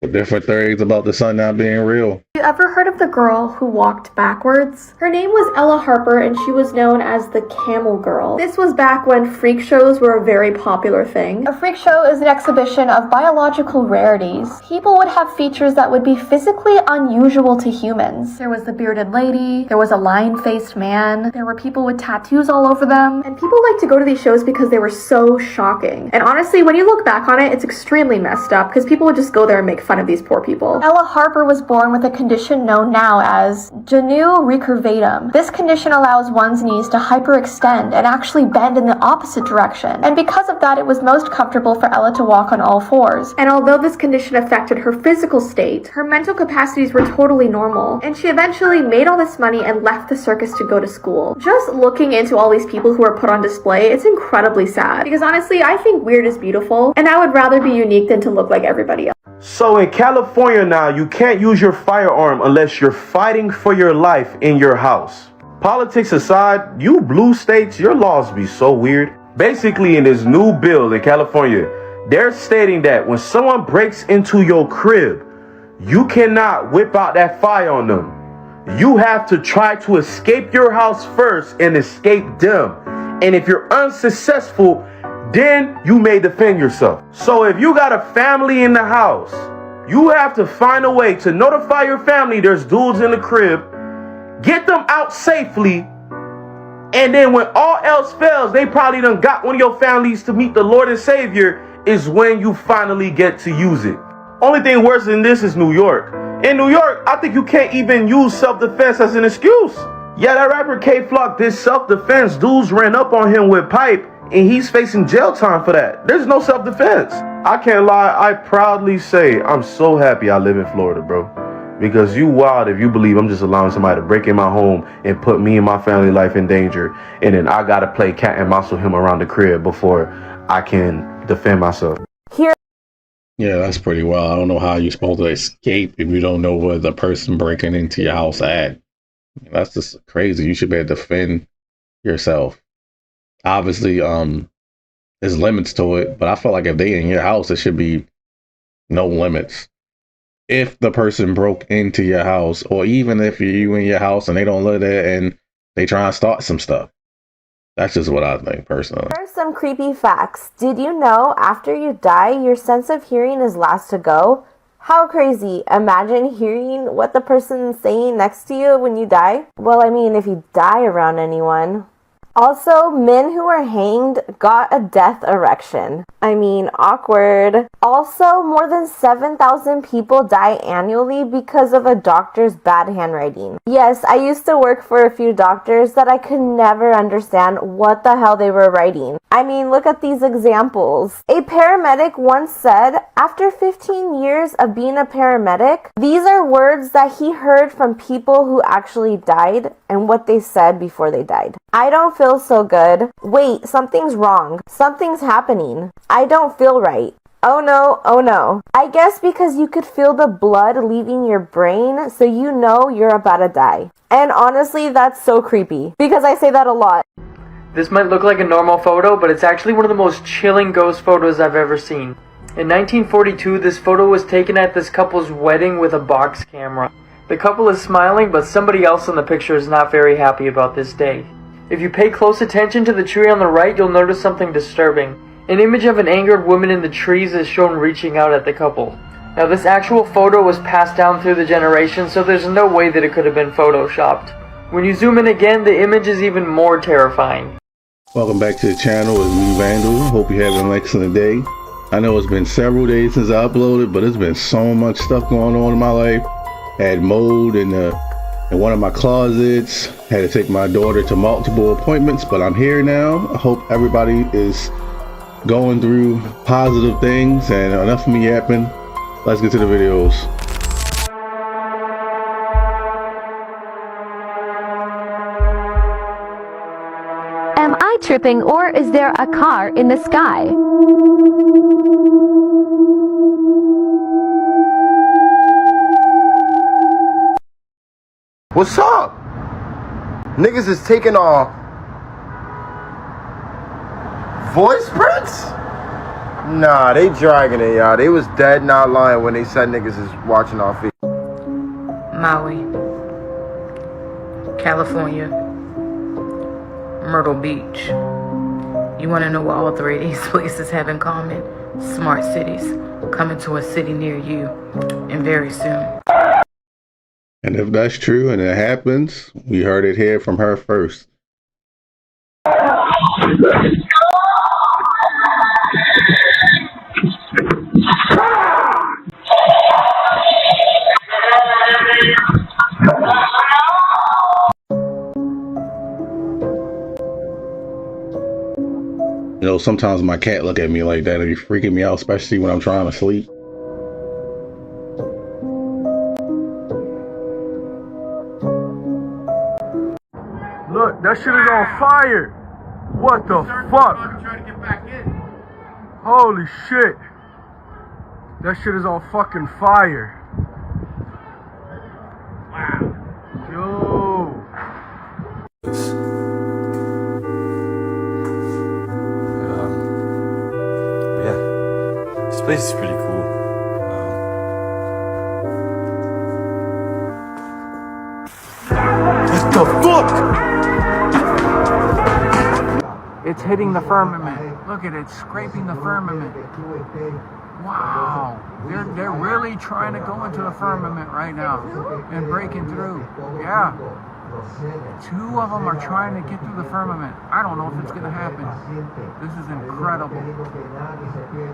With different theories about the sun not being real. You ever heard of the girl who walked backwards? Her name was Ella Harper and she was known as the Camel Girl. This was back when freak shows were a very popular thing. A freak show is an exhibition of biological rarities. People would have features that would be physically unusual to humans. There was the bearded lady, there was a lion-faced man, there were people with tattoos all over them, and people liked to go to these shows because they were so shocking. And honestly, when you look back on it, it's extremely messed up because people would just go there and make fun of these poor people. Ella Harper was born with a condition known now as genu recurvatum. This condition allows one's knees to hyperextend and actually bend in the opposite direction. And because of that, it was most comfortable for Ella to walk on all fours. And although this condition affected her physical state, her mental capacities were totally normal. And she eventually made all this money and left the circus to go to school. Just looking into all these people who are put on display, it's incredibly sad. Because honestly, I think weird is beautiful, and I would rather be unique than to look like everybody else. So in California now, you can't use your firearm unless you're fighting for your life in your house. Politics aside, you blue states, your laws be so weird. Basically, in this new bill in California, they're stating that when someone breaks into your crib, you cannot whip out that fire on them. You have to try to escape your house first and escape them. And if you're unsuccessful, then you may defend yourself. So if you got a family in the house, you have to find a way to notify your family there's dudes in the crib, get them out safely, and then when all else fails, they probably done got one of your families to meet the Lord and Savior, is when you finally get to use it. Only thing worse than this is New York. In New York, I think you can't even use self-defense as an excuse. Yeah, that rapper K-Flock did self-defense. Dudes ran up on him with pipe, and he's facing jail time for that. There's no self-defense. I can't lie, I proudly say I'm so happy I live in Florida, bro. Because you wild if you believe I'm just allowing somebody to break in my home and put me and my family life in danger, and then I gotta play cat and mouse with him around the crib before I can defend myself. Yeah, that's pretty well. I don't know how you're supposed to escape if you don't know where the person breaking into your house at. That's just crazy. You should be able to defend yourself. Obviously, there's limits to it, but I feel like if they in your house, there should be no limits. If the person broke into your house, or even if you in your house and they don't live there and they try and start some stuff. That's just what I think, personally. Here are some creepy facts. Did you know after you die, your sense of hearing is last to go? How crazy. Imagine hearing what the person's saying next to you when you die. Well, I mean, if you die around anyone. Also, men who are hanged got a death erection. I mean, awkward. Also, more than 7,000 people die annually because of a doctor's bad handwriting. Yes, I used to work for a few doctors that I could never understand what the hell they were writing. I mean, look at these examples. A paramedic once said, after 15 years of being a paramedic, these are words that he heard from people who actually died and what they said before they died. I don't feel so good. Wait, something's wrong. Something's happening. I don't feel right. Oh no, oh no. I guess because you could feel the blood leaving your brain, so you know you're about to die. And honestly, that's so creepy, because I say that a lot. This might look like a normal photo, but it's actually one of the most chilling ghost photos I've ever seen. In 1942, this photo was taken at this couple's wedding with a box camera. The couple is smiling, but somebody else in the picture is not very happy about this day. If you pay close attention to the tree on the right, you'll notice something disturbing. An image of an angered woman in the trees is shown reaching out at the couple. Now, this actual photo was passed down through the generations, so there's no way that it could have been photoshopped. When you zoom in again, the image is even more terrifying. Welcome back to the channel. It's me, Vandal. Hope you're having an excellent day. I know it's been several days since I uploaded, but there's been so much stuff going on in my life. Had mold in one of my closets. Had to take my daughter to multiple appointments, but I'm here now. I hope everybody is going through positive things, and enough of me yapping. Let's get to the videos. Am I tripping, or is there a car in the sky? What's up? Niggas is taking voice prints? Nah, they dragging it, y'all. They was dead not lying when they said niggas is watching our feet. Maui, California, Myrtle Beach. You want to know what all three of these places have in common? Smart cities coming to a city near you, and very soon. And if that's true and it happens, we heard it here from her first. You know, sometimes my cat look at me like that and be freaking me out, especially when I'm trying to sleep. Look, that shit is on fire. What the fuck? Holy shit. That shit is on fucking fire. Wow. Yo. Yeah, this place is pretty cool. What the fuck? It's hitting the firmament. Look at it, scraping the firmament. Wow. They're really trying to go into the firmament right now and breaking through. Yeah. Two of them are trying to get through the firmament. I don't know if it's going to happen. This is incredible.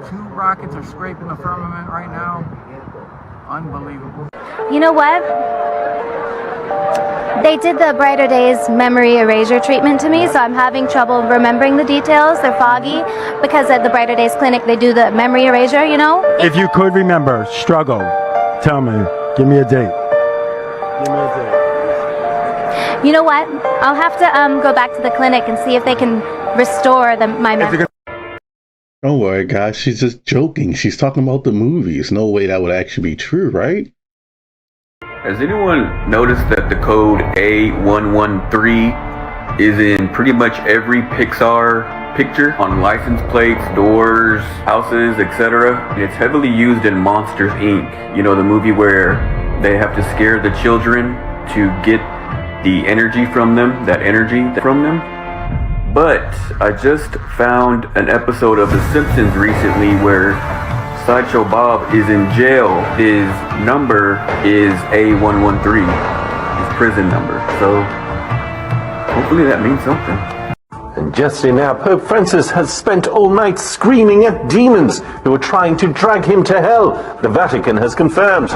Two rockets are scraping the firmament right now. Unbelievable. You know what? They did the Brighter Days memory erasure treatment to me, so I'm having trouble remembering the details. They're foggy because at the Brighter Days clinic they do the memory erasure, you know? If you could remember, struggle, tell me, give me a date. Give me a date. You know what? I'll have to go back to the clinic and see if they can restore my memory. Don't worry, guys. She's just joking. She's talking about the movies. No way that would actually be true, right? Has anyone noticed that the code A113 is in pretty much every Pixar picture on license plates, doors, houses, etc.? It's heavily used in Monsters, Inc. You know, the movie where they have to scare the children to get the energy from them, that energy from them. But I just found an episode of The Simpsons recently where Sideshow Bob is in jail. His number is A113, his prison number. So hopefully that means something. And yesterday now, Pope Francis has spent all night screaming at demons who are trying to drag him to hell. The Vatican has confirmed.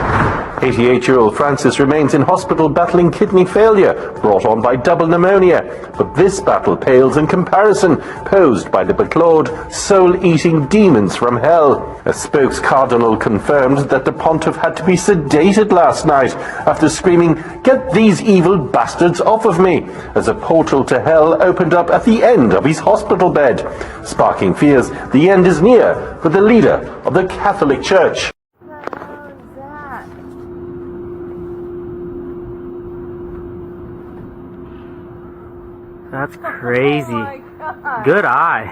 88-year-old Francis remains in hospital battling kidney failure, brought on by double pneumonia. But this battle pales in comparison, posed by the beclawed, soul-eating demons from hell. A spokes-cardinal confirmed that the pontiff had to be sedated last night after screaming, "Get these evil bastards off of me," as a portal to hell opened up at the end of his hospital bed, sparking fears the end is near for the leader of the Catholic Church. That's crazy. Oh my God. Good eye.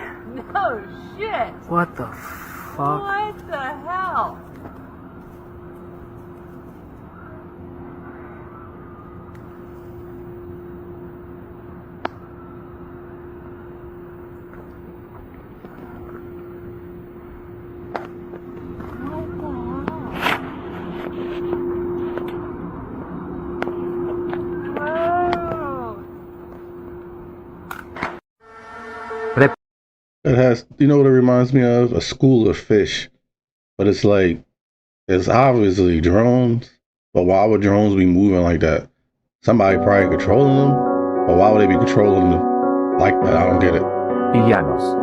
No shit. What the fuck? What the hell? It has, you know what it reminds me of? A school of fish. But it's like, it's obviously drones, but why would drones be moving like that? Somebody probably controlling them, but why would they be controlling them like that? I don't get it. Villanos.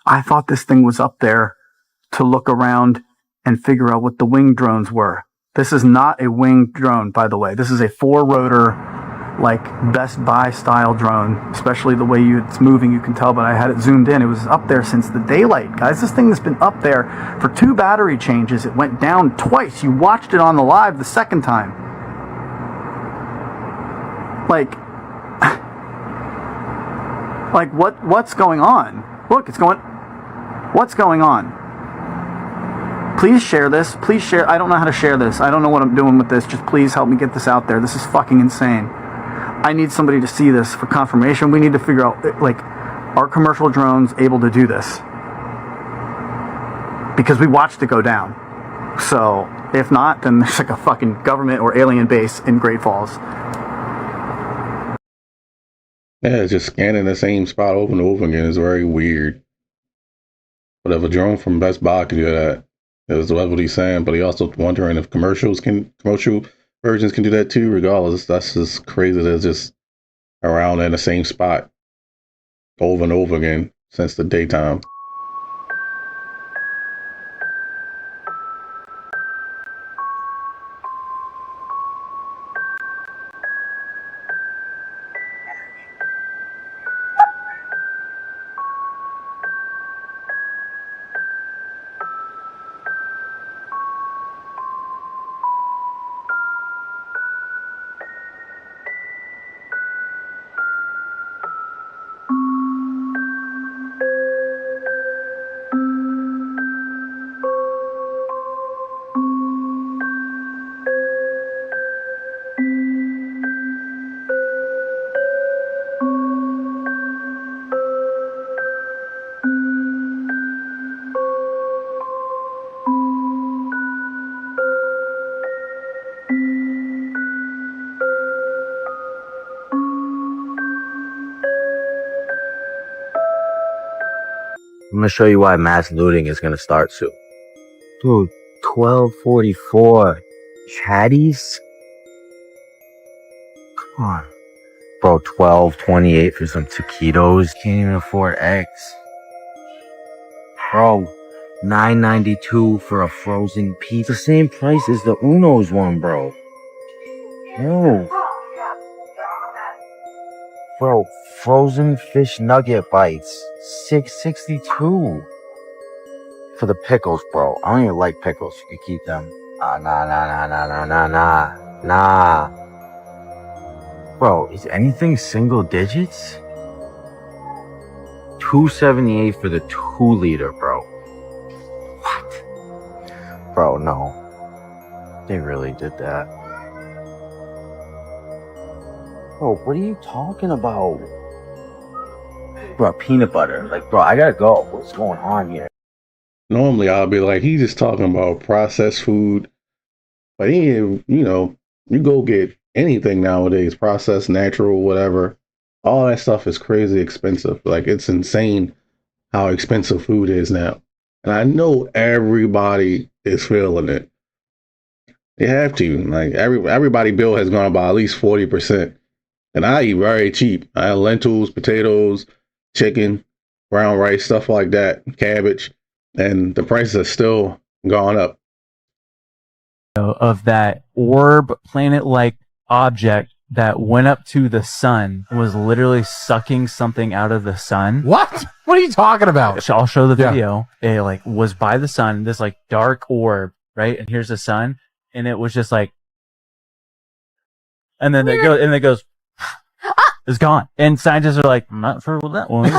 I thought this thing was up there to look around and figure out what the winged drones were. This is not a winged drone, by the way. This is a 4-rotor, like Best Buy style drone, especially the way it's moving, you can tell, but I had it zoomed in. It was up there since the daylight, guys. This thing has been up there for 2 battery changes. It went down twice. You watched it on the live the second time. Like what's going on? Look, what's going on? Please share this. Please share. I don't know how to share this. I don't know what I'm doing with this. Just please help me get this out there. This is fucking insane. I need somebody to see this for confirmation. We need to figure out, like, are commercial drones able to do this? Because we watched it go down. So, if not, then there's like a fucking government or alien base in Great Falls. Yeah, it's just scanning the same spot over and over again. It's very weird. But if a drone from Best Buy can do that, is what he's saying. But he also wondering if commercial versions can do that too. Regardless, that's just crazy that it's just around in the same spot over and over again since the daytime. I'm gonna show you why mass looting is gonna start soon. Dude, 12.44. Chatties? Come on. Bro, 12.28 for some taquitos. Can't even afford eggs. Bro, $9.92 for a frozen pizza. The same price as the Uno's one, bro. No. Bro, frozen fish nugget bites. $6.62. For the pickles, bro. I don't even like pickles. You can keep them. Nah. Bro, is anything single digits? $2.78 for the 2-liter, bro. What? Bro, no. They really did that. Bro, what are you talking about? Bro, peanut butter. Like, bro, I gotta go. What's going on here? Normally, I'll be like, he's just talking about processed food. But you go get anything nowadays, processed, natural, whatever. All that stuff is crazy expensive. Like, it's insane how expensive food is now. And I know everybody is feeling it. They have to. Like, everybody bill has gone up by at least 40%. And I eat very cheap. I have lentils, potatoes, chicken, brown rice, stuff like that, cabbage. And the prices are still gone up. Of that orb, planet-like object that went up to the sun, was literally sucking something out of the sun. What? What are you talking about? I'll show the video. It was by the sun, this dark orb, right? And here's the sun, and it was just and then it goes, it's gone. And scientists are like, I'm not sure what that was.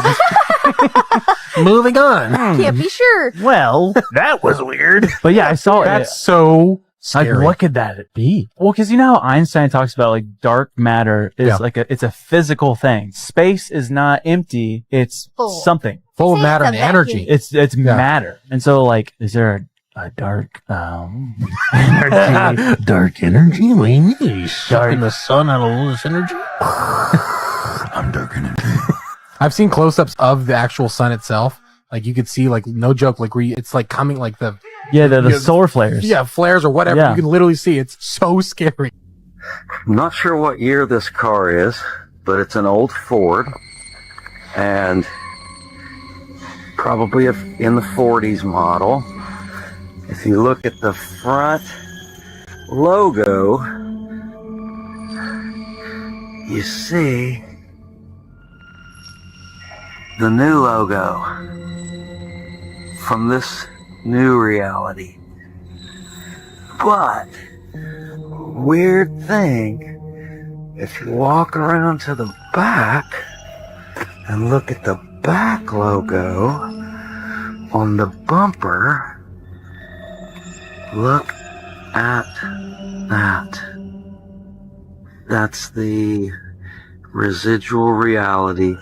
Moving on. Can't be sure. Well, that was weird. But yeah, I saw it. That's so scary. What could that be? Well, because you know how Einstein talks about dark matter is it's a physical thing. Space is not empty. It's something. Full of matter and energy. It's matter. And so is there a dark energy? Dark energy? What do you mean? Sucking the sun out of all this energy? I'm dark energy. I've seen close-ups of the actual sun itself. Like, you could see, no joke, where it's coming the solar flares. Yeah, flares or whatever. Yeah. You can literally see. It's so scary. I'm not sure what year this car is, but it's an old Ford. And probably in the 40s model. If you look at the front logo, you see the new logo from this new reality. But, weird thing, if you walk around to the back and look at the back logo on the bumper, look at that. That's the residual reality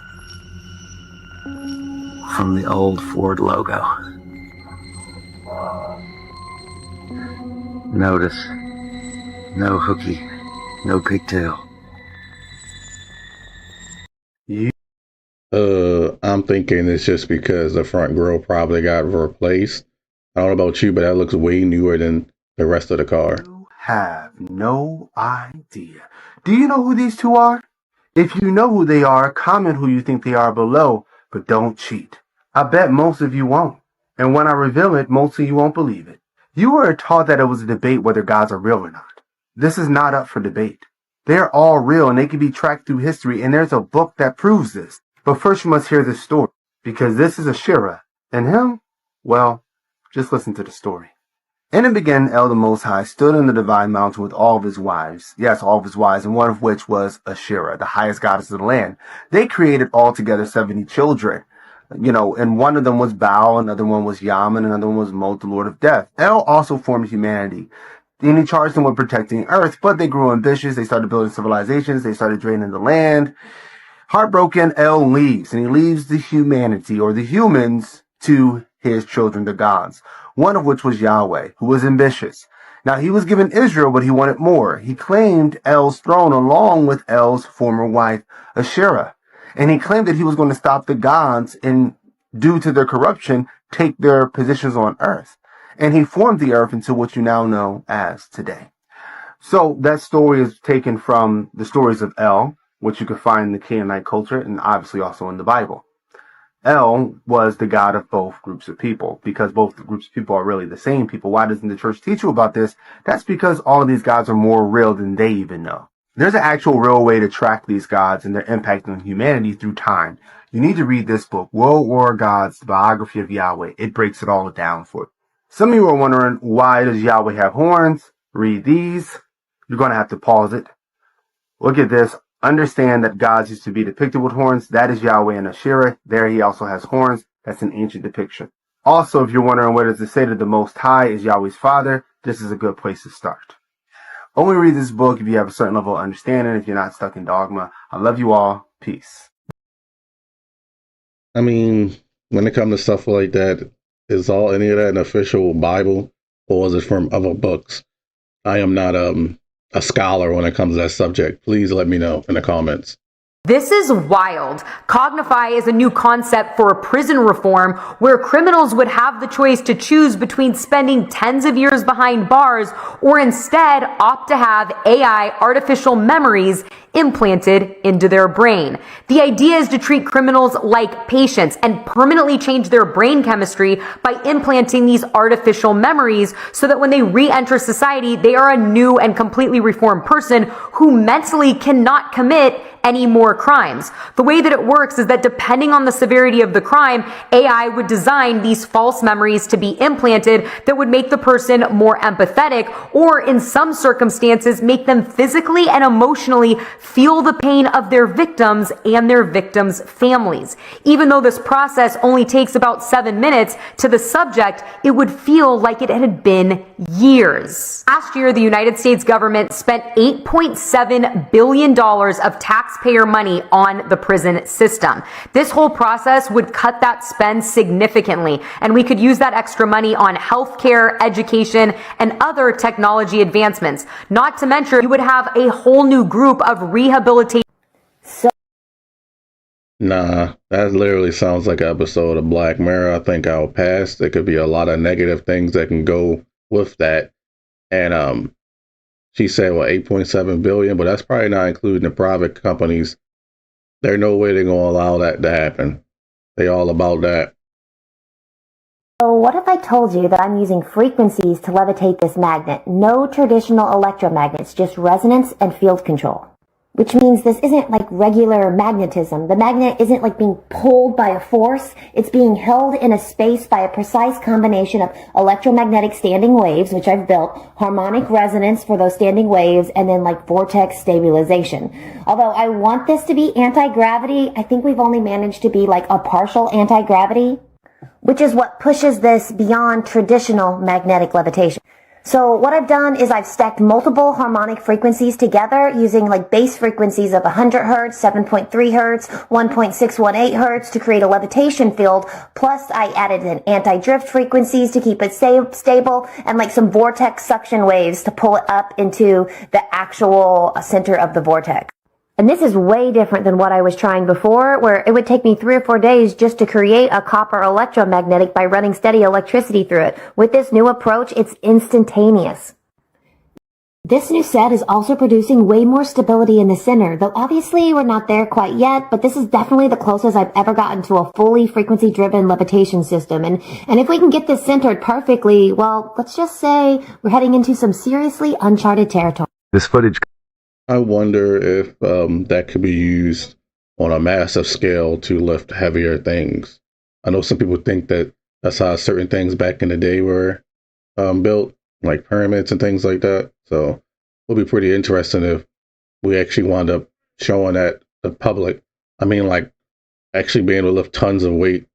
from the old Ford logo. Notice, no hooky, no pigtail. I'm thinking it's just because the front grille probably got replaced. I don't know about you, but that looks way newer than the rest of the car. Have no idea. Do you know who these two are? If you know who they are, comment who you think they are below, but don't cheat. I bet most of you won't. And when I reveal it, most of you won't believe it. You were taught that it was a debate whether gods are real or not. This is not up for debate. They're all real and they can be tracked through history, and there's a book that proves this. But first you must hear this story, because this is a Shira, and him, well, just listen to the story. In the beginning, El the Most High stood on the divine mountain with all of his wives. Yes, all of his wives, and one of which was Ashira, the highest goddess of the land. They created altogether 70 children. And one of them was Baal, another one was Yam, and another one was Mot, the Lord of Death. El also formed humanity. Then he charged them with protecting Earth, but they grew ambitious. They started building civilizations. They started draining the land. Heartbroken, El leaves, and he leaves the humanity, or the humans, to his children, the gods, one of which was Yahweh, who was ambitious. Now, he was given Israel, but he wanted more. He claimed El's throne along with El's former wife, Asherah. And he claimed that he was going to stop the gods and, due to their corruption, take their positions on earth. And he formed the earth into what you now know as today. So that story is taken from the stories of El, which you can find in the Canaanite culture and obviously also in the Bible. El was the god of both groups of people, because both groups of people are really the same people. Why doesn't the church teach you about this? That's because all of these gods are more real than they even know. There's an actual real way to track these gods and their impact on humanity through time. You need to read this book, World War Gods, the Biography of Yahweh. It breaks it all down for you. Some of you are wondering, why does Yahweh have horns? Read these. You're going to have to pause it. Look at this. Understand that gods used to be depicted with horns. That is Yahweh and Asherah. There he also has horns. That's an ancient depiction. Also, if you're wondering where does it say that the Most High is Yahweh's father, this is a good place to start. Only read this book if you have a certain level of understanding, if you're not stuck in dogma. I love you all. Peace. I mean, when it comes to stuff like that, is any of that an official Bible, or is it from other books? I am not a scholar when it comes to that subject. Please let me know in the comments. This is wild. Cognify is a new concept for a prison reform where criminals would have the choice to choose between spending tens of years behind bars or instead opt to have AI artificial memories implanted into their brain. The idea is to treat criminals like patients and permanently change their brain chemistry by implanting these artificial memories so that when they re-enter society, they are a new and completely reformed person who mentally cannot commit any more crimes. The way that it works is that depending on the severity of the crime, AI would design these false memories to be implanted that would make the person more empathetic, or in some circumstances, make them physically and emotionally feel the pain of their victims and their victims' families. Even though this process only takes about 7 minutes, to the subject, it would feel like it had been years. Last year, the United States government spent $8.7 billion of taxpayer money on the prison system. This whole process would cut that spend significantly, and we could use that extra money on healthcare, education, and other technology advancements. Not to mention, you would have a whole new group of rehabilitation. Nah, that literally sounds like an episode of Black Mirror. I think I'll pass. There could be a lot of negative things that can go with that. And she said, well, 8.7 billion, but that's probably not including the private companies. There's no way they're going to allow that to happen. They all about that. So what if I told you that I'm using frequencies to levitate this magnet? No traditional electromagnets, just resonance and field control. Which means this isn't like regular magnetism. The magnet isn't like being pulled by a force. It's being held in a space by a precise combination of electromagnetic standing waves, which I've built, harmonic resonance for those standing waves, and then like vortex stabilization. Although I want this to be anti-gravity, I think we've only managed to be like a partial anti-gravity, which is what pushes this beyond traditional magnetic levitation. So what I've done is I've stacked multiple harmonic frequencies together using like base frequencies of 100 hertz, 7.3 hertz, 1.618 hertz to create a levitation field. Plus I added in anti-drift frequencies to keep it stable and like some vortex suction waves to pull it up into the actual center of the vortex. And this is way different than what I was trying before, where it would take me 3 or 4 days just to create a copper electromagnetic by running steady electricity through it. With this new approach, it's instantaneous. This new set is also producing way more stability in the center, though obviously we're not there quite yet, but this is definitely the closest I've ever gotten to a fully frequency-driven levitation system. And if we can get this centered perfectly, well, let's just say we're heading into some seriously uncharted territory. This footage. I wonder if that could be used on a massive scale to lift heavier things. I know some people think that that's how certain things back in the day were built, like pyramids and things like that. So it'll be pretty interesting if we actually wound up showing that the public. I mean, like actually being able to lift tons of weight